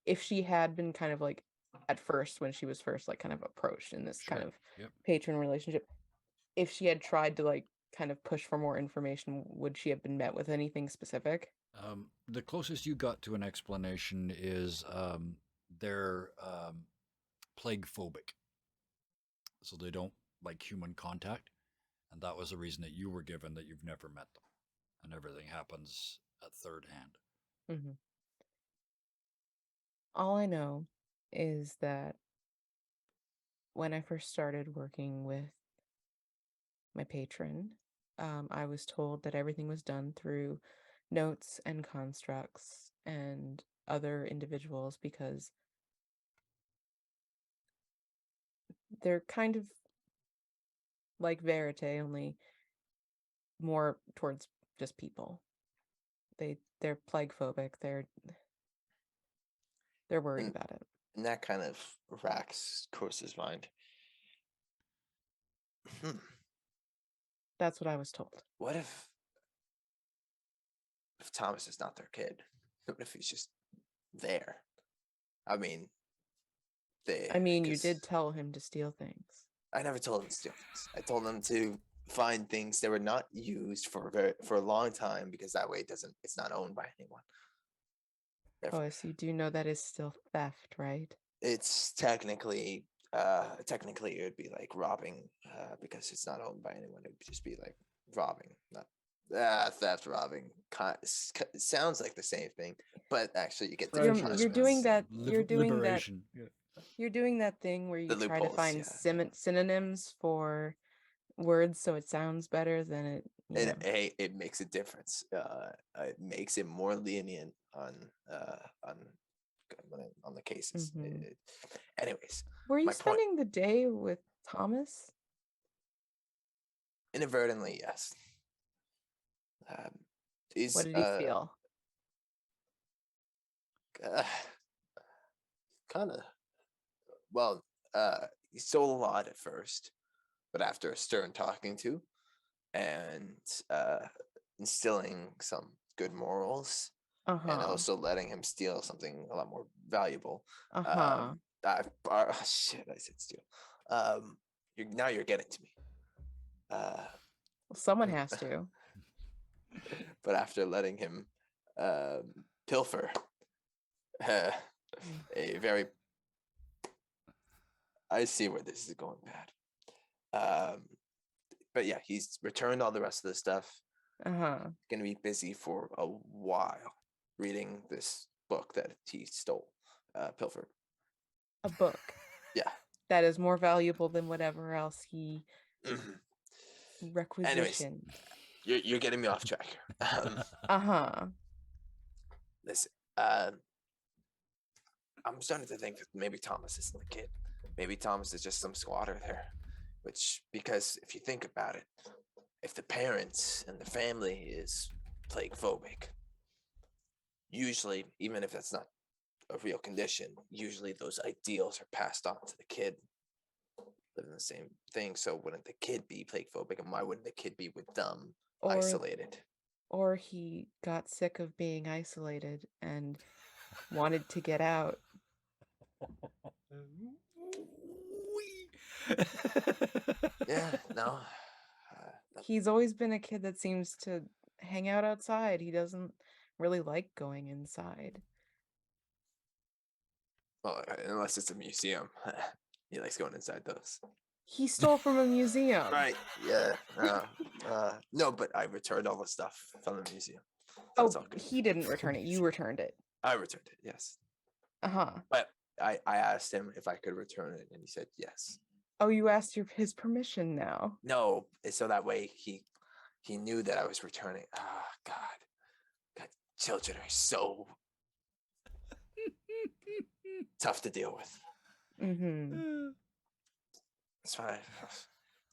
Speaker 5: if she had been kind of like at first when she was first like kind of approached in this kind
Speaker 7: Sure.
Speaker 5: of
Speaker 7: Yep.
Speaker 5: patron relationship, if she had tried to like kind of push for more information, would she have been met with anything specific?
Speaker 7: The closest you got to an explanation is they're plague phobic, so they don't like human contact, and that was the reason that you were given, that you've never met them, and everything happens at third hand.
Speaker 5: Mm-hmm. All I know is that when I first started working with my patron, I was told that everything was done through notes and constructs and other individuals because they're kind of like Verite, only more towards just people. They're plague phobic. They're worried
Speaker 4: And,
Speaker 5: about it.
Speaker 4: and that kind of racks Course's mind.
Speaker 5: That's what I was told.
Speaker 4: What if Thomas is not their kid? What if he's just there? I mean,
Speaker 5: You did tell him to steal things.
Speaker 4: I never told him to steal things. I told him to find things that were not used for a long time, because that way it's not owned by anyone. Therefore,
Speaker 5: Oh, so you do know that is still theft, right?
Speaker 4: it's technically it would be like robbing, because it's not owned by anyone. It would just be like robbing, not theft. Robbing it sounds like the same thing, but actually you get
Speaker 5: You're
Speaker 4: different
Speaker 5: you're doing
Speaker 4: punishments.
Speaker 5: that. You're doing that.
Speaker 7: Liberation. Yeah.
Speaker 5: You're doing that thing where you
Speaker 4: The
Speaker 5: try to
Speaker 4: loopholes,
Speaker 5: find
Speaker 4: yeah.
Speaker 5: synonyms for words so it sounds better than it.
Speaker 4: It makes a difference. It makes it more lenient on the cases.
Speaker 5: Mhm.
Speaker 4: Anyways,
Speaker 5: Were you
Speaker 4: my point,
Speaker 5: spending the day with Thomas?
Speaker 4: inadvertently, yes. He's
Speaker 5: What did he feel?
Speaker 4: kind of, well, he stole a lot at first, but after a stern talking to and instilling some good morals, and also letting him steal something a lot more valuable. Shit, I said steal. You're getting to me.
Speaker 5: Well, someone has to.
Speaker 4: But after letting him pilfer a very, I see where this is going bad. But yeah, he's returned all the rest of the stuff. Gonna be busy for a while reading this book that he stole, pilfered.
Speaker 5: A book.
Speaker 4: Yeah.
Speaker 5: That is more valuable than whatever else he requisitioned.
Speaker 4: Anyways, you're getting me off track. Listen, I'm starting to think that maybe Thomas isn't the kid. Maybe Thomas is just some squatter there. Because if you think about it, if the parents and the family is plague phobic, usually, even if that's not a real condition, usually those ideals are passed on to the kid, living the same thing. So wouldn't the kid be plague phobic, and why wouldn't the kid be with them, isolated?
Speaker 5: Or he got sick of being isolated and wanted to get out.
Speaker 4: Yeah, no.
Speaker 5: He's always been a kid that seems to hang out outside. He doesn't really like going inside.
Speaker 4: Well, unless it's a museum. He likes going inside those.
Speaker 5: He stole from a museum.
Speaker 4: Right, yeah. No, but I returned all the stuff from the museum.
Speaker 5: So he didn't return it. You returned it.
Speaker 4: I returned it, yes. But I asked him if I could return it, and he said yes.
Speaker 5: Oh, you asked his permission now?
Speaker 4: No, so that way he knew that I was returning. Oh, God. children are so tough to deal with.
Speaker 5: Mm-hmm.
Speaker 4: That's why.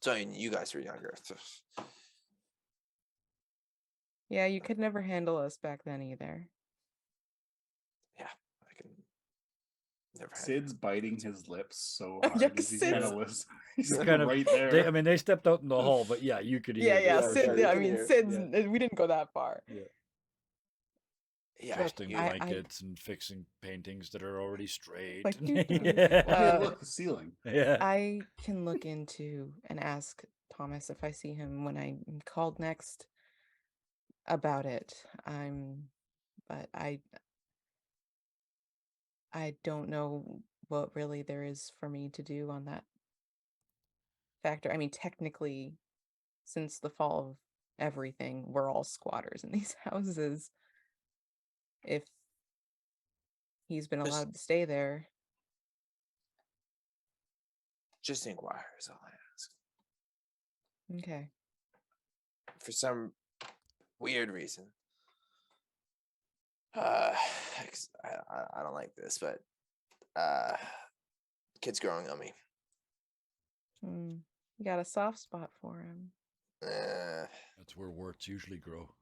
Speaker 4: So you guys were younger.
Speaker 5: Yeah, you could never handle us back then either.
Speaker 4: Yeah, I can never.
Speaker 3: Sid's biting his lips so
Speaker 5: Yeah,
Speaker 3: hard
Speaker 5: 'cause
Speaker 3: as he's kind of
Speaker 5: Sid's-
Speaker 3: listening. He's
Speaker 7: It's kind of
Speaker 3: right there.
Speaker 7: They, I mean, they stepped out in the hall, but yeah, you could hear.
Speaker 5: Yeah,
Speaker 7: it
Speaker 5: yeah,
Speaker 7: for
Speaker 5: Sid.
Speaker 7: sure.
Speaker 5: Yeah, I
Speaker 4: you can
Speaker 5: mean,
Speaker 4: hear-
Speaker 5: Sid's.
Speaker 4: yeah.
Speaker 5: We didn't go that far.
Speaker 7: Yeah.
Speaker 4: Yeah,
Speaker 7: Dusting
Speaker 4: you-
Speaker 7: blankets and fixing paintings that are already straight.
Speaker 5: Like,
Speaker 7: and-
Speaker 3: Hey,
Speaker 5: Uh,
Speaker 3: look, the ceiling.
Speaker 7: yeah.
Speaker 5: I can look into and ask Thomas if I see him when I'm called next about it. But I don't know what really there is for me to do on that factor. I mean, technically, since the fall of everything, we're all squatters in these houses. If he's been
Speaker 4: Just-
Speaker 5: allowed to stay there,
Speaker 4: just inquire is all I ask.
Speaker 5: okay.
Speaker 4: For some weird reason, 'cause I don't like this, but kid's growing on me.
Speaker 5: You got a soft spot for him.
Speaker 7: That's where warts usually grow.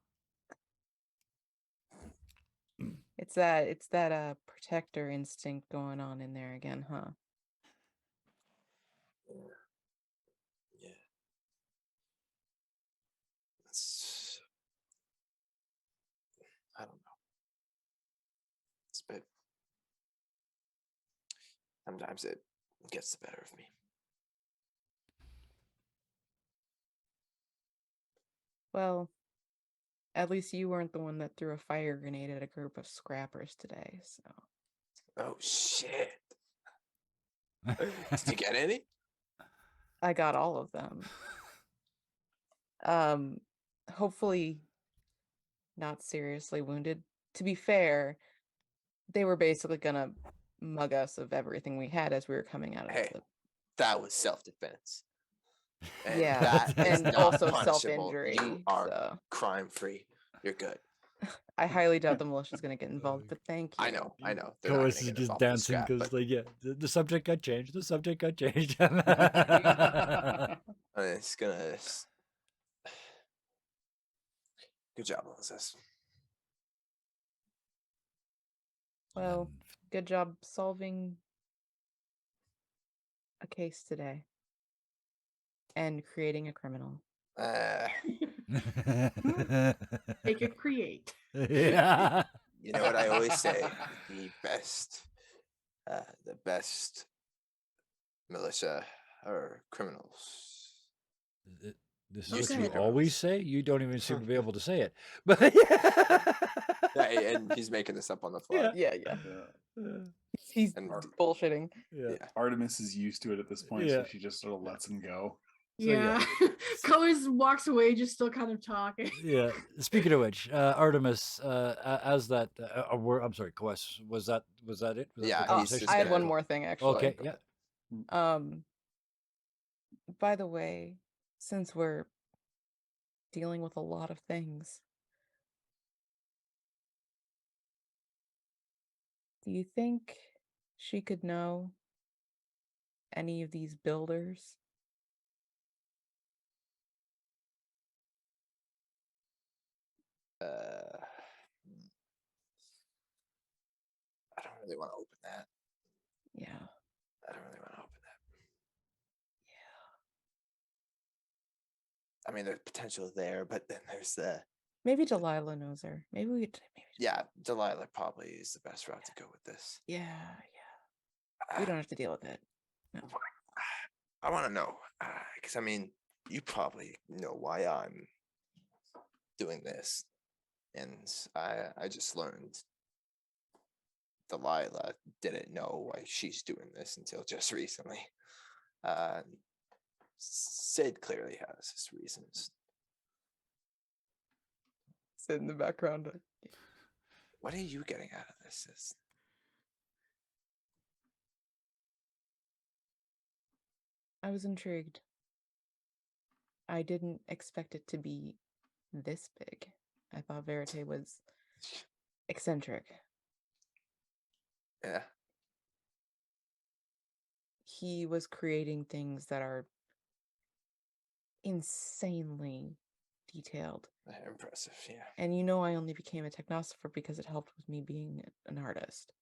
Speaker 5: It's that protector instinct going on in there again, huh?
Speaker 4: Yeah. It's, I don't know. It's a bit. Sometimes it gets the better of me.
Speaker 5: Well, at least you weren't the one that threw a fire grenade at a group of scrappers today, so.
Speaker 4: Oh shit! Did you get any?
Speaker 5: I got all of them. Hopefully not seriously wounded. To be fair, they were basically gonna mug us of everything we had as we were coming out of
Speaker 4: Hey,
Speaker 5: the
Speaker 4: that was self-defense. And
Speaker 5: yeah,
Speaker 4: that is
Speaker 5: and
Speaker 4: not
Speaker 5: also
Speaker 4: punishable.
Speaker 5: self-injury.
Speaker 4: You are
Speaker 5: So
Speaker 4: crime-free. You're good.
Speaker 5: I highly doubt the militia's gonna get involved, but thank you.
Speaker 4: I know. They're not
Speaker 7: Coas
Speaker 4: gonna
Speaker 7: is
Speaker 4: get
Speaker 7: just
Speaker 4: involved in
Speaker 7: dancing
Speaker 4: scrap,
Speaker 7: because,
Speaker 4: but
Speaker 7: like, yeah, the subject got changed. The subject got changed.
Speaker 4: it's gonna. Good job, Moses.
Speaker 5: Well, good job solving a case today and creating a criminal.
Speaker 2: Make it create.
Speaker 7: yeah.
Speaker 4: You know what I always say? The best militia or criminals.
Speaker 7: This is
Speaker 2: Okay.
Speaker 7: what you
Speaker 4: Okay.
Speaker 7: always say. You don't even seem to be able to say it. But
Speaker 4: Yeah, and he's making this up on the fly.
Speaker 5: Yeah. He's
Speaker 4: And
Speaker 5: bullshitting.
Speaker 7: yeah.
Speaker 4: yeah.
Speaker 3: Artemis is used to it at this point,
Speaker 7: Yeah.
Speaker 3: so she just sort of lets him go.
Speaker 7: So, yeah.
Speaker 2: Yeah. Coas walks away, just still kind of talking.
Speaker 7: Yeah. Speaking of which, Artemis, as that, I'm sorry, Quest, was that it? Was that
Speaker 4: Yeah,
Speaker 7: the
Speaker 4: he's
Speaker 7: conversation?
Speaker 4: just
Speaker 5: I had
Speaker 4: gonna-
Speaker 5: one more thing actually.
Speaker 7: Okay. Yeah.
Speaker 5: By the way, since we're dealing with a lot of things, do you think she could know any of these builders?
Speaker 4: I don't really want to open that.
Speaker 5: Yeah.
Speaker 4: I don't really want to open that. Yeah. I mean, there's potential there, but then there's the
Speaker 5: Maybe Delilah knows her. Maybe
Speaker 4: yeah. Delilah probably is the best route to go with this.
Speaker 5: yeah. We don't have to deal with it. No.
Speaker 4: I want to know because I mean, you probably know why I'm doing this, and I just learned Delilah didn't know why she's doing this until just recently. Sid clearly has his reasons.
Speaker 5: Sit in the background.
Speaker 4: What are you getting out of this? Sis?
Speaker 5: I was intrigued. I didn't expect it to be this big. I thought Verite was eccentric.
Speaker 4: Yeah.
Speaker 5: He was creating things that are insanely detailed.
Speaker 4: Impressive, yeah.
Speaker 5: And I only became a technosopher because it helped with me being an artist.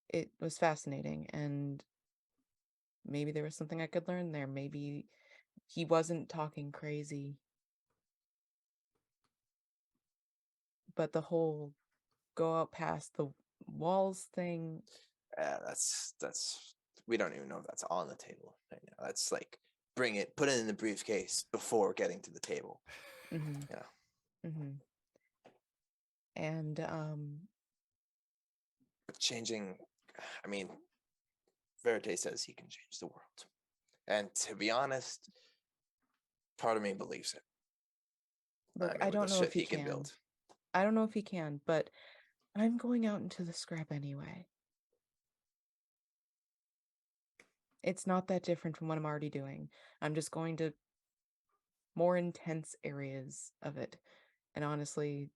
Speaker 5: It was fascinating, and maybe there was something I could learn there. Maybe he wasn't talking crazy. But the whole go out past the walls thing,
Speaker 4: That's we don't even know if that's on the table right now. That's like put it in the briefcase before getting to the table.
Speaker 5: mhm,
Speaker 4: You know.
Speaker 5: mhm. And
Speaker 4: Changing, I mean, Verite says he can change the world. And to be honest, part of me believes it.
Speaker 5: look,
Speaker 4: I mean,
Speaker 5: I
Speaker 4: with the
Speaker 5: don't know
Speaker 4: shit
Speaker 5: if he
Speaker 4: he can
Speaker 5: can.
Speaker 4: build.
Speaker 5: I don't know if he can, but I'm going out into the scrap anyway. It's not that different from what I'm already doing. I'm just going to more intense areas of it. And honestly,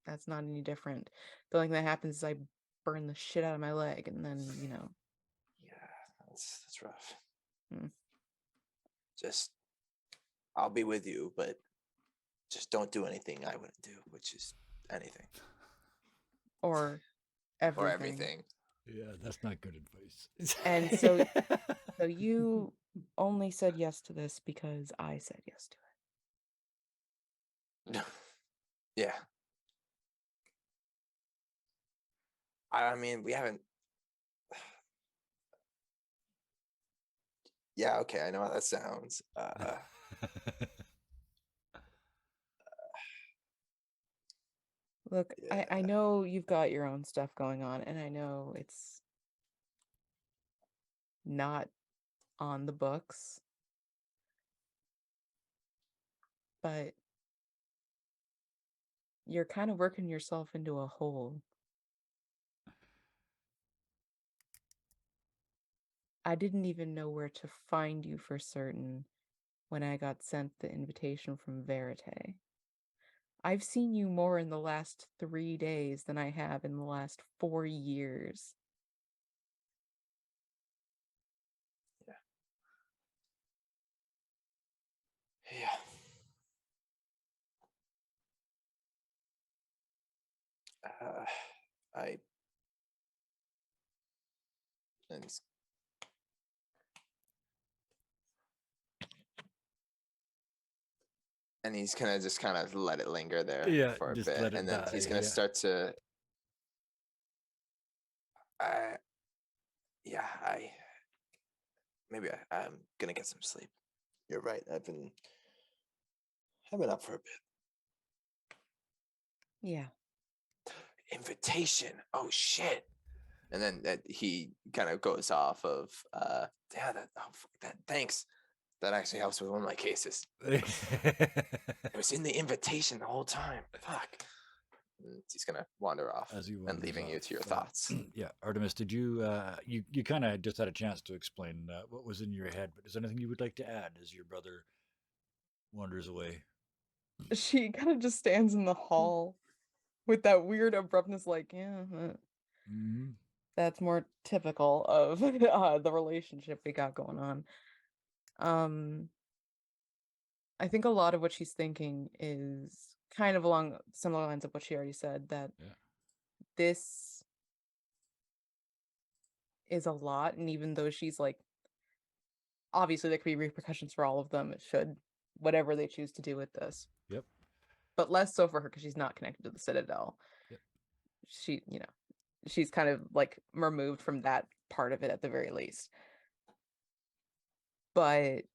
Speaker 5: that's not any different. The only thing that happens is I burn the shit out of my leg, and then,
Speaker 4: Yeah, that's rough.
Speaker 5: Hmm.
Speaker 4: Just, I'll be with you, but just don't do anything I wouldn't do, which is anything
Speaker 5: Or
Speaker 4: or
Speaker 5: everything.
Speaker 4: everything.
Speaker 7: Yeah, that's not good advice.
Speaker 5: And so you only said yes to this because I said yes to it.
Speaker 4: Yeah. I mean, we haven't. Yeah, okay, I know how that sounds.
Speaker 5: Look, I
Speaker 4: Yeah.
Speaker 5: know you've got your own stuff going on, and I know it's not on the books, but you're kind of working yourself into a hole. I didn't even know where to find you for certain when I got sent the invitation from Verite. I've seen you more in the last 3 days than I have in the last 4 years.
Speaker 4: Yeah. I and he's gonna just kind of let it linger there
Speaker 7: Yeah,
Speaker 4: for a
Speaker 7: just
Speaker 4: bit,
Speaker 7: let it
Speaker 4: and then he's
Speaker 7: die,
Speaker 4: gonna
Speaker 7: yeah.
Speaker 4: start to. Yeah, I'm gonna get some sleep. You're right. I've been up for a bit.
Speaker 5: Yeah.
Speaker 4: Invitation. Oh shit. And then he kind of goes off of yeah, that thanks. That actually helps with one of my cases. It was in the invitation the whole time. Fuck. And he's gonna wander off
Speaker 7: As he
Speaker 4: and
Speaker 7: wanders
Speaker 4: leaving you
Speaker 7: off,
Speaker 4: to your thoughts.
Speaker 7: Yeah, Artemis, did you you kind of just had a chance to explain what was in your head, but is there anything you would like to add as your brother wanders away?
Speaker 5: She kind of just stands in the hall with that weird abruptness, like, yeah,
Speaker 7: Mm-hmm.
Speaker 5: that's more typical of the relationship we got going on. I think a lot of what she's thinking is kind of along similar lines of what she already said, that
Speaker 7: Yeah.
Speaker 5: this is a lot, and even though she's like, obviously there could be repercussions for all of them, it should, whatever they choose to do with this.
Speaker 7: Yep.
Speaker 5: But less so for her because she's not connected to the Citadel.
Speaker 7: Yep.
Speaker 5: She, she's kind of like removed from that part of it at the very least. But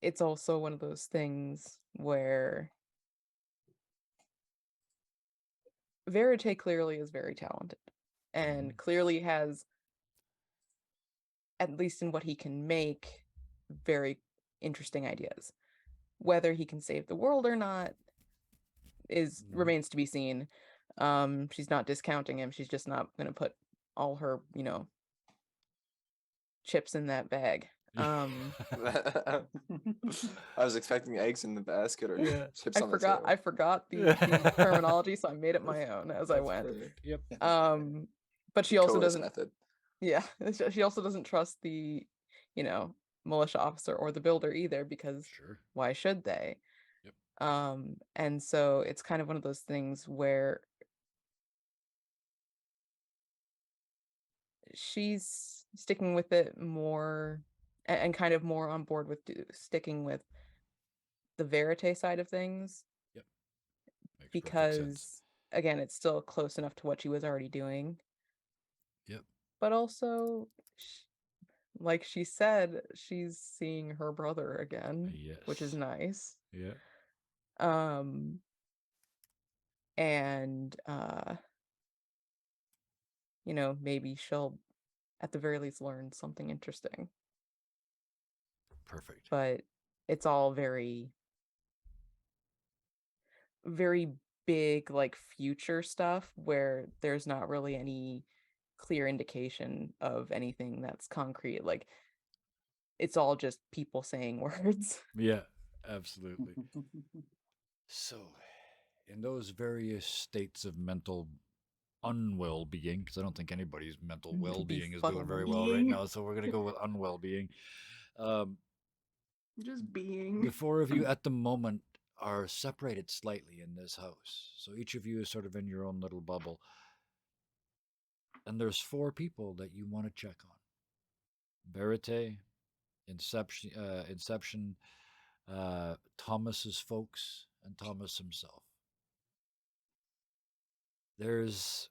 Speaker 5: it's also one of those things where Verite clearly is very talented and clearly has, at least in what he can make, very interesting ideas. Whether he can save the world or not remains to be seen. She's not discounting him. She's just not going to put all her, chips in that bag.
Speaker 4: I was expecting eggs in the basket or
Speaker 7: Yeah.
Speaker 4: chips
Speaker 5: I
Speaker 4: on the
Speaker 5: forgot
Speaker 4: table.
Speaker 5: I forgot the terminology, so I made it my own as I
Speaker 4: That's
Speaker 5: went.
Speaker 4: perfect.
Speaker 7: Yep.
Speaker 5: But she also
Speaker 4: Coa's
Speaker 5: doesn't
Speaker 4: method.
Speaker 5: yeah, she also doesn't trust the, you know, militia officer or the builder either, because
Speaker 7: Sure.
Speaker 5: why should they?
Speaker 7: Yep.
Speaker 5: And so it's kind of one of those things where she's sticking with it more and kind of more on board with sticking with the verite side of things,
Speaker 7: Yep. Makes perfect sense.
Speaker 5: because again, it's still close enough to what she was already doing,
Speaker 7: Yep.
Speaker 5: but also like she said, she's seeing her brother again, which is
Speaker 7: Yes.
Speaker 5: nice.
Speaker 7: Yeah.
Speaker 5: And you know, maybe she'll at the very least learn something interesting.
Speaker 7: Perfect.
Speaker 5: But it's all very very big, like, future stuff where there's not really any clear indication of anything that's concrete. Like, it's all just people saying words.
Speaker 7: Yeah. Absolutely. So, in those various states of mental unwell being, because I don't think anybody's mental well being is doing very well right
Speaker 2: Being.
Speaker 7: now, so we're gonna go with unwell being. Um,
Speaker 2: Just being.
Speaker 7: the four of you at the moment are separated slightly in this house, so each of you is sort of in your own little bubble. And there's four people that you want to check on: Verite, Inception, Thomas's folks, and Thomas himself. There's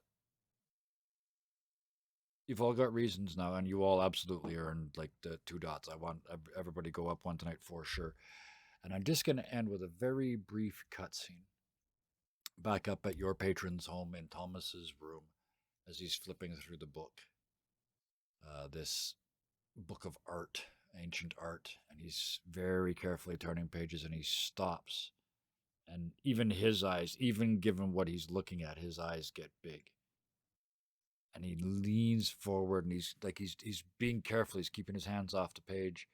Speaker 7: You've all got reasons now, and you all absolutely earned like the 2 dots. I want everybody go up one tonight for sure. And I'm just going to end with a very brief cutscene back up at your patron's home in Thomas's room as he's flipping through the book. This book of art, ancient art, and he's very carefully turning pages, and he stops. And even his eyes, even given what he's looking at, his eyes get big. And he leans forward, and he's being careful. He's keeping his hands off the page,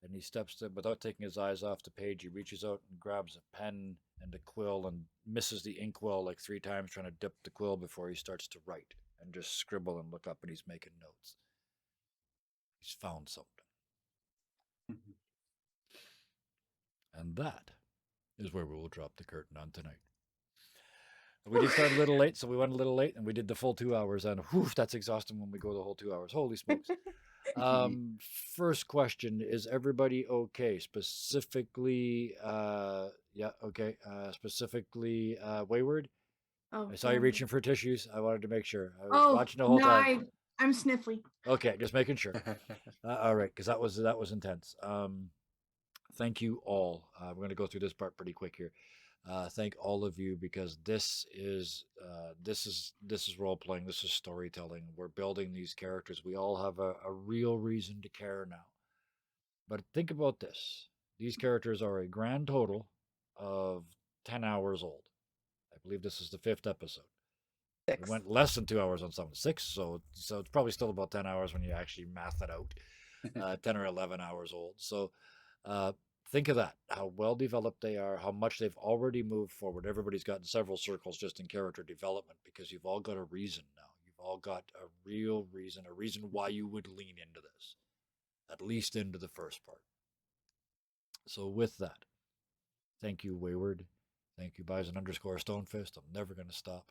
Speaker 7: and he steps to, without taking his eyes off the page. He reaches out and grabs a pen and a quill, and misses the inkwell like 3 times, trying to dip the quill before he starts to write and just scribble and look up. And he's making notes. He's found something, and that is where we will drop the curtain on tonight. We did start a little late, so we went a little late, and we did the full 2 hours. And whew, that's exhausting when we go the whole 2 hours. Holy smokes! First question: is everybody okay? Specifically, yeah, okay. Specifically, Wayward.
Speaker 2: Oh,
Speaker 7: I saw you reaching for tissues. I wanted to make sure. I was watching the whole
Speaker 2: no,
Speaker 7: time.
Speaker 2: I'm sniffly.
Speaker 7: Okay, just making sure. All right, because that was intense. Thank you all. We're going to go through this part pretty quick here. Thank all of you, because this is role playing. This is storytelling. We're building these characters. We all have a real reason to care now. But think about this: these characters are a grand total of 10 hours old. I believe this is the 5th episode. We
Speaker 5: 6.
Speaker 7: went less than 2 hours on some, 6, so it's probably still about 10 hours when you actually math it out. 10 or 11 hours old. So think of that, how well developed they are, how much they've already moved forward. Everybody's gotten several circles just in character development, because you've all got a reason now. You've all got a real reason, a reason why you would lean into this, at least into the first part. So with that, thank you, Wayward. Thank you, Bison_Stonefist. I'm never going to stop.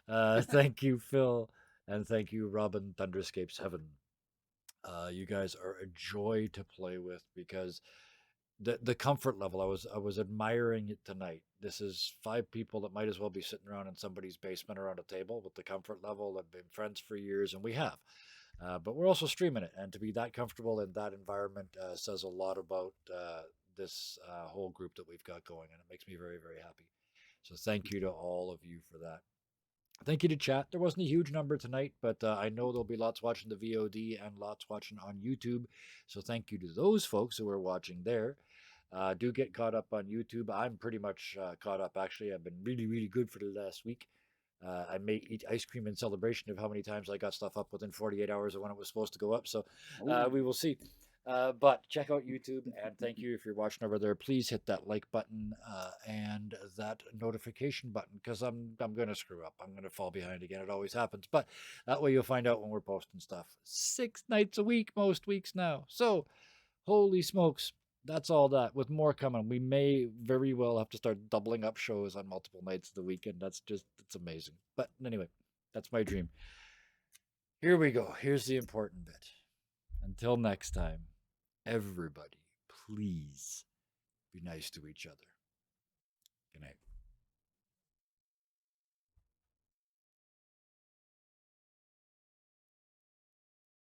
Speaker 7: Thank you, Phil. And thank you, Robin Thunderscapes Heaven. You guys are a joy to play with, because the comfort level, I was admiring it tonight. This is 5 people that might as well be sitting around in somebody's basement around a table with the comfort level. I've been friends for years, and we have. But we're also streaming it, and to be that comfortable in that environment says a lot about this whole group that we've got going, and it makes me very, very happy. So thank you to all of you for that. Thank you to chat. There wasn't a huge number tonight, but I know there'll be lots watching the VOD and lots watching on YouTube. So thank you to those folks who are watching there. Do get caught up on YouTube. I'm pretty much caught up, actually. I've been really, really good for the last week. I may eat ice cream in celebration of how many times I got stuff up within 48 hours of when it was supposed to go up. So we will see. But check out YouTube, and thank you if you're watching over there. Please hit that like button and that notification button, because I'm gonna screw up. I'm gonna fall behind again. It always happens. But that way you'll find out when we're posting stuff 6 nights a week, most weeks now. So holy smokes. That's all that, with more coming. We may very well have to start doubling up shows on multiple nights of the weekend. It's amazing. But anyway, that's my dream. Here we go. Here's the important bit. Until next time, everybody, please be nice to each other. Good night.